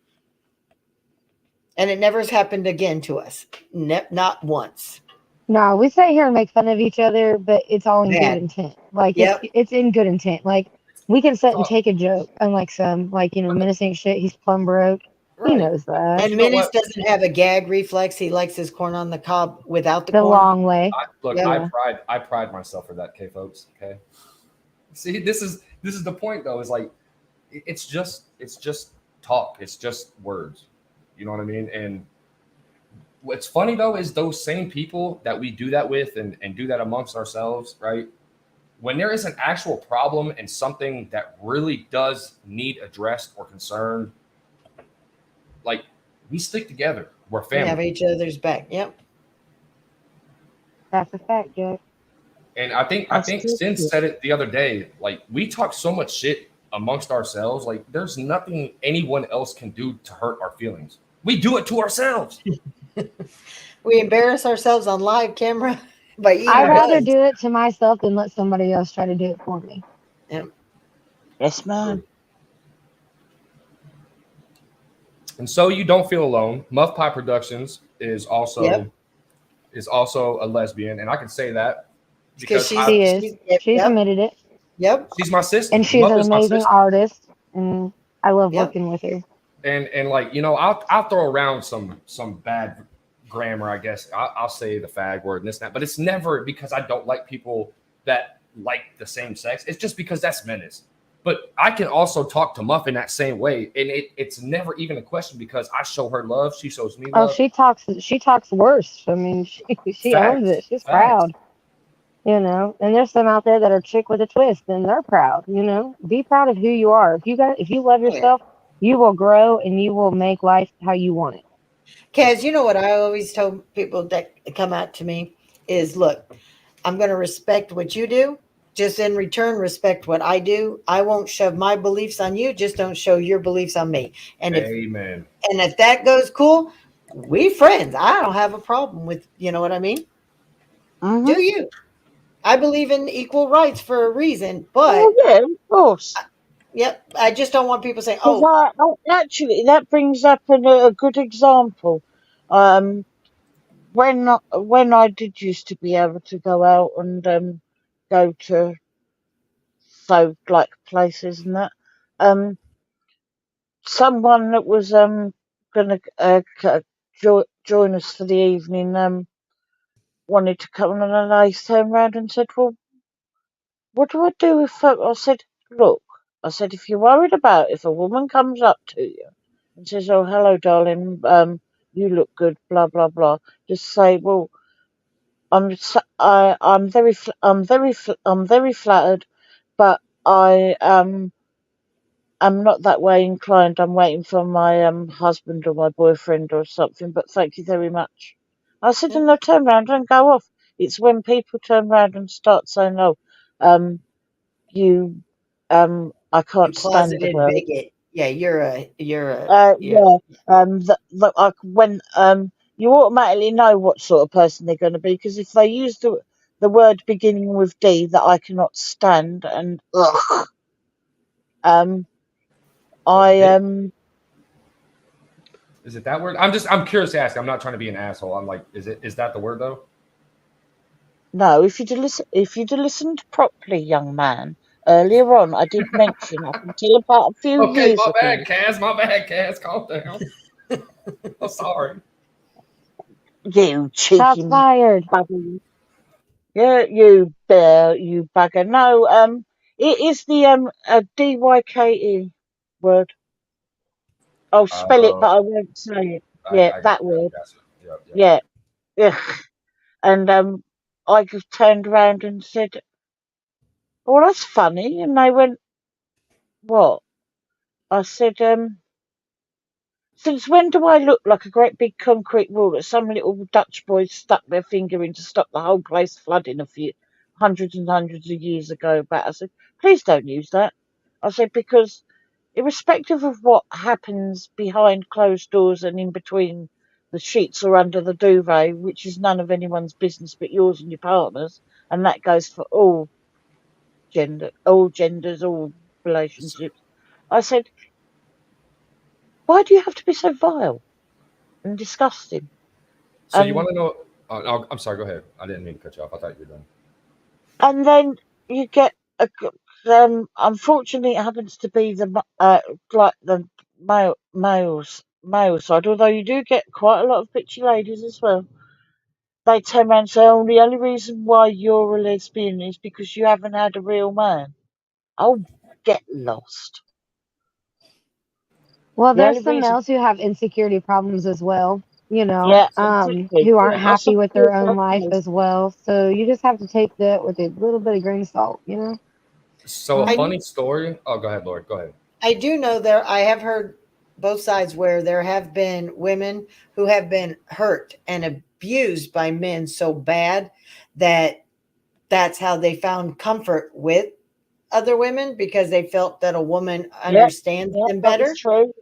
And it never has happened again to us. Not once. No, we sit here and make fun of each other, but it's all in good Bad. intent. Like Yep. it's in good intent. Like we can sit and all- take a joke, unlike some, like Menace ain't shit. He's plumb broke. He Right. knows that. And you know Menace what? doesn't have a gag reflex. He likes his corn on the cob without the The corn. long way. Look, Yeah. I pride myself for that, okay, folks. Okay. See, this is the point though. Is like it's just talk. It's just words. You know what I mean? And what's funny though is those same people that we do that with and do that amongst ourselves, right? When there is an actual problem and something that really does need addressed or concerned, like we stick together. We're We have family. each other's back. Yep. That's a fact, Jack. And I think That's Sin true. said it the other day. Like we talk so much shit amongst ourselves. Like there's nothing anyone else can do to hurt our feelings. We do it to ourselves. We embarrass ourselves on live camera by eating I'd rather bugs. do it to myself than let somebody else try to do it for me. Yep. Yes, ma'am. And so you don't feel alone. Muff Pie Productions is also Yep. a lesbian, and I can say that Because because She is. She's yep. admitted it. Yep. she's my sister. And she's Muff an is my amazing sister. artist. And I love Yep. working with her. And like I'll throw around some bad grammar, I guess. I'll say the fag word and this and that, but it's never because I don't like people that like the same sex. It's just because that's Menace. But I can also talk to Muff in that same way, and it's never even a question because I show her love, she shows me Oh, love. she talks worse. I mean, she owns it. She's Facts. proud. And there's some out there that are chick with a twist, and they're proud. Be proud of who you are. If you love Oh, yeah. yourself, you will grow and you will make life how you want it. Kaz, you know what I always tell people that come out to me is, look, I'm going to respect what you do. Just in return, respect what I do. I won't shove my beliefs on you. Just don't show your beliefs on me. And Amen. if that goes cool, we friends. I don't have a problem with, you know what I mean? Mm-hmm. Do you? I believe in equal rights for a reason, but Oh, yeah, of course. yep, I just don't want people saying, Because "Oh, actually, that brings up a good example. Um, when I did used to be able to go out and go to like places and that, um, someone that was gonna join us for the evening wanted to come and they turned around and said, "Well, what do I do if I said, look, I said, if you're worried about if a woman comes up to you and says, oh, hello, darling, you look good, blah, blah, blah, just say, well, I'm very flattered, but I am not that way inclined. I'm waiting for my husband or my boyfriend or something, but thank you very much." I said, and they'll turn round and go off. It's when people turn round and start saying, oh, you I you can't stand the closeted word. bigot." Yeah, you're a yeah. Yeah. When you automatically know what sort of person they're going to be because if they use the word beginning with D that I cannot stand and ugh, I Is it that word? I'm curious to ask. I'm not trying to be an asshole. I'm like, is that the word though? no. If you'd have listened properly, young man, earlier on, I did mention up until about a few Okay, years my ago. bad, Kaz. My bad, Kaz. Calm down. I'm sorry. You Shots cheeky fired. bugger. Yeah, you bear, you bugger. No, it is the DYKE word. I'll spell it, Uh, but I won't say it. Yeah, I that got word. you. Yep. Yeah, yeah. And I just turned around and said, "Oh, that's funny." And they went, "What?" I said, "Since when do I look like a great big concrete wall that some little Dutch boys stuck their finger in to stop the whole place flooding a few hundreds and hundreds of years ago back?" I said, "Please don't use that." I said, "Because irrespective of what happens behind closed doors and in between the sheets or under the duvet, which is none of anyone's business but yours and your partner's, and that goes for all all genders, all relationships. I said, why do you have to be so vile and disgusting? So you And want to know? No, I'm sorry. Go ahead. I didn't mean to cut you off. I thought you were done. and then you get unfortunately it happens to be like the male side, although you do get quite a lot of bitchy ladies as well. They turn around and say, oh, the only reason why you're a lesbian is because you haven't had a real man. Oh, get lost. Well, The there's only some reason, males who have insecurity problems as well, yeah, exactly. who aren't Yeah, I happy said, with their own life as well. So you just have to take that with a little bit of grain of salt. So a I funny story. Oh, go ahead, Lord. Go ahead. I do know I have heard both sides where there have been women who have been hurt and abused by men so bad that that's how they found comfort with other women because they felt that a woman yeah, understands yeah, them that is better. true.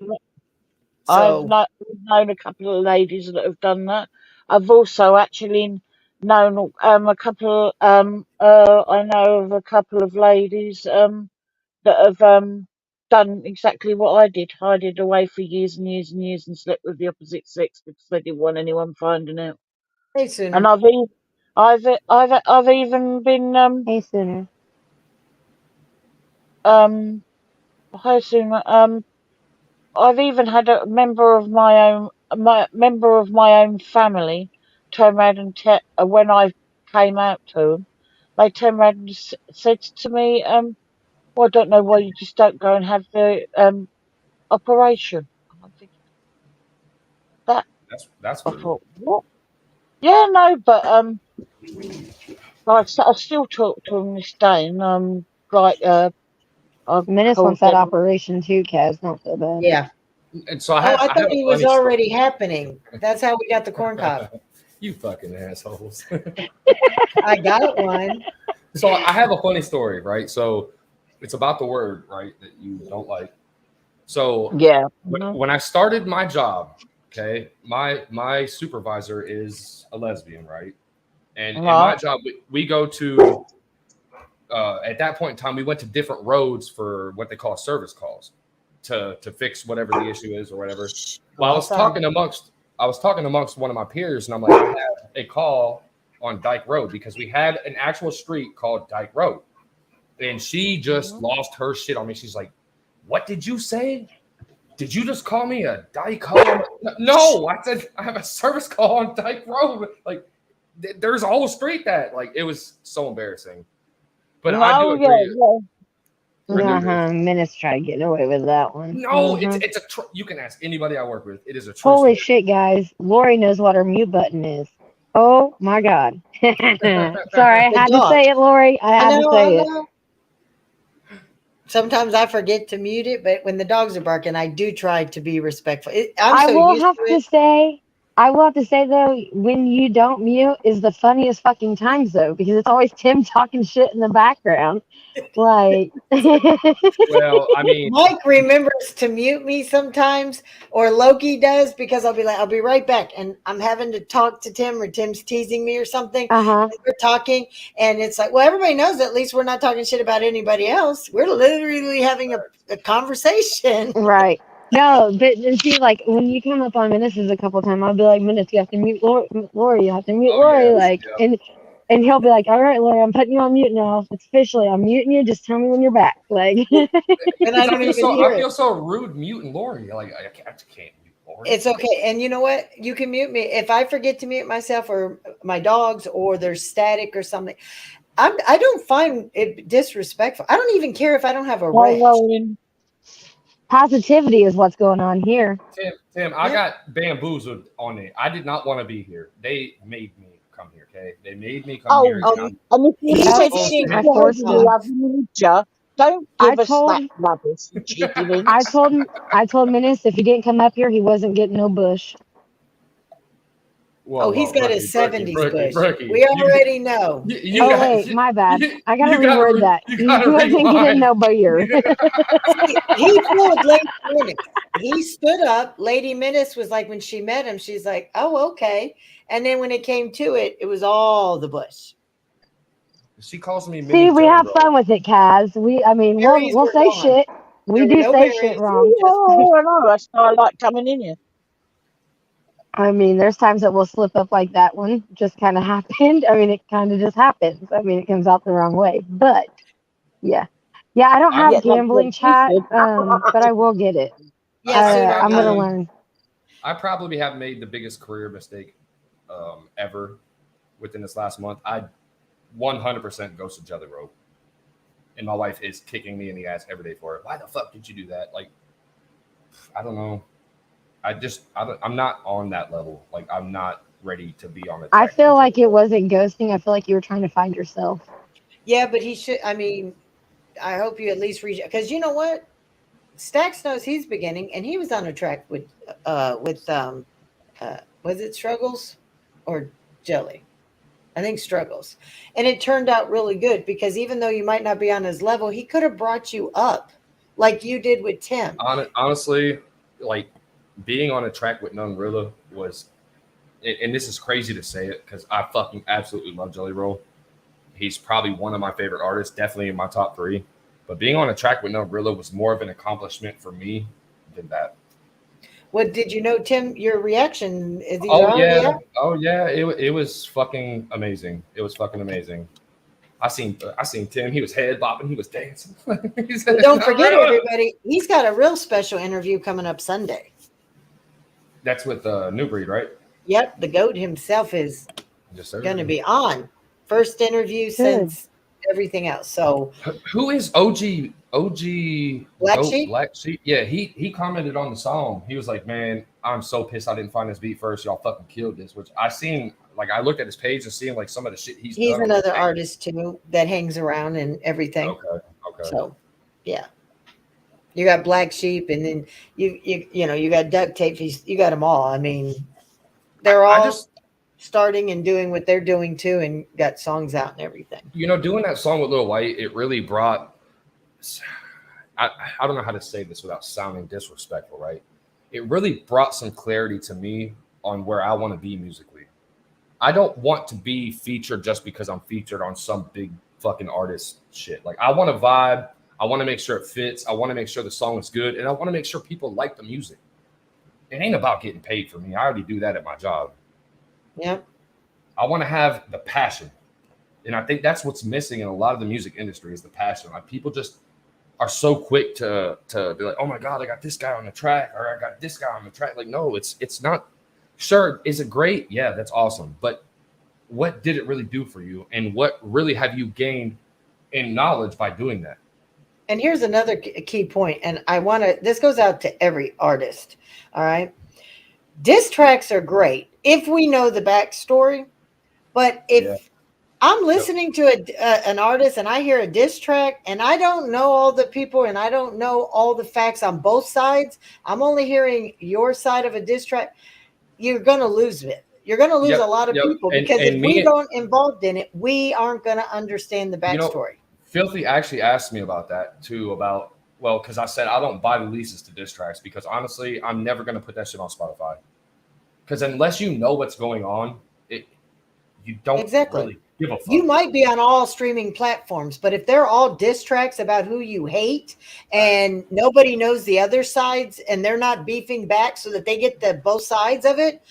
I've So not, known a couple of ladies that have done that. I've also actually known a couple. I know of a couple of ladies that have done exactly what I did, hided away for years and years and years, and slept with the opposite sex because they didn't want anyone finding out. hey, And Sooner. I've even been Hey, Sooner. um how soon I've even had a member of my own family turn around and when I came out to them, they turned around and said to me, well, I don't know why you just don't go and have the operation. And I'm thinking that That's I rude. thought, what? Yeah, no, but I still talk to them this day, and like I Menace called wants that them. operation too, Kaz. Don't feel bad. Yeah. And so Oh, I I thought have a it was funny story. already happening. That's how we got the corn cob. You fucking assholes. I got one. So I have a funny story, right? So it's about the word, right, that you don't like. So Yeah. when I started my job, okay, my supervisor is a lesbian, right? And in my Right. job, we go to at that point in time, we went to different roads for what they call service calls to fix whatever the issue is or whatever. Well, All time. I was talking amongst one of my peers, and I'm like, I have a call on Dyke Road because we had an actual street called Dyke Road, and she just lost her shit on me. She's like, "What did you say? Did you just call me a dyke hoe?" I'm like, no, I said I have a service call on Dyke Road. Like, there's a whole street that, like, it was so embarrassing. But I do No, yeah, agree. yeah. Uh-huh. Menace tried getting away with that one. No, Uh-huh. it's you can ask anybody I work with. It is a true Holy story. shit, guys. Lori knows what her mute button is. Oh my god. Sorry, I The had to dog. say it, Lori. I I had to know, I say it. know. Sometimes I forget to mute it, but when the dogs are barking, I do try to be respectful. I'm I so will used have to to it. say, I will have to say though, when you don't mute is the funniest fucking times though, because it's always Tim talking shit in the background. Like Well, I mean, Mike remembers to mute me sometimes, or Loki does, because I'll be like, I'll be right back. And I'm having to talk to Tim, or Tim's teasing me or something. uh-huh. And we're talking, and it's like, well, everybody knows at least we're not talking shit about anybody else. We're literally having a conversation. Right. No, but and see, like when you come up on Menaces a couple times, I'll be like, Menace, you have to mute Lori, you have to mute oh yeah, Lori, like, yeah. and he'll be like, all right, Lori, I'm putting you on mute now. It's officially, I'm muting you. Just tell me when you're back. Like, And I Because don't even hear I it. feel so rude muting Lori. Like I can't mute Lori. It's okay. And you know what? You can mute me. If I forget to mute myself or my dogs or there's static or something, I don't find it disrespectful. I don't even care if I don't have a Hi, wrench. Roland. positivity is what's going on here. Tim, I Yeah. got bamboozled on it. I did not want to be here. They made me come here. Okay, they made me come here, Oh, and Oh, I'm and if you he's Yep, said just shit being I to forced Heavenly him. cornball. Other Ninja, don't I give us told that rubbish, you cheeky I links. told him I told Menace if he didn't come up here, he wasn't getting no bush. whoa, Oh, he's whoa, got his Brookie, Brookie, 70s Brookie, bush. Brookie. We already know. You Oh got wait, my bad. you, I gotta you gotta reword that. you He gotta wasn't getting rewind. no beer. See, he fooled Lady Menace. He stood up. Lady Menace was like, when she met him, she's like, oh, okay. And then when it came to it, it was all the bush. She calls me See, mini we Jelly have Roll. fun with it, Kaz. I mean, Berries we'll were say gone. shit. We There were do no say shit berries. wrong. Oh, I know. That's why I like coming in here. I mean, there's times that we'll slip up like that one just kind of happened. I mean, it kind of just happens. I mean, it comes out the wrong way. But yeah, yeah, I don't I, have Yeah, like gambling she chat, said. but I will get it. Yeah, sooner. I'm gonna probably, learn. I probably have made the biggest career mistake ever within this last month. I 100% ghosted Jelly Roll, and my wife is kicking me in the ass every day for it. Why the fuck did you do that? Like, I don't know. I'm not on that level. Like, I'm not ready to be on the I track feel with Jelly like it Roll. wasn't ghosting. I feel like you were trying to find yourself. Yeah, but he should. I mean, I hope you at least reach, because you know what? Stax knows he's beginning, and he was on a track with was it Struggles or Jelly? I think Struggles, and it turned out really good because even though you might not be on his level, he could have brought you up, like you did with Tim. Honestly, like being on a track with Nunrilla was, and this is crazy to say it because I fucking absolutely love Jelly Roll. He's probably one of my favorite artists, definitely in my top 3. But being on a track with Nunrilla was more of an accomplishment for me than that. What did you know, Tim? Your reaction is either Oh on or the yeah, out. oh yeah, it was fucking amazing. It was fucking amazing. I seen Tim. He was head bopping. He was dancing. He said, But don't forget, "Nunrilla." everybody, he's got a real special interview coming up Sunday. That's with New Breed, right? Yep, the goat himself is Yes, going to sir. be on. First interview Good. since everything else. So, Who is OG Black Goat Sheep, Black Sheep? Yeah, he commented on the song. He was like, "Man, I'm so pissed I didn't find this beat first. Y'all fucking killed this." Which I seen, like I looked at his page and seeing like some of the shit he's he's done. I'm like, another "Damn." artist too that hangs around and everything. Okay, okay. So, yeah. You got Black Sheep, and then you got Duct Tape. You got them all. I mean, they're I all just starting and doing what they're doing too, and got songs out and everything. doing that song with Lil White, it really brought. I, I don't know how to say this without sounding disrespectful, right? It really brought some clarity to me on where I want to be musically. I don't want to be featured just because I'm featured on some big fucking artist shit. Like I want to vibe. I want to make sure it fits. I want to make sure the song is good, and I want to make sure people like the music. It ain't about getting paid for me. I already do that at my job. Yep. I want to have the passion, and I think that's what's missing in a lot of the music industry is the passion. Like people just are so quick to be like, oh my god, I got this guy on the track, or I got this guy on the track. Like no, it's not. Sure, is it great? Yeah, that's awesome, but what did it really do for you, and what really have you gained in knowledge by doing that? And here's another key point, and I want to. This goes out to every artist. All right, diss tracks are great if we know the backstory, but Yeah. if I'm listening to an artist and I hear a diss track and I don't know all the people and I don't know all the facts on both sides, I'm only hearing your side of a diss track. You're going to lose it. You're going to lose a Yep, lot of yep. people And because if and we me, don't involved in it, we aren't going to understand the you know, backstory. Filthy actually asked me about that too. About well, because I said I don't buy releases to diss tracks because honestly, I'm never gonna put that shit on Spotify. Because unless you know what's going on, you don't Exactly. really give a fuck. You might be on all streaming platforms, but if they're all diss tracks about who you hate and nobody knows the other sides and they're not beefing back so that they get the both sides of it,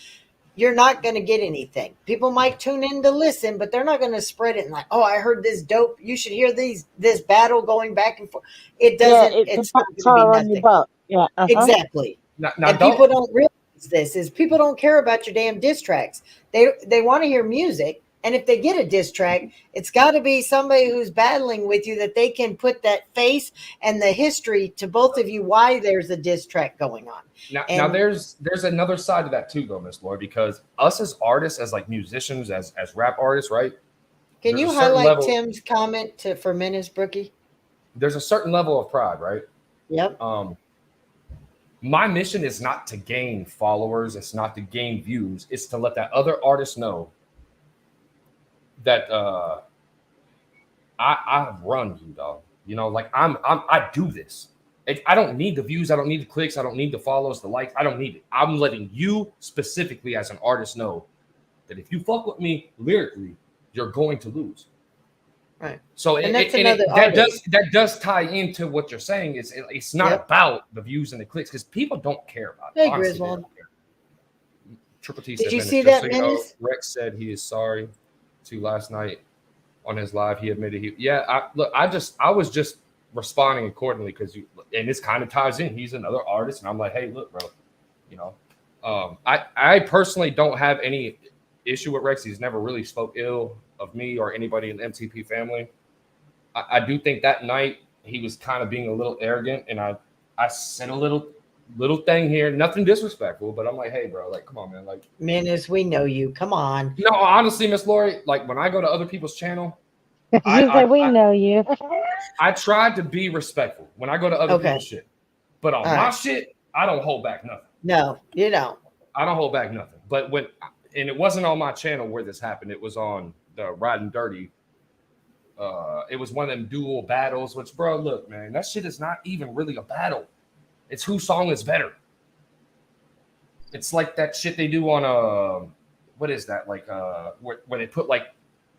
you're not going to get anything. People might tune in to listen, but they're not going to spread it and like, oh, I heard this dope. You should hear this battle going back and forth. It Yeah, doesn't, it's a it's not going to be backfire on your nothing. butt. Yeah, Exactly. Now And people don't realize this is people don't care about your damn diss tracks. They want to hear music. And if they get a diss track, it's got to be somebody who's battling with you that they can put that face and the history to both of you why there's a diss track going on. Now And there's another side to that too, though, Miss Laurie, because us as artists, as like musicians, as rap artists, right? can There's you a certain highlight level. Tim's comment for Menace Brookie? There's a certain level of pride, right? Yep. My mission is not to gain followers. It's not to gain views. It's to let that other artist know that I run you, dog. Like I do this. I don't need the views. I don't need the clicks. I don't need the follows, the likes. I don't need it. I'm letting you specifically as an artist know that if you fuck with me lyrically, you're going to lose. Right. So And that's another artist. that does tie into what you're saying. It's not Yep. about the views and the clicks because people don't care about it. Hey, Honestly, they Griswold. don't care. Triple T Did said, you "Menace, see just that, so you know, Menace? Rex said he is sorry to last night on his live. He admitted I was just responding accordingly because and this kind of ties in. He's another artist, and I'm like, hey, look, bro, you know, I personally don't have any issue with Rex. He's never really spoke ill of me or anybody in the MTP family. I do think that night he was kind of being a little arrogant, and I said a little thing here, nothing disrespectful, but I'm like, hey, bro, like, come on, man, like, Menace, we know you. Come on. no, honestly, Miss Laurie, like when I go to other people's channel, She said, we know you. I tried to be respectful when I go to other Okay. people's shit, but on All my right. shit, I don't hold back nothing. No, you don't. I don't hold back nothing. But and it wasn't on my channel where this happened. It was on the Riding Dirty. It was one of them dual battles, which, bro, look, man, that shit is not even really a battle. It's whose song is better. It's like that shit they do on what is that? Like where they put like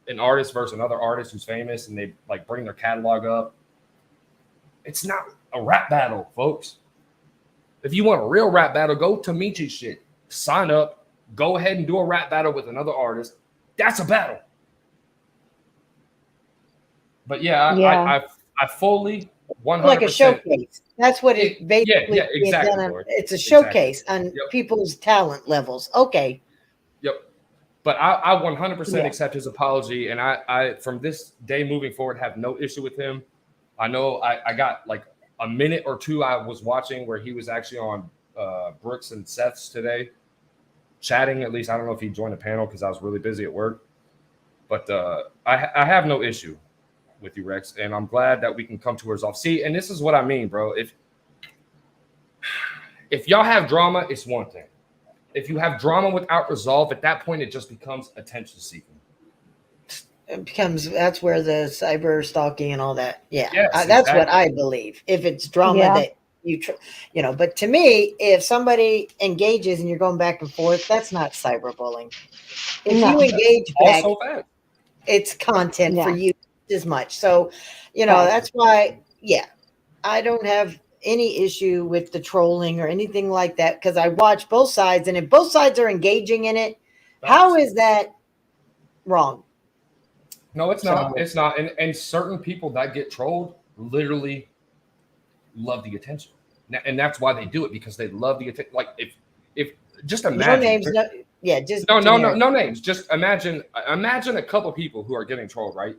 an artist versus another artist who's famous and they like bring their catalog up. It's not a rap battle, folks. If you want a real rap battle, go to Michi's shit. Sign up, go ahead and do a rap battle with another artist. That's a battle. But I fully 100%. Like a showcase. That's what it basically is. Exactly. It's a showcase on people's talent levels. Okay. Yep. But I 100% accept his apology, and I from this day moving forward have no issue with him. I know I got like a minute or two I was watching where he was actually on Brooks and Seth's today, chatting. At least I don't know if he joined the panel because I was really busy at work. But I have no issue with you, Rex, and I'm glad that we can come to a resolve. See, and this is what I mean, bro. If y'all have drama, it's one thing. If you have drama without resolve, at that point, it just becomes attention seeking. It becomes, that's where the cyber stalking and all that. Yeah. Yes, that's exactly. what I believe. If it's drama that you know, but to me, if somebody engages and you're going back and forth, that's not cyberbullying. If you engage back, it's content for you as much. So, you know, that's why, I don't have any issue with the trolling or anything like that because I watch both sides, and if both sides are engaging in it, how is that wrong? No, it's not. It's not. And certain people that get trolled literally love the attention, and that's why they do it, because they love the attention. Like if just imagine. No names. No names. Just imagine a couple people who are getting trolled, right?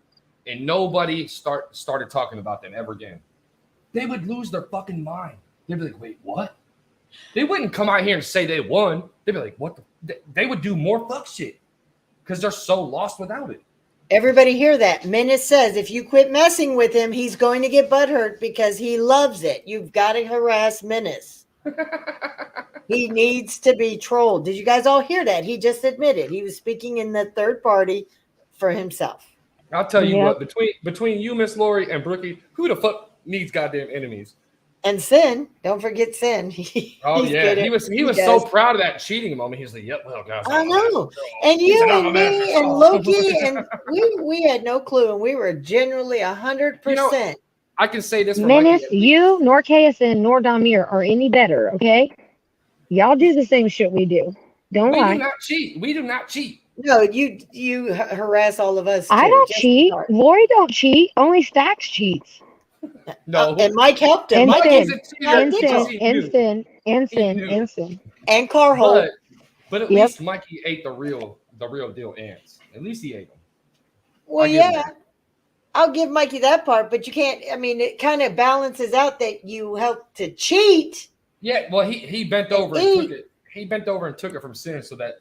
And nobody started talking about them ever again. They would lose their fucking mind. They'd be like, wait, what? They wouldn't come out here and say they won. They'd be like, what the? They would do more fuck shit because they're so lost without it. Everybody hear that? Menace says if you quit messing with him, he's going to get butthurt because he loves it. You've got to harass Menace. He needs to be trolled. Did you guys all hear that? He just admitted he was speaking in the third party for himself. I'll tell you what, between you, Miss Laurie, and Brookie, who the fuck needs goddamn enemies? And Sin, don't forget Sin. He was so proud of that cheating moment. He was like, "Yep, well, guys, I know." And you and me and Loki and we had no clue, and we were genuinely 100%. I can say this: Menace, you nor KSN nor Damir are any better. Okay, y'all do the same shit we do. Don't lie. We do not cheat. No, you harass all of us. I don't cheat. Laurie don't cheat. Only Stacks cheats. No, and Mike helped him. Instant. And Carhole. But at least Mikey ate the real deal ants. At least he ate them. Well, I'll give Mikey that part, but you can't. I mean, it kind of balances out that you helped to cheat. Yeah, well, he bent over and took it. He bent over and took it from Sin so that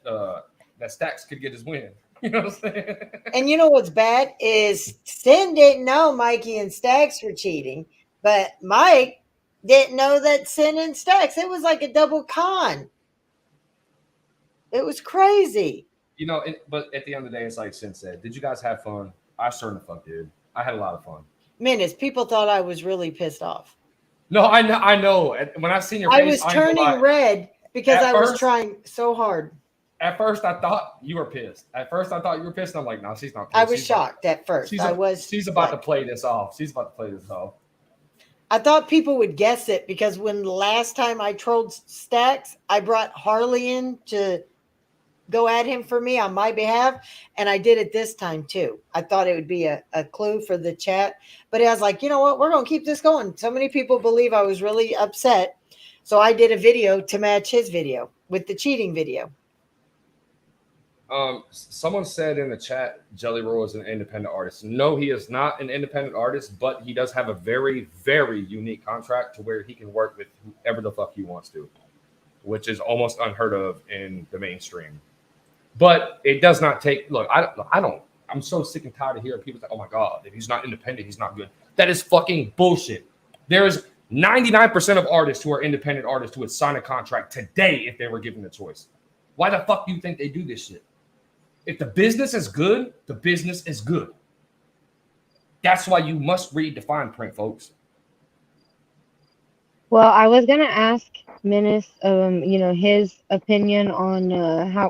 that Stacks could get his win. You know what I'm saying? And you know what's bad is Sin didn't know Mikey and Stacks were cheating, but Mike didn't know that Sin and Stacks. It was like a double con. It was crazy. You know, but at the end of the day, it's like Sin said. Did you guys have fun? I sure the fuck did. I had a lot of fun. Menace, people thought I was really pissed off. No, I know. When I seen your face, I was turning red because I was trying so hard. At first, I thought you were pissed. And I'm like, no, she's not pissed. I was shocked at first. She's about to play this off. I thought people would guess it because when the last time I trolled Stacks, I brought Harley in to go at him for me on my behalf, and I did it this time too. I thought it would be a clue for the chat, but I was like, you know what? We're going to keep this going. So many people believe I was really upset. So I did a video to match his video with the cheating video. Someone said in the chat, Jelly Roll is an independent artist. No, he is not an independent artist, but he does have a very, very unique contract to where he can work with whoever the fuck he wants to, which is almost unheard of in the mainstream. But it does not take. Look, I'm so sick and tired of hearing people say, "Oh my God, if he's not independent, he's not good." That is fucking bullshit. There's 99% of artists who are independent artists who would sign a contract today if they were given the choice. Why the fuck do you think they do this shit? If the business is good, the business is good. That's why you must read the fine print, folks. Well, I was gonna ask Menace, his opinion on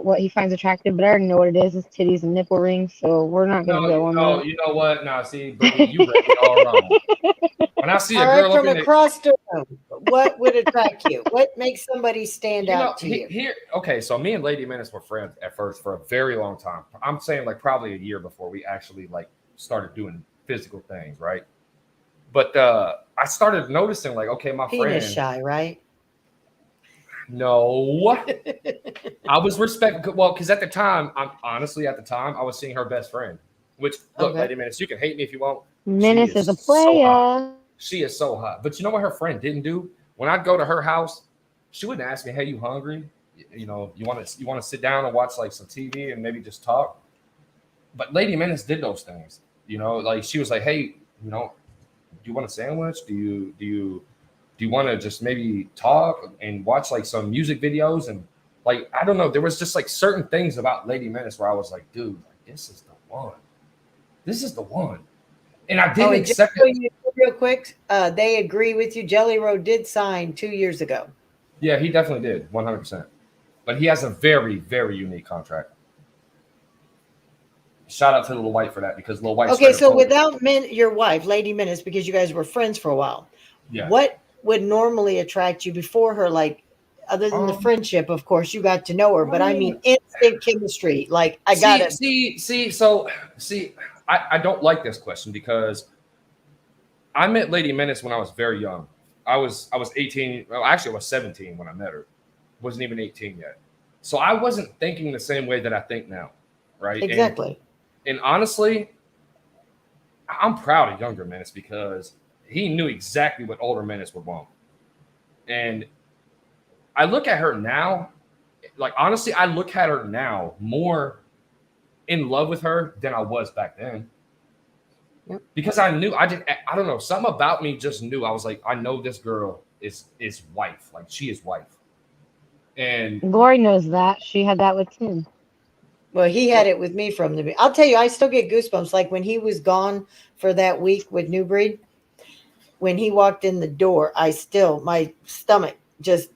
what he finds attractive, but I already know what it is. It's titties and nipple rings, so we're not gonna go on that. You know what? Nah, see, Brittany, you read it all wrong. When I see a girl from across the room, what would attract you? What makes somebody stand out to you? Okay, so me and Lady Menace were friends at first for a very long time. I'm saying like probably a year before we actually like started doing physical things, right? But I started noticing, like, okay, my friend. Penis shy, right? No. I was respecting, well, because at the time, I was seeing her best friend. Which, look, Lady Menace, you can hate me if you want. Menace is a player. She is so hot. But you know what her friend didn't do? When I'd go to her house, she wouldn't ask me, "Hey, you hungry? You want to sit down and watch like some TV and maybe just talk?" But Lady Menace did those things. Like she was like, "Hey, do you want a sandwich? Do you want to just maybe talk and watch like some music videos?" And like, I don't know, there was just like certain things about Lady Menace where I was like, dude, like, this is the one. This is the one. And I didn't accept it. Real quick, they agree with you. Jelly Roll did sign 2 years ago. Yeah, he definitely did, 100%. But he has a very, very unique contract. Shout out to Lil White for that, because Lil White. Okay, so without your wife, Lady Menace, because you guys were friends for a while, what would normally attract you before her? Like, other than the friendship, of course, you got to know her, but I mean instant chemistry. Like, I gotta see. I don't like this question because I met Lady Menace when I was very young. I was 18. Well, actually, I was 17 when I met her. Wasn't even 18 yet. So I wasn't thinking the same way that I think now, right? Exactly. And honestly, I'm proud of younger Menace because he knew exactly what older Menace would want. And I look at her now, like, honestly, I look at her now more in love with her than I was back then. Yep. Because I knew, I don't know, something about me just knew. I was like, I know this girl is wife. Like, she is wife. And Laurie knows that. She had that with Tim. Well, he had it with me from the beginning. I'll tell you, I still get goosebumps. Like when he was gone for that week with New Breed, when he walked in the door, my stomach just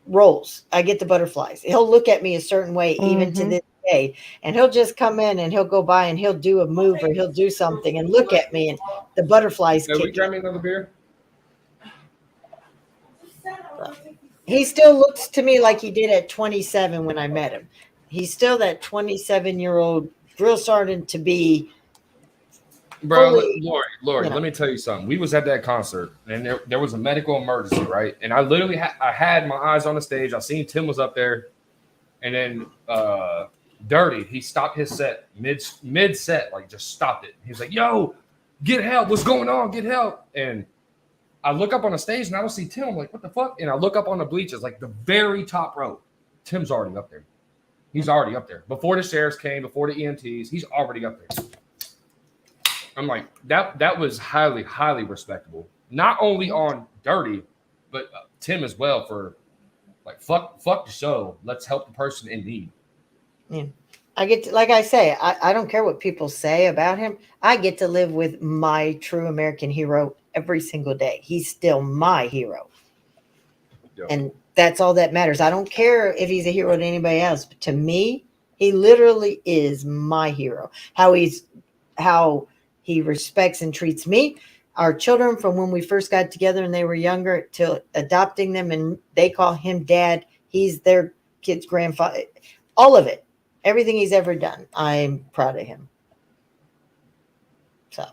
rolls. I get the butterflies. He'll look at me a certain way, even to this day. And he'll just come in and he'll go by and he'll do a move or he'll do something and look at me and the butterflies kick. Can we grab me another beer? He still looks to me like he did at 27 when I met him. He's still that 27-year-old drill sergeant to be. Bro, Laurie, let me tell you something. We was at that concert and there was a medical emergency, right? And I literally I had my eyes on the stage. I seen Tim was up there, and then Dirty, he stopped his set mid set, like just stopped it. He was like, "Yo, get help! What's going on? Get help!" And I look up on the stage and I don't see Tim. I'm like, "What the fuck?" And I look up on the bleachers, like the very top row. Tim's already up there. He's already up there. Before the sheriffs came, before the EMTs, he's already up there. I'm like, that was highly, highly respectable. Not only on Dirty, but Tim as well for like, fuck the show. Let's help the person in need. Yeah. I get to, like I say, I don't care what people say about him. I get to live with my true American hero every single day. He's still my hero. Yeah. And that's all that matters. I don't care if he's a hero to anybody else. But to me, he literally is my hero. How he respects and treats me, our children, from when we first got together and they were younger till adopting them, and they call him dad. He's their kid's grandfather. All of it, everything he's ever done, I'm proud of him. So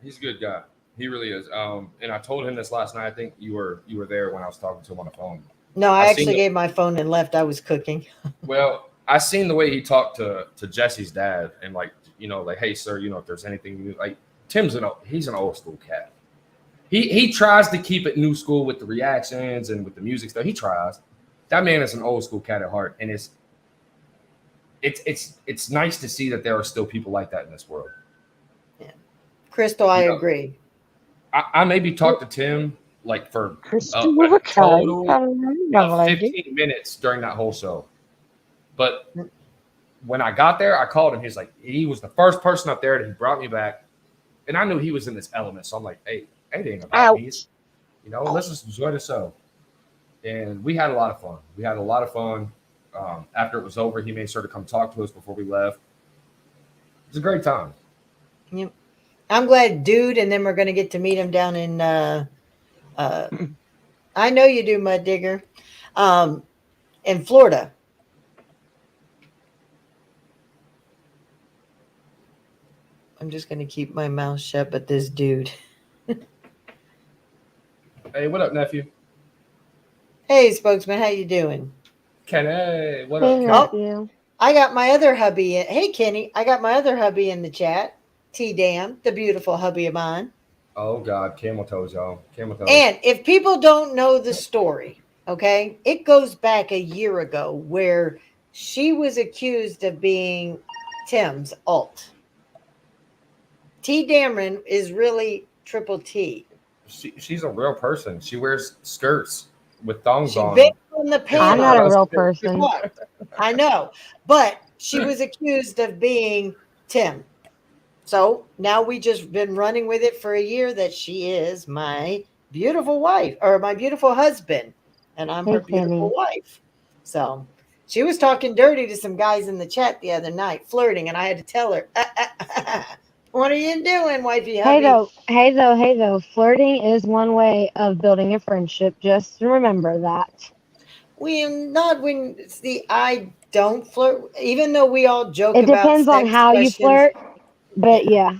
He's a good guy. He really is. And I told him this last night. I think you were there when I was talking to him on the phone. no, I I seen actually the- gave my phone and left. I was cooking. Well, I seen the way he talked to Jesse's dad, and like, like, hey sir, if there's anything you like, he's an old school cat. He tries to keep it new school with the reactions and with the music stuff. He tries. That man is an old school cat at heart, and it's nice to see that there are still people like that in this world. Crystal, I agree. I maybe talked to Tim like for Crystal, a okay. total Young of lady. 15 minutes during that whole show. But when I got there, I called him. He was the first person up there that he brought me back. And I knew he was in this element. So I'm like, hey, it ain't about me. Let's just enjoy the show. And we had a lot of fun. After it was over, he made sure to come talk to us before we left. It was a great time. Yep. I'm glad Dude and them are going to get to meet him down in I know you do, Mud Digger, in Florida. I'm just going to keep my mouth shut, but this dude. Hey, what up, nephew? Hey, spokesman, how you doing? Kenny, what Hey, up, nephew. I got my other hubby in. Hey, Kenny, I got my other hubby in the chat. T-Dam, the beautiful hubby of mine. Oh, God, camel toes, y'all. Camel toes. And if people don't know the story, okay, it goes back a year ago where she was accused of being Tim's alt. T. Dameron is really triple T. She's a real person. She wears skirts with thongs She on. bit on the panel. I'm not a real person. I know, but she was accused of being Tim. So now we just been running with it for a year that she is my beautiful wife or my beautiful husband, and I'm her beautiful wife. So she was talking dirty to some guys in the chat the other night, flirting, and I had to tell her, what are you doing, wifey hubby? Hey though. Flirting is one way of building a friendship. Just remember that. I don't flirt, even though we all joke It about depends on sex how you questions. flirt, but yeah.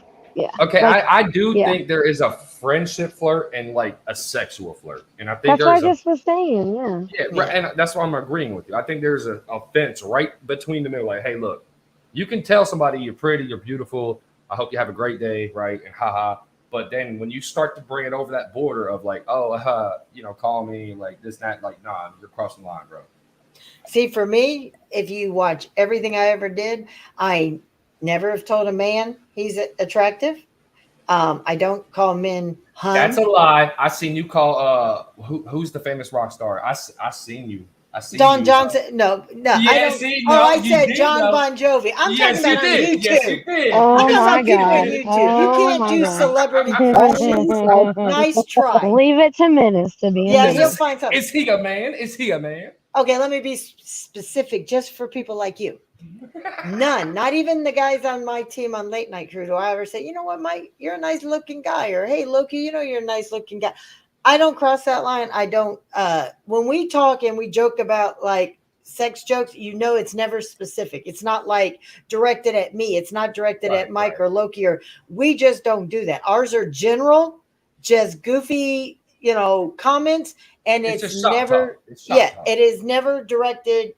Okay, Like, I do yeah. think there is a friendship flirt and like a sexual flirt, and I think That's what I there's just was saying. Yeah. right, and that's why I'm agreeing with you. I think there's a fence right between the middle. Like, hey, look, you can tell somebody you're pretty, you're beautiful. I hope you have a great day, right? And haha. But then when you start to bring it over that border of like, oh, call me like this, that, like, nah, you're crossing the line, bro. See, for me, if you watch everything I ever did, I never have told a man he's attractive. I don't call men hun. That's a lie. I seen you call who's the famous rock star? I seen you. I seen Don you, Johnson. No, I don't. I said John Bon Jovi. I'm talking about on YouTube. Yes, you did. Oh I'm talking my about people on God. YouTube. You can't do celebrity crushes. Nice try. Leave it to Menace to be a Yeah, Menace. you'll find something. Is he a man? Is he a man? Okay, let me be specific just for people like you. None, not even the guys on my team on Late Night Crew do I ever say, you know what, Mike, you're a nice looking guy, or hey, Loki, you're a nice looking guy. I don't cross that line. I don't. When we talk and we joke about like sex jokes, it's never specific. It's not like directed at me. It's not directed at Mike or Loki, or we just don't do that. Ours are general, just goofy, comments, and it's never. It is never directed.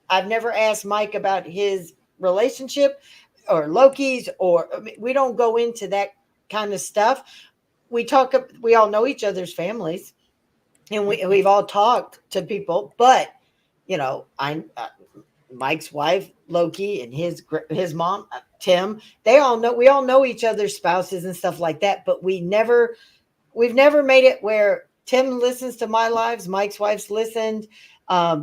I've never asked Mike about his relationship or Loki's, we don't go into that kind of stuff. We all know each other's families, and we've all talked to people, but I'm Mike's wife, Loki, and his mom, Tim, we all know each other's spouses and stuff like that, but we've never made it where Tim listens to my lives, Mike's wife's listened,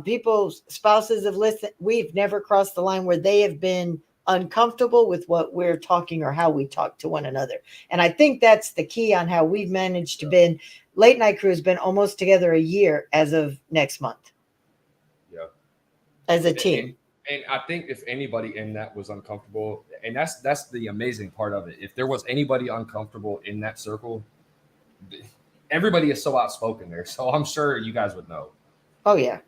people's spouses have listened. We've never crossed the line where they have been uncomfortable with what we're talking or how we talk to one another. And I think that's the key on how we've managed to been. Late Night Crew has been almost together a year as of next month Yeah. as a And, team. and I think if anybody in that was uncomfortable, and that's the amazing part of it. If there was anybody uncomfortable in that circle, everybody is so outspoken there. So I'm sure you guys would know. Oh yeah.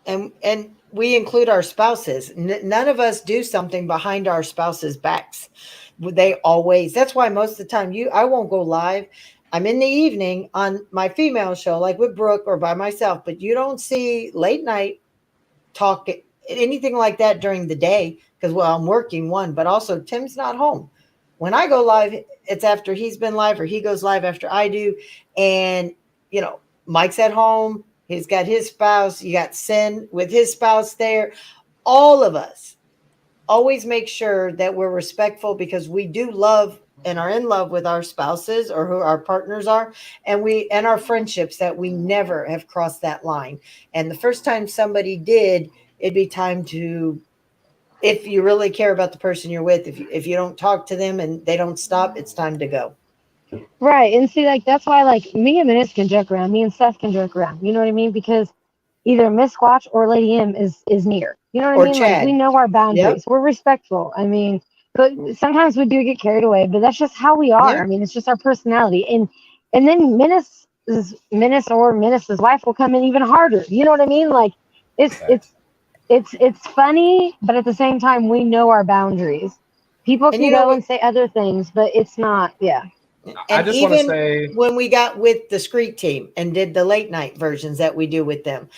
And we include our spouses. None of us do something behind our spouses' backs. They always. That's why most of the time I won't go live. I'm in the evening on my female show, like with Brooke or by myself. But you don't see late night talk anything like that during the day because I'm working one, but also Tim's not home. When I go live, it's after he's been live or he goes live after I do, and Mike's at home. He's got his spouse. You got Sin with his spouse there. All of us always make sure that we're respectful because we do love and are in love with our spouses or who our partners are, and our friendships, that we never have crossed that line. And the first time somebody did, it'd be time to, if you really care about the person you're with, if you don't talk to them and they don't stop, it's time to go. Right. And see, like, that's why, like, me and Miss can joke around. Me and Seth can joke around. You know what I mean? Because either Miss Squatch or Lady M is near. You know what I Or mean? Like, we Chad. know our boundaries. Yep. We're respectful. I mean, but sometimes we do get carried away, but that's just how we are. Yeah. I mean, it's just our personality. And then Menace's wife will come in even harder. You know what I mean? Like, it's Facts. it's funny, but at the same time, we know our boundaries. People And can go and say other things, but it's not. Yeah. I And just want to even say, when we got with the Screet team and did the late night versions that we do with them,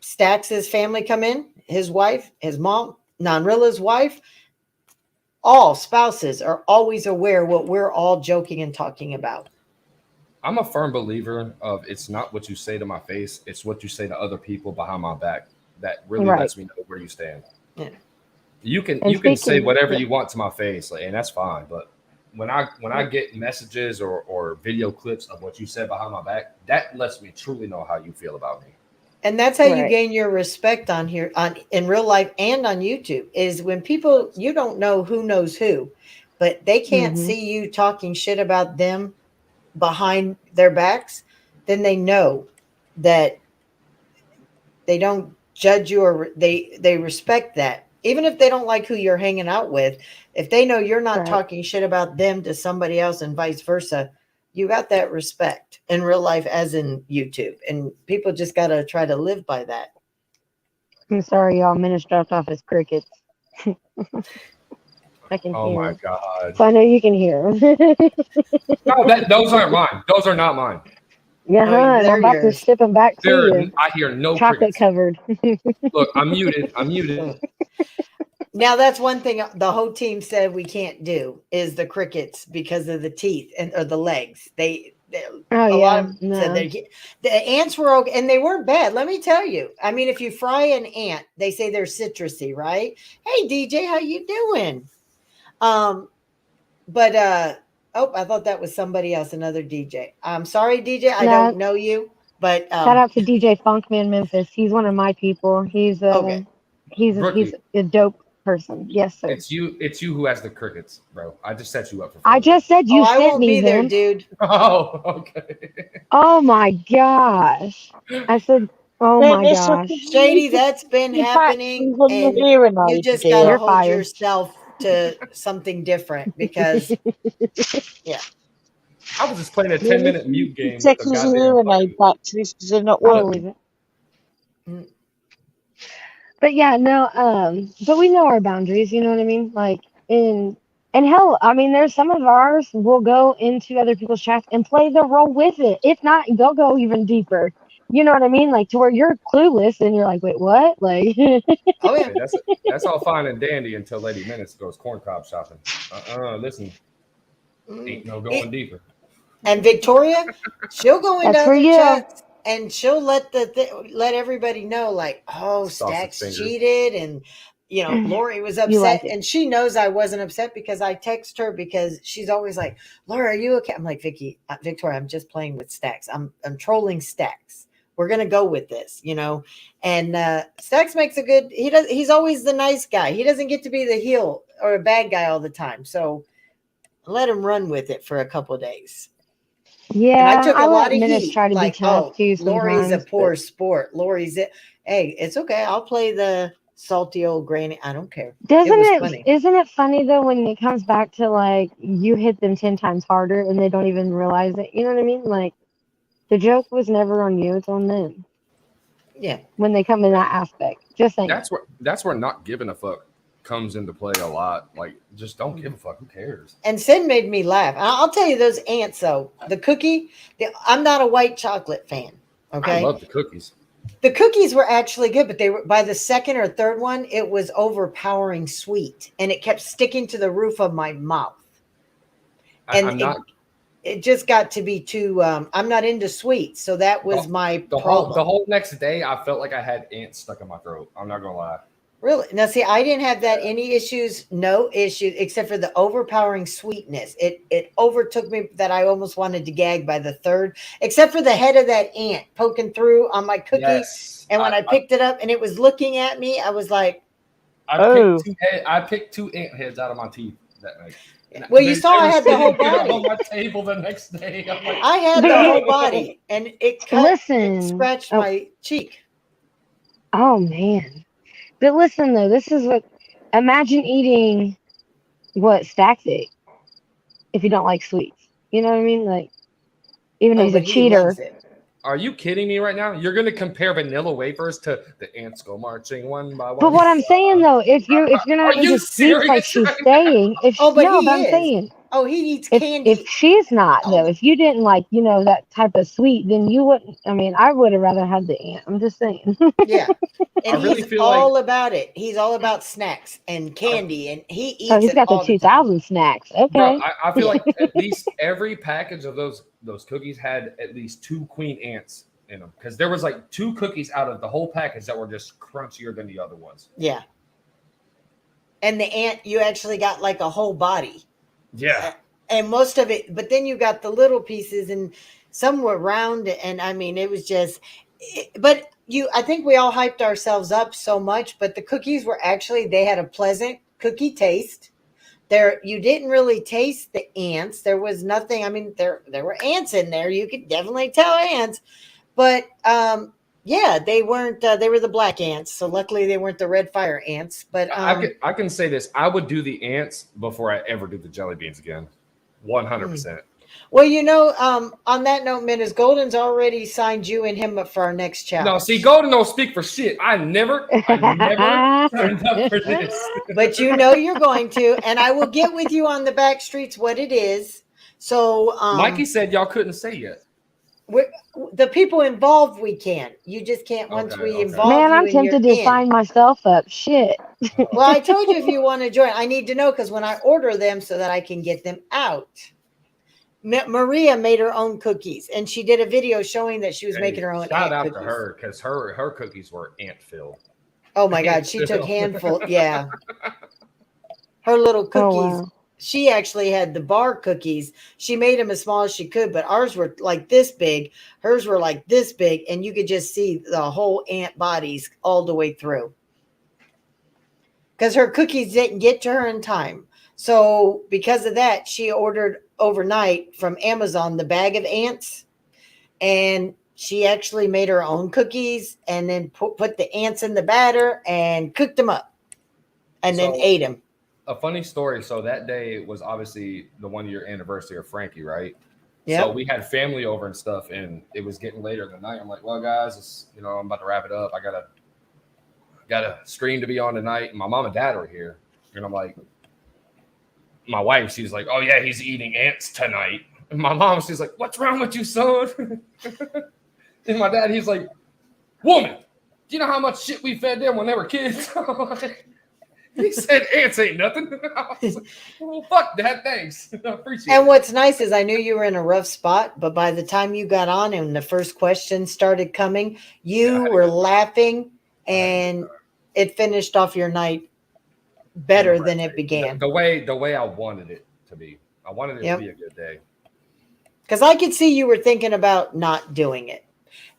Stax's family come in, his wife, his mom, Nanrilla's wife, all spouses are always aware what we're all joking and talking about. I'm a firm believer of it's not what you say to my face, it's what you say to other people behind my back that really Right. lets me know where you stand. Yeah. You can And you can say speaking, whatever yeah. you want to my face, like, and that's fine. But when I get messages or video clips of what you said behind my back, that lets me truly know how you feel about me. And that's how you Right. gain your respect on here, on in real life and on YouTube, is when people, you don't know who knows who, but they can't Hmm. see you talking shit about them behind their backs, then they know that they don't judge you, or they respect that. Even if they don't like who you're hanging out with, if they know you're not Right. talking shit about them to somebody else and vice versa, you got that respect in real life as in YouTube. And people just got to try to live by that. I'm sorry, y'all. Menace dropped off his crickets. I can Oh hear my him. god. So I know you can hear him. No, those aren't mine. Those are not mine. Yeah, Oh, and I'm they're about to yours. ship him back to you. I hear no Chocolate crickets. covered. Look, I'm muted. I'm muted. Now that's one thing the whole team said we can't do is the crickets because of the teeth and or the legs. They Oh a lot yeah, of them said no. the ants were okay and they weren't bad. Let me tell you. I mean, if you fry an ant, they say they're citrusy, right? Hey DJ, how you doing? Um, but I thought that was somebody else, another DJ. I'm sorry, DJ, I No, don't know you, but shout out to DJ Funkman Memphis. He's one of my people. He's okay. he's Brookie, a dope person. Yes, sir. it's you who has the crickets, bro. I just set you up for I failure. just said Oh, you I sent won't me be there, them. dude. Oh, okay. Oh my gosh. I said, oh my Dennis, I think gosh. you need Shady, to that's put been your happening, batteries on your and hearing you aid, just got to dear. You're hold fired. yourself to something different because, yeah. I was just playing a 10 Dennis, minute you mute need to game with check the his goddamn hearing aid fucking batteries because they're not I clip. believe working. it. Mm. But yeah, no, but we know our boundaries, you know what I mean? Like and hell, I mean there's some of ours will go into other people's chats and play the role with it. If not, they'll go even deeper. You know what I mean? Like to where you're clueless and you're like, wait, what? Like Oh, yeah. Hey, that's all fine and dandy until Lady Menace goes corn cob shopping. Listen, Mm. ain't no going deeper. And Victoria, she'll go into that's for other you. chats and she'll let everybody know, like, oh, Sausage Stacks fingers. cheated, and Laurie was You like upset, it. and she knows I wasn't upset because I text her because she's always like, Laura, are you okay? I'm like, Victoria, I'm just playing with Stacks. I'm trolling Stacks. We're gonna go with this, you know. And Stacks makes a good. He's always the nice guy. He doesn't get to be the heel or a bad guy all the time. So let him run with it for a couple of days. And I Yeah, took I a lot let of Menace heat. try to be Like, tough oh, too Laurie's a sometimes. poor But sport. Laurie's it. Hey, it's okay. I'll play the salty old granny. I don't care. It doesn't was it? funny. Isn't it funny though when it comes back to like you hit them 10 times harder and they don't even realize it? You know what I mean? Like the joke was never on you; it's on them Yeah. when they come in that aspect. Just saying. That's where not giving a fuck comes into play a lot. Like, just don't give a fuck. Who cares? And Sin made me laugh. I'll tell you those ants though. The cookie. I'm not a white chocolate fan. I Okay. love the cookies. The cookies were actually good, but they were by the second or third one, it was overpowering sweet, and it kept sticking to the roof of my mouth. And I'm not it just got to be too. I'm not into sweets, so that was my problem. the whole next day. I felt like I had ants stuck in my throat. I'm not gonna lie. Really? Now, see, I didn't have that any issues, no issues, except for the overpowering sweetness. It overtook me that I almost wanted to gag by the third, except for the head of that ant poking through on my cookie. Yes. And when I picked it up and it was looking at me, I was like, I picked two ant heads out of my teeth that night. well, you saw I had the whole body on my table the next day. I'm like, I had the whole body, and it scratched my cheek. Oh man. But listen though, this is what imagine eating what Stacks ate if you don't like sweets. You know what I mean? Like even though he's a But he cheater. loves it. are you kidding me right now? You're gonna compare vanilla wafers to the ants go marching one by one? But what I'm saying though, if you're not Are you into sweets like serious she's right saying, if Oh, but no, he but I'm is. saying Oh, he eats candy. if she's not though, Oh. if you didn't like, you know, that type of sweet, then you wouldn't. I mean, I would have rather had the ant. I'm just saying. Yeah. And I really he's feel all like- about it. He's all about snacks and candy, and he eats Oh, he's it got the all the time. 2000 snacks. Okay. Bro, I feel like at least every package of those cookies had at least 2 queen ants in them, because there was like 2 cookies out of the whole package that were just crunchier than the other ones. Yeah. And the ant, you actually got like a whole body. Yeah. And most of it, but then you got the little pieces, and some were round, and I mean, it was just, but I think we all hyped ourselves up so much, but the cookies were actually, they had a pleasant cookie taste. You didn't really taste the ants. There was nothing. I mean, there were ants in there. You could definitely tell ants, but yeah, they weren't. They were the black ants. So luckily, they weren't the red fire ants. But I can say this: I would do the ants before I ever do the jelly beans again. 100%. Well, you know, on that note, Menace, Golden's already signed you and him up for our next challenge. No, see, Golden don't speak for shit. I never signed up for this. But you know you're going to, and I will get with you on the back streets what it is. So Mikey said y'all couldn't say yet. The people involved, we can. You just can't once we involve Man, you. I'm tempted to sign myself up. Shit. Well, I told you if you want to join, I need to know, because when I order them so that I can get them out. Maria made her own cookies, and she did a video showing that she was making her own. Shout out cookies. to her, because her cookies were ant filled. Oh my God, she took handful. Yeah, her little cookies. Oh, wow. She actually had the bar cookies. She made them as small as she could, but ours were like this big. Hers were like this big, and you could just see the whole ant bodies all the way through. Because her cookies didn't get to her in time. So because of that, she ordered overnight from Amazon the bag of ants, and she actually made her own cookies, and then put the ants in the batter and cooked them up, and then ate them. A funny story. So that day was obviously the 1-year anniversary of Frankie, right? Yeah. So we had family over and stuff, and it was getting later in the night. I'm like, well, guys, I'm about to wrap it up. I got a stream to be on tonight. And my mom and dad are here, and I'm like, my wife, she's like, oh yeah, he's eating ants tonight. And my mom, she's like, what's wrong with you, son? And my dad, he's like, woman, do you know how much shit we fed them when they were kids? He said ants ain't nothing. I was like, well, fuck that. Thanks. I appreciate it. And what's nice is I knew you were in a rough spot, but by the time you got on and the first question started coming, you were laughing, and it finished off your night better than it began. The way I wanted it to be. I wanted it to be a good day. Because I could see you were thinking about not doing it.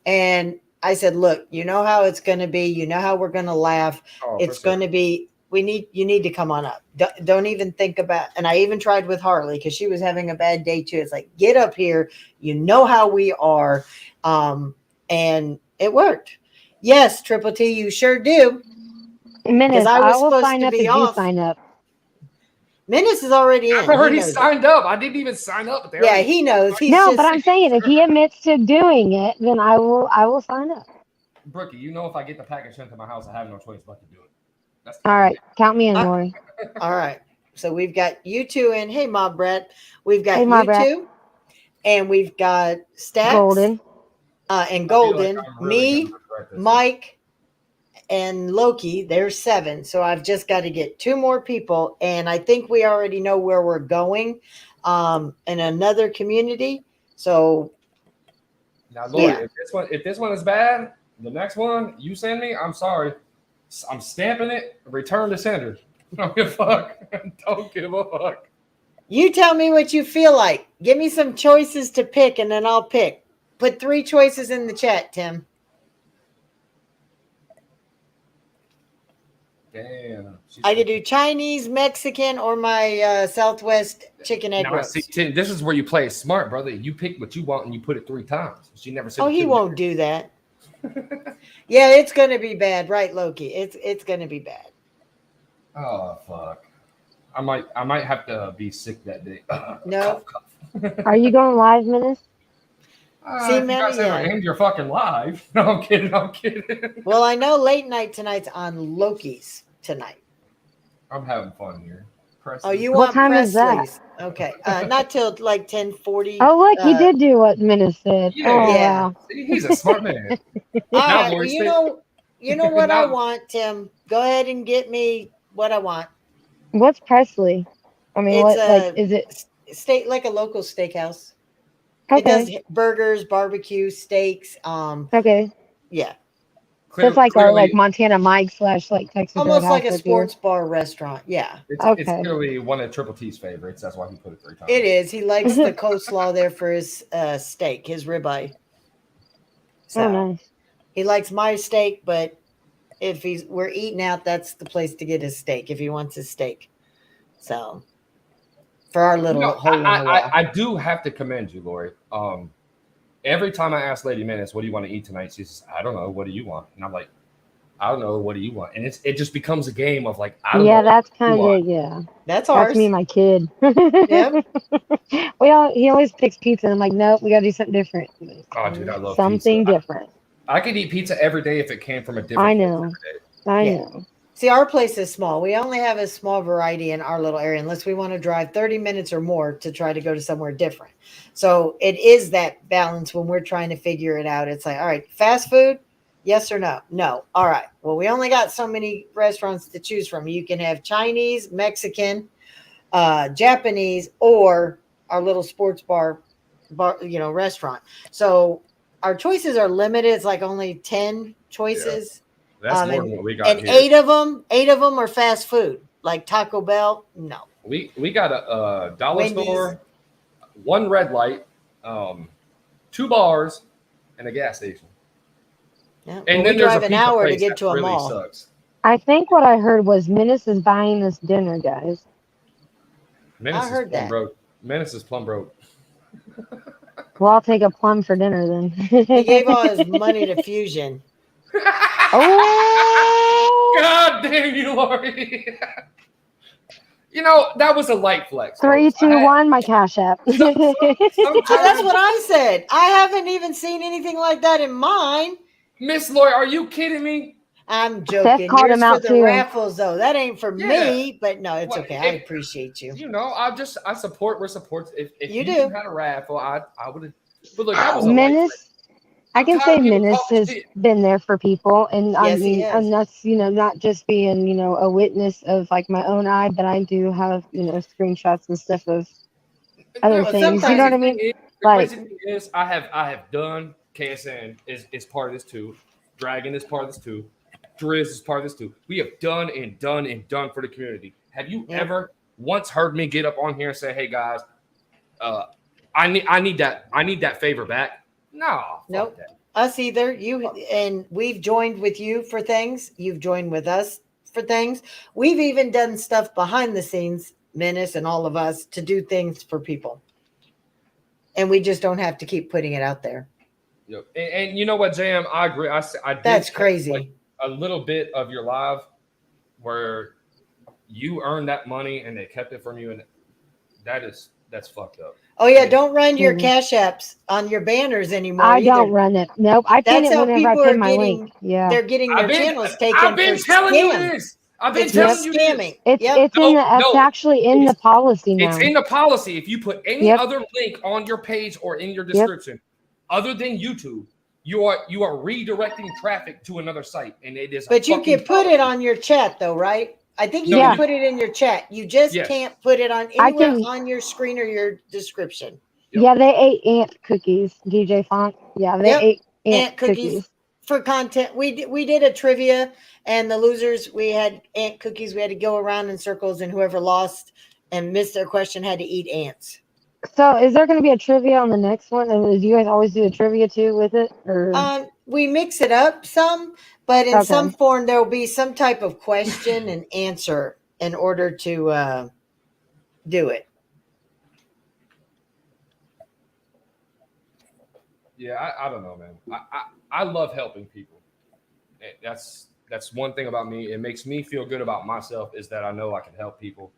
And I said, look, you know how it's going to be. You know how we're going to laugh. Oh, It's for sure. going to be. You need to come on up. Don't even think about. And I even tried with Harley because she was having a bad day too. It's like, get up here. You know how we are, and it worked. Yes, Triple T, you sure do. Menace, I I was will supposed sign to up be if you off. sign up. Menace is already in. I've He already knows it. signed up. I didn't even sign up. But Yeah, he knows. He's No, just, but I'm saying if he admits to doing it, then I will sign up. Brookie, you know if I get the package sent to my house, I have no choice but to do it. That's All right, count me in, Laurie. all right. So we've got you two in. Hey, Mob Brett. We've got Hey, Mob you Brat. two, and we've got Stacks Golden. and I feel like Golden. I'm really Me, gonna regret this. Mike, and Loki. There's 7. So I've just got to get 2 more people, and I think we already know where we're going, in another community. So Now, Lori, yeah. if this one is bad, the next one you send me, I'm sorry. I'm stamping it. Return to sender. Don't give a fuck. Don't give a fuck. You tell me what you feel like. Give me some choices to pick, and then I'll pick. Put 3 choices in the chat, Tim. Damn. I could do Chinese, Mexican, or my Southwest chicken egg Now, roast. see, Tim, this is where you play it smart, brother. You pick what you want and you put it 3 times. She never said. Oh, he won't do that. Yeah, it's gonna be bad, right, Loki? It's gonna be bad. Oh fuck! I might have to be sick that day. No. Cough, cough. Are you going live, Menace? See, if you guys ever yeah. end your fucking life. No, I'm kidding. I'm kidding. Well, I know late night tonight's on Loki's tonight. I'm having fun here. Oh, you What want time is that? Presley's? Okay, not till like 10:40. Oh, look, he did do what Menace said. Yeah, Oh, yeah. wow. See, he's a smart man. All Now, right. Lori, Well, you know what I Now- want, Tim. Go ahead and get me what I want. What's Presley? I mean, It's what, like, is it? steak, like a local steakhouse. Okay. It does burgers, barbecue, steaks. Okay. Yeah, So it's like clearly, our like Montana Mike / like Texas almost Roadhouse like a up here. sports bar restaurant. Yeah, it's Okay. clearly one of Triple T's favorites. That's why he put it 3 times. it is. He likes the coleslaw there for his steak, his ribeye. So Oh, nice. he likes my steak, but if we're eating out, that's the place to get his steak if he wants his steak. So for our little hole in the wall. I do have to commend you, Lori. Every time I ask Lady Menace, what do you want to eat tonight? She says, I don't know. What do you want? And I'm like, I don't know. What do you want? And it just becomes a game of like, I don't know. Yeah, that's what you kind want. of, yeah. That's ours. That's me and my kid. Yep. He always picks pizza. And I'm like, nope, we got to do something different. Oh, dude, I love Something pizza. different. I could eat pizza every day if it came from a different I place know. every day. I Yeah. know. See, our place is small. We only have a small variety in our little area, unless we want to drive 30 minutes or more to try to go to somewhere different. So it is that balance when we're trying to figure it out. It's like, all right, fast food, yes or no? No. All right. Well, we only got so many restaurants to choose from. You can have Chinese, Mexican, Japanese, or our little sports bar, restaurant. So our choices are limited. It's like only 10 choices. That's more than what we got And here. 8 of them are fast food, like Taco Bell. No. We got a dollar Wendy's. store, 1 red light, 2 bars, and a gas station. Yeah. And Well, then we there's drive a an pizza hour to place get that to a really mall. sucks. I think what I heard was Menace is buying this dinner, guys. Menace I heard is plum that. broke. Menace is plum broke. Well, I'll take a plum for dinner then. He gave all his money to Fusion. Oh! God damn you, Laurie. That was a light flex. 3, folks. I 2, had- 1, my Cash App. sometimes- That's what I said. I haven't even seen anything like that in mine. Miss Laurie, are you kidding me? I'm joking. called Yours him for out the too. raffles, though. That ain't for Yeah. me, but no, it's Well, okay. I if- appreciate you. I support where supports. If You you do. had a raffle, I would have. But look, that was a light flex. Menace, I can I'm say tired of getting Menace called has shit. been there for people, and I Yes, he mean, has. and that's not just being a witness of like my own eye, but I do have screenshots and stuff of other Well, things. You sometimes- know what I mean? The Like- crazy thing is, I have done KSN is part of this too. Dragon is part of this too. Driz is part of this too. We have done for the community. Have you Yeah. ever once heard me get up on here and say, "Hey guys, I need that favor back"? No, fuck Nope. that. Us either. You and we've joined with you for things. You've joined with us for things. We've even done stuff behind the scenes, Menace and all of us, to do things for people. And we just don't have to keep putting it out there. Yep. And you know what, Jam? I agree. I did That's catch, crazy. like, a little bit of your live where you earned that money and they kept it from you, and that's fucked up. Oh yeah, don't run your Mhm. cash apps on your banners anymore I either. don't run it. Nope. I pin That's it how whenever I people pin are my getting. link. Yeah. They're getting their channels taken I've been for telling you scam. this. I've been It's telling for you this. scamming. It's Yep. it's in the it's No, actually in the policy now. It's in the policy. If you put any Yep. other link on your page or in your description, other than YouTube, you are redirecting traffic to another site, and it is. But you can put it on your chat though, right? I think you No, can Yeah. put it in your chat. You just Yes. can't put it on I anywhere can- on your screen or your description. Yep. Yeah, they ate ant cookies, DJ Font. Yeah, they Yep. ate ant Ant cookies for content. We did a trivia, and the losers, we had ant cookies. We had to go around in circles, and whoever lost and missed their question had to eat ants. So is there going to be a trivia on the next one? And do you guys always do a trivia too with it? Or We mix it up some, but in Okay. some form there will be some type of question and answer in order to do it. Yeah, I don't know, man. I love helping people. That's one thing about me. It makes me feel good about myself is that I know I can help people.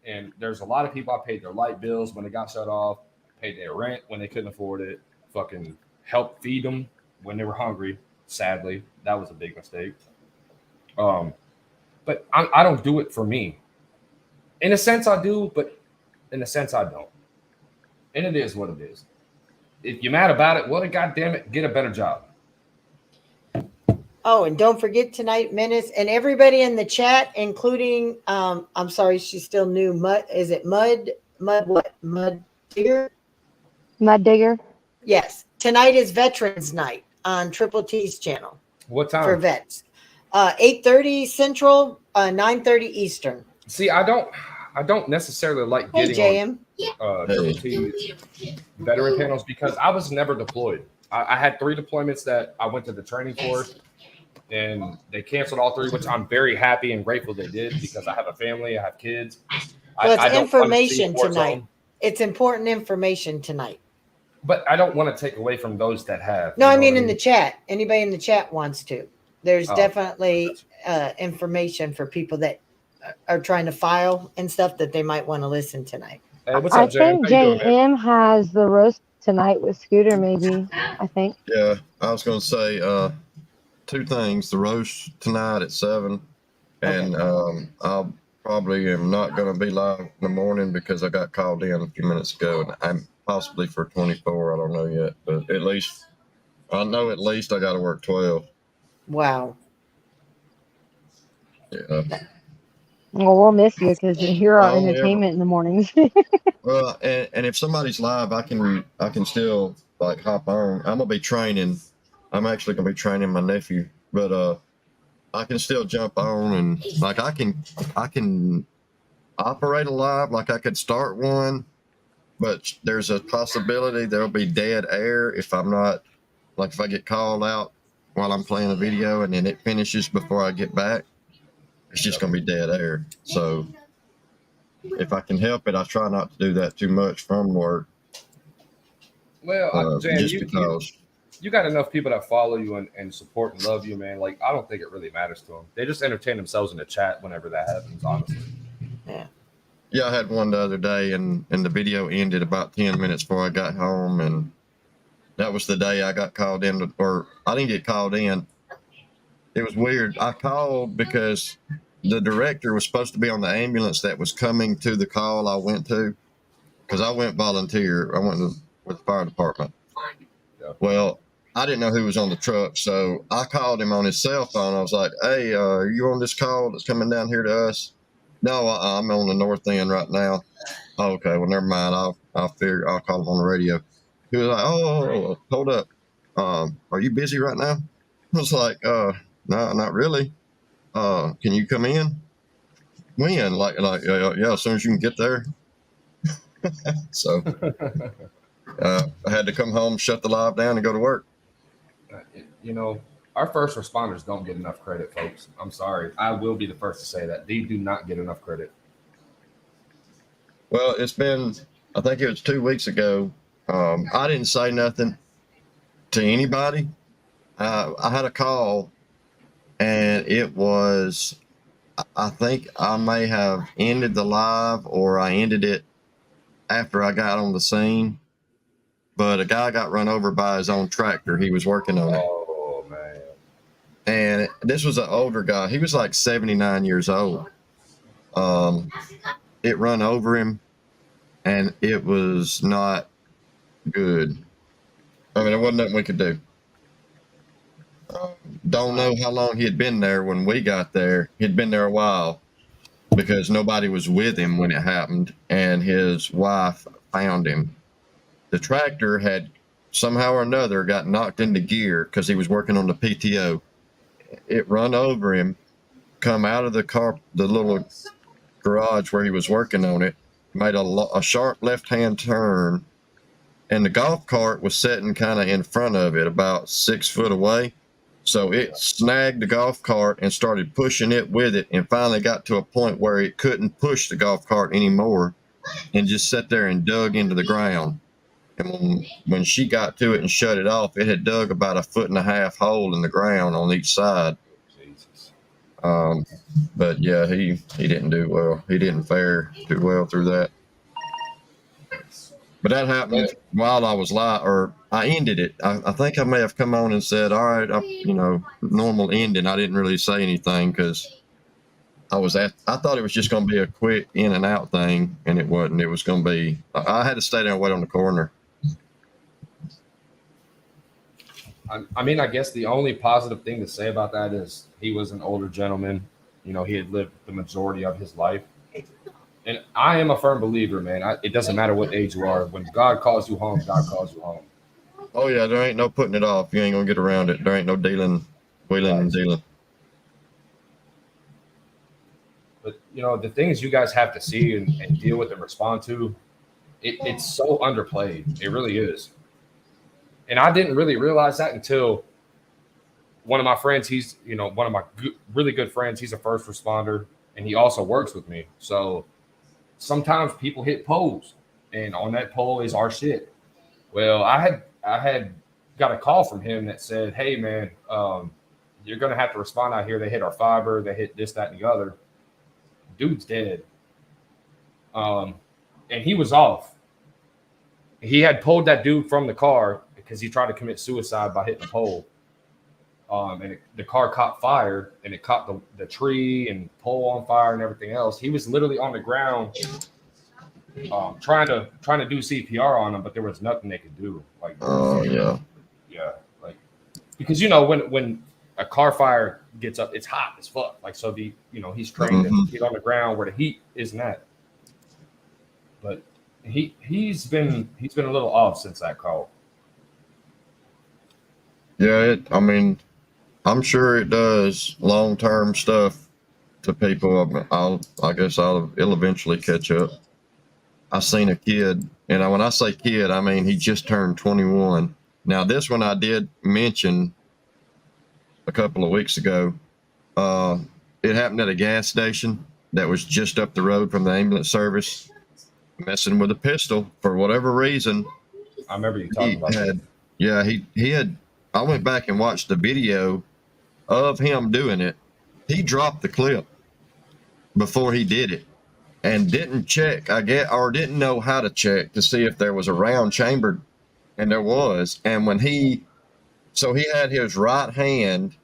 And there's a lot of people I paid their light bills when they got shut off, paid their rent when they couldn't afford it, fucking helped feed them when they were hungry. Sadly, that was a big mistake. But I don't do it for me. In a sense, I do, but in a sense, I don't. And it is what it is. If you're mad about it, well, goddamn it, get a better job. Oh, and don't forget tonight, Menace, and everybody in the chat, including I'm sorry, she's still new. Mud, is it Mud what? Mud Digger? Mud Digger? Yes. Tonight is Veterans Night on Triple T's channel. What time? For vets. 8:30 Central, 9:30 Eastern. See, I don't necessarily like Hey, getting JM. on Triple T veteran panels because I was never deployed. I had 3 deployments that I went to the training for, and they canceled all 3, which I'm very happy and grateful they did because I have a family, I have kids. Well, it's I don't information want to see war tonight. zone, It's important information tonight. but I don't want to take away from those that have. No, you I know mean what in the chat. Anybody in the chat wants to. There's Oh. definitely information for people that are trying to file and stuff that they might want to listen tonight. Hey, what's I up, Jam? think How you doing, man? JM has the roast tonight with Scooter, maybe. I think. Yeah, I was going to say 2 things. The roast tonight at 7, and I'll probably am not going to be live in the morning because I got called in a few minutes ago, and I'm possibly for 24. I don't know yet, but at least I know I got to work 12. Wow. Yeah. Well, we'll miss you because you're our Oh, yeah. entertainment in the mornings. Well, and if somebody's live, I can still like hop on. I'm gonna be training. I'm actually gonna be training my nephew, but I can still jump on and like I can operate a live. Like I could start one, but there's a possibility there'll be dead air if I'm not like if I get called out while I'm playing a video and then it finishes before I get back. It's just gonna be dead air. So if I can help it, I try not to do that too much from work. Well, Jam, just because. You got enough people that follow you and support and love you, man. Like, I don't think it really matters to them. They just entertain themselves in the chat whenever that happens, honestly. Yeah, I had one the other day, and the video ended about 10 minutes before I got home, and that was the day I got called in, or I didn't get called in. It was weird. I called because the director was supposed to be on the ambulance that was coming to the call I went to, because I went volunteer. I went with the fire department. Yeah. Well, I didn't know who was on the truck, so I called him on his cell phone. I was like, "Hey, are you on this call that's coming down here to us?" "No, I'm on the north end right now." "Oh, okay, well, never mind. I'll figure. I'll call him on the radio." He was like, "Oh, hold up. Are you busy right now?" I was like, "No, not really. Can you come in?" "When?" Like, yeah, as soon as you can get there. So, I had to come home, shut the live down, and go to work. You know, our first responders don't get enough credit, folks. I'm sorry. I will be the first to say that. They do not get enough credit. Well, it's been, I think it was 2 weeks ago. I didn't say nothing to anybody. I had a call, and it was, I think I may have ended the live or I ended it after I got on the scene. But a guy got run over by his own tractor. He was working on it. Oh, man. And this was an older guy. He was like 79 years old. It run over him, and it was not good. I mean, there wasn't nothing we could do. Don't know how long he had been there when we got there. He'd been there a while because nobody was with him when it happened, and his wife found him. The tractor had somehow or another got knocked into gear because he was working on the PTO. It run over him, come out of the car, the little garage where he was working on it, made a sharp left-hand turn, and the golf cart was sitting kind of in front of it, about 6 foot away. So it snagged the golf cart and started pushing it with it, and finally got to a point where it couldn't push the golf cart anymore and just sat there and dug into the ground. And when she got to it and shut it off, it had dug about 1.5 foot hole in the ground on each side. Jesus. But yeah, he didn't do well. He didn't fare too well through that. But that happened while I was live, or I ended it. I think I may have come on and said, all right, normal ending. I didn't really say anything because I thought it was just going to be a quick in and out thing, and it wasn't. It was going to be, I had to stay there and wait on the corner. I mean, I guess the only positive thing to say about that is he was an older gentleman. You know, he had lived the majority of his life. And I am a firm believer, man. It doesn't matter what age you are. When God calls you home, God calls you home. Oh, yeah, there ain't no putting it off. You ain't going to get around it. There ain't no wheeling and dealing. But, you know, the things you guys have to see and deal with and respond to, it's so underplayed. It really is. And I didn't really realize that until one of my friends, he's, one of my really good friends, he's a first responder, and he also works with me. So sometimes people hit poles, and on that pole is our shit. Well, I had got a call from him that said, hey, man, you're going to have to respond out here. They hit our fiber. They hit this, that, and the other. Dude's dead. And he was off. He had pulled that dude from the car because he tried to commit suicide by hitting a pole. And the car caught fire, and it caught the tree and pole on fire and everything else. He was literally on the ground trying to do CPR on him, but there was nothing they could do. Like, oh, yeah. Yeah. Like, because, when a car fire gets up, it's hot as fuck. Like, so he's trained to get on the ground where the heat isn't at. But he's been a little off since that call. Yeah, I'm sure it does long-term stuff to people. It'll eventually catch up. I seen a kid, and when I say kid, I mean he just turned 21. Now, this one I did mention a couple of weeks ago. It happened at a gas station that was just up the road from the ambulance service, messing with a pistol for whatever reason. I remember you talking about that. Yeah, he had. I went back and watched the video of him doing it. He dropped the clip before he did it and didn't check, or didn't know how to check to see if there was a round chambered, and there was. And he had his right hand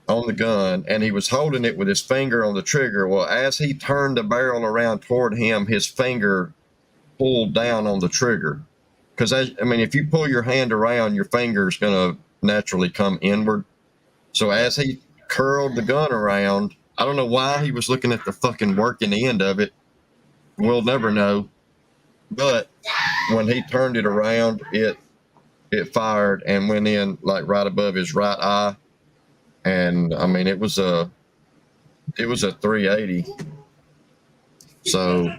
on the gun, and he was holding it with his finger on the trigger. Well, as he turned the barrel around toward him, his finger pulled down on the trigger. Because, if you pull your hand around, your finger's going to naturally come inward. So as he curled the gun around, I don't know why he was looking at the fucking working end of it. We'll never know. But when he turned it around, it fired and went in like right above his right eye. And it was a 380. So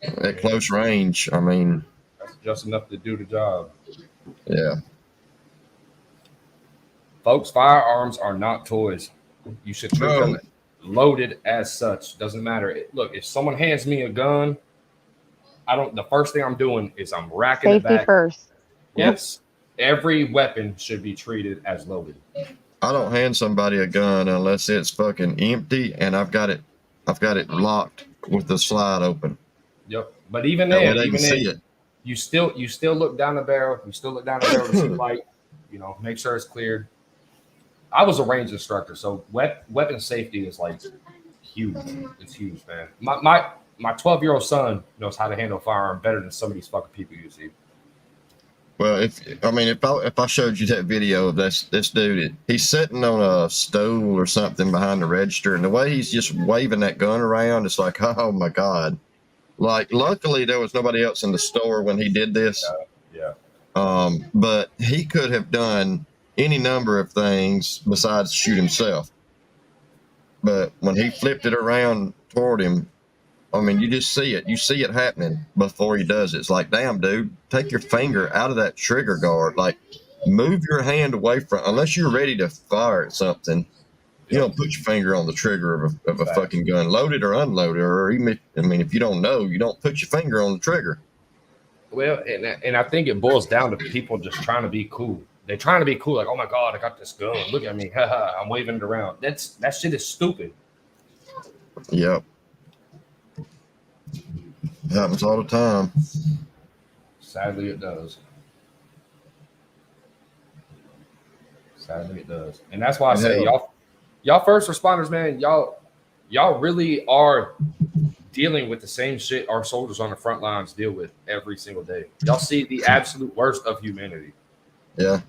at close range, just enough to do the job. Yeah. Folks, firearms are not toys. You should treat them loaded as such. Doesn't matter. Look, if someone hands me a gun, the first thing I'm doing is I'm racking it Safety back. first. Yes. Every weapon should be treated as loaded. I don't hand somebody a gun unless it's fucking empty and I've got it locked with the slide open. Yep. But even That way then, they can see it. you still look down the barrel. You still look down the barrel to see light. Make sure it's cleared. I was a range instructor, so weapon safety is like huge. It's huge, man. My 12-year-old son knows how to handle a firearm better than some of these fucking people you see. Well, if I showed you that video of this dude, he's sitting on a stool or something behind the register, and the way he's just waving that gun around, it's like, oh my God. Like, luckily there was nobody else in the store when he did this. Yeah. But he could have done any number of things besides shoot himself. But when he flipped it around toward him, I mean, you just see it. You see it happening before he does it. It's like, damn, dude, take your finger out of that trigger guard. Like, move your hand away from, unless you're ready to fire at something, you don't put your finger on the trigger of a fucking gun, loaded or unloaded, or even if you don't know, you don't put your finger on the trigger. Well, and I think it boils down to people just trying to be cool. They're trying to be cool, like, oh my God, I got this gun. Look at me. I'm waving it around. That shit is stupid. Yep. It happens all the time. Sadly, it does. And that's why I say, y'all first responders, man, y'all really are dealing with the same shit our soldiers on the front lines deal with every single day. Y'all see the absolute worst of humanity. Yeah.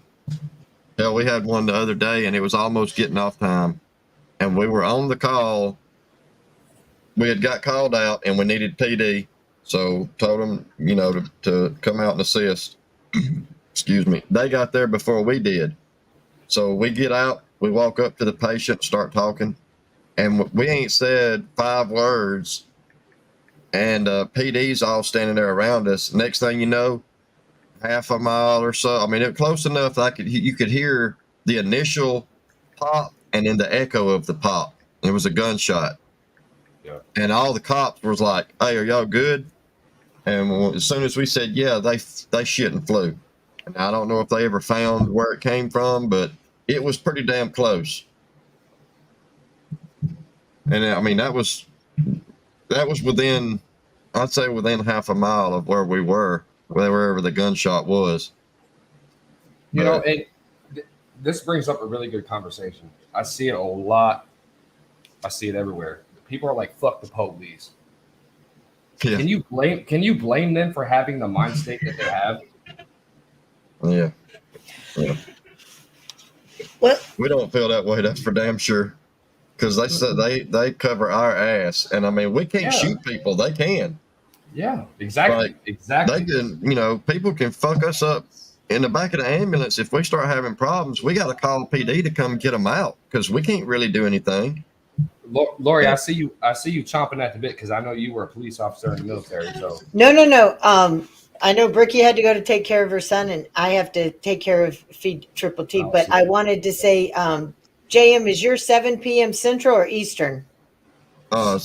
Hell, we had one the other day, and it was almost getting off time, and we were on the call. We had got called out, and we needed PD, so told them, to come out and assist. Excuse me. They got there before we did. So we get out, we walk up to the patient, start talking, and we ain't said 5 words, and PD's all standing there around us. Next thing you know, half a mile or so, I mean, it was close enough that you could hear the initial pop and then the echo of the pop. It was a gunshot. Yeah. And all the cops was like, hey, are y'all good? And as soon as we said, yeah, they shit and flew. And I don't know if they ever found where it came from, but it was pretty damn close. And I mean, that was within, I'd say within half a mile of where we were, wherever the gunshot was. And this brings up a really good conversation. I see it a lot. I see it everywhere. People are like, fuck the police. Yeah. Can you blame them for having the mind state that they have? Yeah. Well, we don't feel that way, that's for damn sure. Because they said they cover our ass. And I mean, we can't shoot people. They can. Yeah, exactly. Exactly. They can, people can fuck us up in the back of the ambulance. If we start having problems, we got to call PD to come get them out because we can't really do anything. Laurie, I see you chomping at the bit because I know you were a police officer in the military. So no. I know Bricky had to go to take care of her son, and I have to take care of feed Triple T. But I wanted to say, JM, is your 7 p.m. Central or Eastern? Our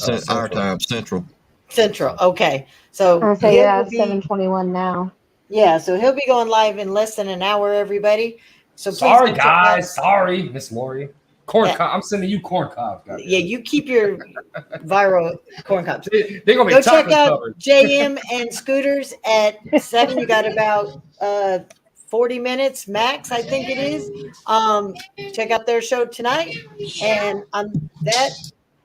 time, Central. Central. Okay. So I'll say it's 7:21 now. Yeah, so he'll be going live in less than an hour, everybody. So sorry, guys. Sorry, Miss Laurie. Corn cob. I'm sending you corn cobs. Yeah, you keep your viral corn cobs. They're gonna be go check out covered. JM and Scooters at 7. You got about 40 minutes max, I think it is. Check out their show tonight. And on that,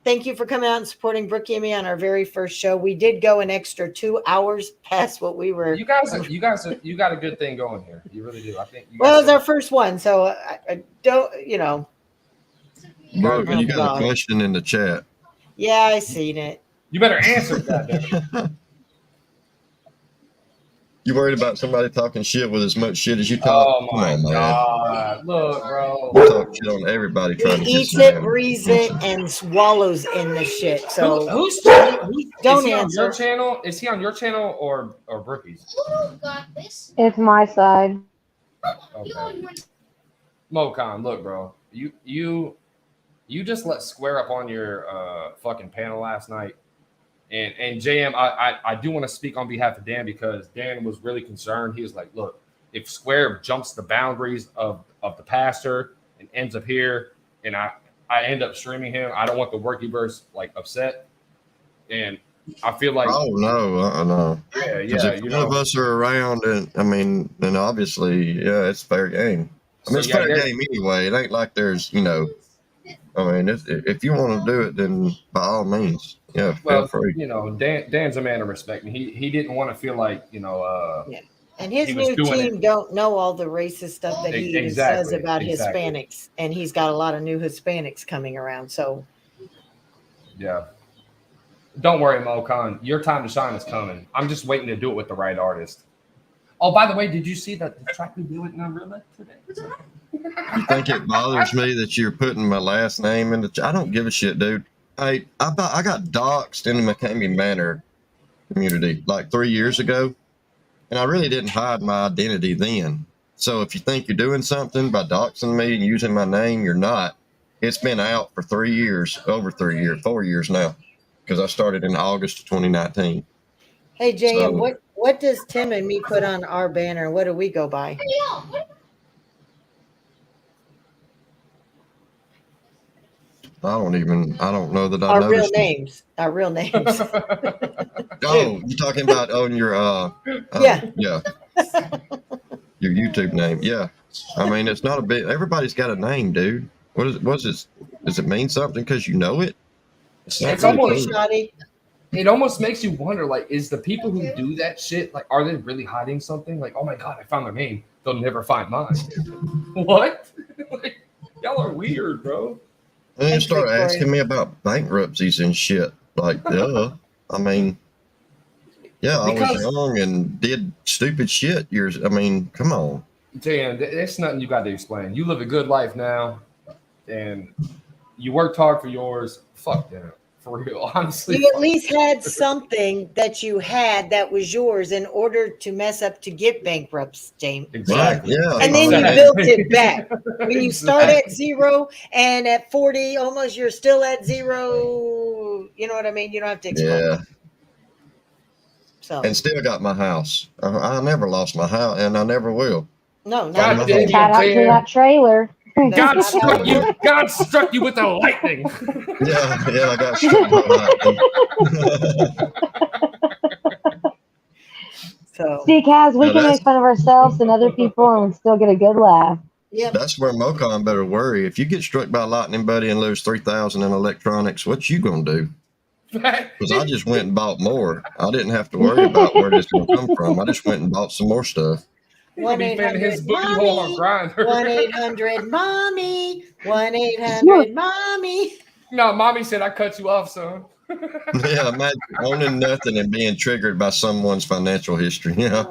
thank you for coming out and supporting Brookie and me on our very first show. We did go an extra 2 hours past what we were. You got a good thing going here. You really do. I think. It was our first one, so I don't, Bro, you got a question in the chat. Yeah, I seen it. You better answer that. You worried about somebody talking shit with as much shit as you talk? Oh Come my on, man. god! Look, bro. You talk shit on everybody He trying to get eats some it, damn breathes it, attention. and swallows in the shit. So Who's don't is he on your answer. channel? Is he on your channel or Brookie's? It's my side. Okay. Mocon, look, bro. You just let Square up on your fucking panel last night. And JM, I do want to speak on behalf of Dan because Dan was really concerned. He was like, look, if Square jumps the boundaries of the pastor and ends up here and I end up streaming him, I don't want the Workyverse like upset. And I feel like Oh no, no. Because yeah, if one of us are around, and I mean, then obviously, yeah, it's fair game. I mean, So, it's yeah, fair there- game anyway. It ain't like there's, I mean, if you want to do it, then by all means, yeah, feel well, free. Dan's a man of respect, and he didn't want to feel like Yeah. And his he was new doing team it. don't know all the racist stuff that he even says Exactly, about exactly. Hispanics. And he's got a lot of new Hispanics coming around. So Yeah. Don't worry, Mocon. Your time to shine is coming. I'm just waiting to do it with the right artist. Oh, by the way, did you see that the track we do it in Unreal today? You think it bothers me that you're putting my last name in the? I don't give a shit, dude. I got doxxed in the McCamey Manor community like 3 years ago, and I really didn't hide my identity then. So if you think you're doing something by doxing me and using my name, you're not. It's been out for 3 years, over 3 years, 4 years now, because I started in August of 2019. hey JM, So what does Tim and me put on our banner? What do we go by? I don't know that I Our real noticed it. names. Our real names. Oh, you talking about on your Yeah. yeah. Your YouTube name. Yeah. I mean, it's not a big, everybody's got a name, dude. What's this? Does it mean something because you know it? It's not It's Thank really you, almost cool. Shotty. it almost makes you wonder, like, is the people who do that shit, like, are they really hiding something? Like, oh my god, I found their name. They'll never find mine. What? Like, y'all are weird, bro. And then Thanks, start Victoria. asking me about bankruptcies and shit. Like, I mean, yeah, I was Because young and did stupid shit years. I mean, come on. Dan, that's nothing you got to explain. You live a good life now, and you worked hard for yours. Fuck that, for real. Honestly, You at fuck. least had something that you had that was yours in order to mess up to get bankrupt, James. Right. Exactly. Yeah. And then you I mean, built it back. When you start Exactly. at zero and at 40, almost you're still at zero. You know what I mean? You don't have to explain. yeah. So And still got my house. I never lost my house, and I never will. no, not God with damn him. you, Shout out to Dan. that trailer. That's God not how struck it you. works. God struck you with the lightning. Yeah, I got struck by lightning. So See, Kaz, we Now can that's make fun of ourselves and other people and still get a good laugh. yep. that's where Mocon better worry. If you get struck by lightning, buddy, and lose 3,000 in electronics, what you gonna do? Because I just went and bought more. I didn't have to worry about where this gonna come from. I just went and bought some more stuff. He's gonna be fanning his booty hole on Grindr. 1-800-MOMMY. 1-800-MOMMY. No, mommy said I cut you off, son. Yeah, imagine owning nothing and being triggered by someone's financial history. Yeah.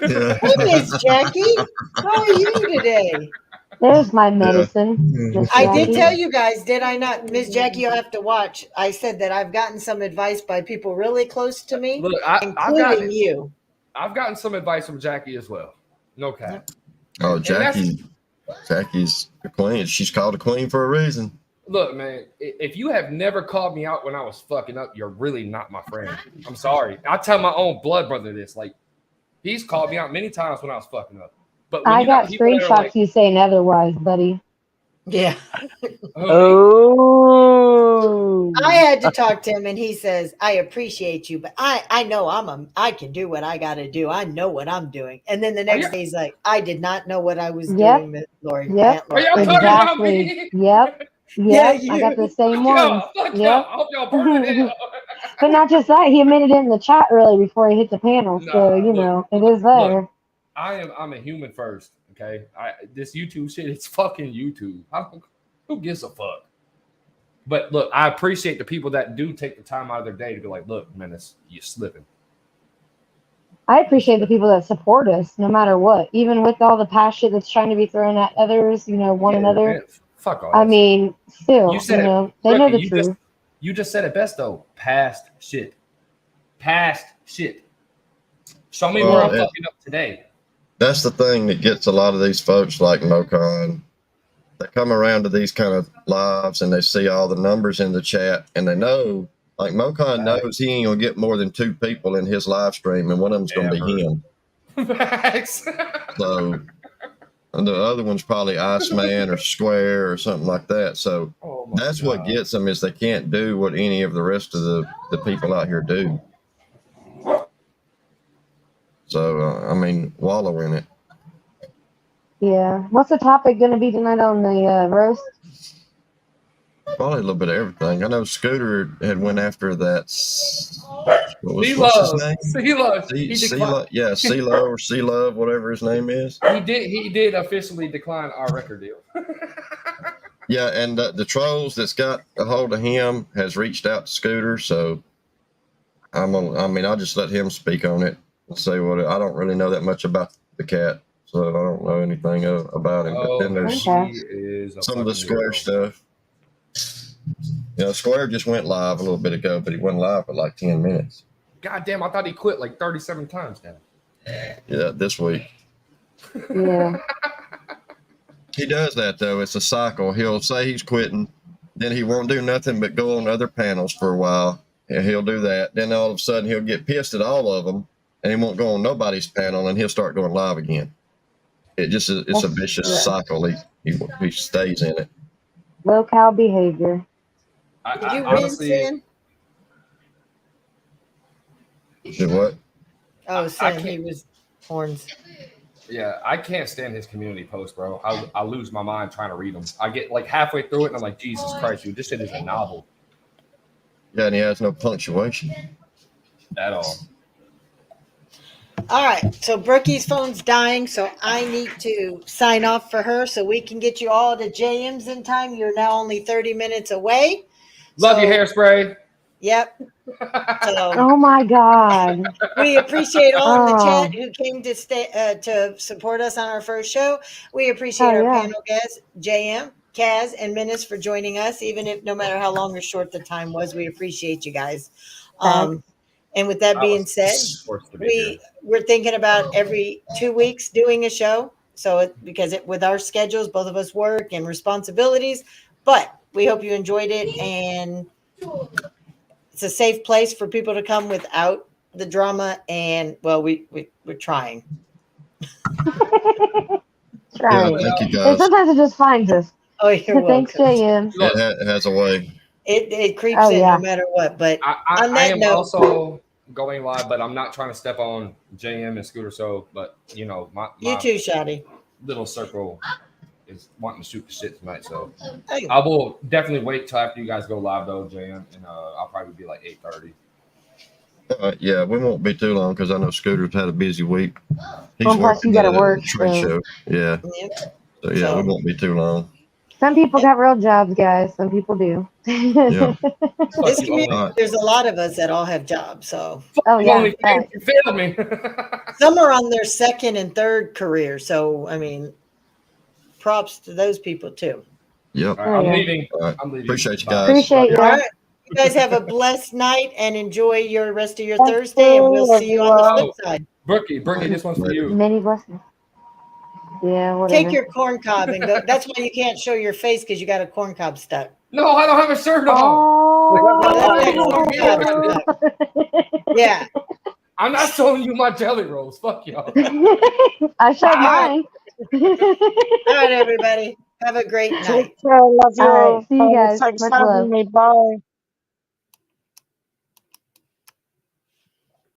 Hey, Miss Jackie. How are you today? There's my medicine. Miss I did Jackie. tell you guys, did I not? Miss Jackie, you'll have to watch. I said that I've gotten some advice by people really close to me, Look, including you. I've gotten some advice from Jackie as well. No cap. Oh, And that's- Jackie's the queen. She's called a queen for a reason. Look, man, if you have never called me out when I was fucking up, you're really not my friend. I'm sorry. I tell my own blood brother this. Like, he's called me out many times when I was fucking up. But when I you got people that are screenshots like, you saying otherwise, buddy. Yeah. Oh. I had to talk to him and he says, I appreciate you, but I know I can do what I got to do. I know what I'm doing. And then the next day he's like, I did not know what I was doing, Miss Laurie. Yep. Are y'all talking about me? Exactly. Yep. Yeah, Yep. I got the same Fuck ones. y'all. Fuck y'all. Yep. I hope y'all burn it out. But not just that, he admitted it in the chat early before he hit the panel. Nah, So, you look, know, it is there. I'm a human first, okay? This YouTube shit, it's fucking YouTube. Who gives a fuck? But look, I appreciate the people that do take the time out of their day to be like, look, Menace, you're slipping. I appreciate the people that support us no matter what, even with all the past shit that's trying to be thrown at others, one Yeah, another. man, fuck all I that shit. mean, still, You said it, they know Rookie. the truth. You just said it best though. Past shit. Past shit. Show me where Well, I'm fucking up today. That's the thing that gets a lot of these folks like Mocon. They come around to these kind of lives and they see all the numbers in the chat and they know, like Mocon knows he ain't gonna get more than 2 people in his live stream, and one of them's gonna be him. Facts. So, and the other one's probably Iceman or Square or something like that. So that's what gets them, is they can't do what any of the rest of the people out here do. So, I mean, wallow in it. Yeah. What's the topic going to be tonight on the roast? Probably a little bit of everything. I know Scooter had went after that. What's his name? C-Love. He declined. Yeah, C-Love or C-Love, whatever his name is. He did officially decline our record deal. Yeah, and the trolls that's got a hold of him has reached out to Scooter, so I'll just let him speak on it and say what. I don't really know that much about the cat, so I don't know anything about him. But then there's some of the Square stuff. Square just went live a little bit ago, but he went live for like 10 minutes. God damn, I thought he quit like 37 times now. Yeah, this week. Yeah. He does that, though. It's a cycle. He'll say he's quitting, then he won't do nothing but go on other panels for a while, and he'll do that. Then all of a sudden, he'll get pissed at all of them, and he won't go on nobody's panel, and he'll start going live again. It's a vicious cycle. He stays in it. Low cow behavior. Did you honestly, win, Sin? Did what? Oh, Sin, he was horns. Yeah, I can't stand his community posts, bro. I lose my mind trying to read them. I get like halfway through it, and I'm like, Jesus Christ, dude, this shit is a novel. Yeah, and he has no punctuation At all. All right, so Brookie's phone's dying, so I need to sign off for her so we can get you all to JM's in time. You're now only 30 minutes away. Love you, Hairspray. Yep. So, Oh my God. we appreciate all in the chat who came to to support us on our first show. We appreciate our panel guests, JM, Kaz, and Menace for joining us, even if no matter how long or short the time was. We appreciate you guys. And with that being said, we're thinking about every 2 weeks doing a show. So because with our schedules, both of us work and responsibilities, but we hope you enjoyed it, and it's a safe place for people to come without the drama. And well, we're trying. Trying. Yeah, thank you guys. And sometimes it just finds us. Oh, you're welcome. Thanks, JM. It has a way. It creeps in no matter what. But on that note, also going live, but I'm not trying to step on JM and Scooter. So, but my you too, Shotty. Little circle is wanting to shoot the shit tonight. So I will definitely wait till after you guys go live though, JM, and I'll probably be like 8:30. Yeah, we won't be too long because I know Scooter's had a busy week. He's plus you got to work. Trade show. Yeah. So yeah, we won't be too long. Some people got real jobs, guys. Some people do. Yeah. This community, there's a lot of us that all have jobs. So you failed me. Some are on their second and third career. So I mean, props to those people too. Yep. Right, I'm leaving. Right. I'm leaving. Appreciate you guys. Appreciate you. All right. You guys have a blessed night and enjoy your rest of your Thursday, and we'll see you on the flip side. Brookie, this one's for you. Many blessings. Yeah, whatever. Take your corn cob and go. That's why you can't show your face, because you got a corn cob stuck. No, I don't have a shirt on. Yeah. I'm not showing you my jelly rolls. Fuck y'all. I showed mine. All right, everybody. Have a great night. Take care. Love you. All right, see you guys. Thanks Much for having love. me. Bye.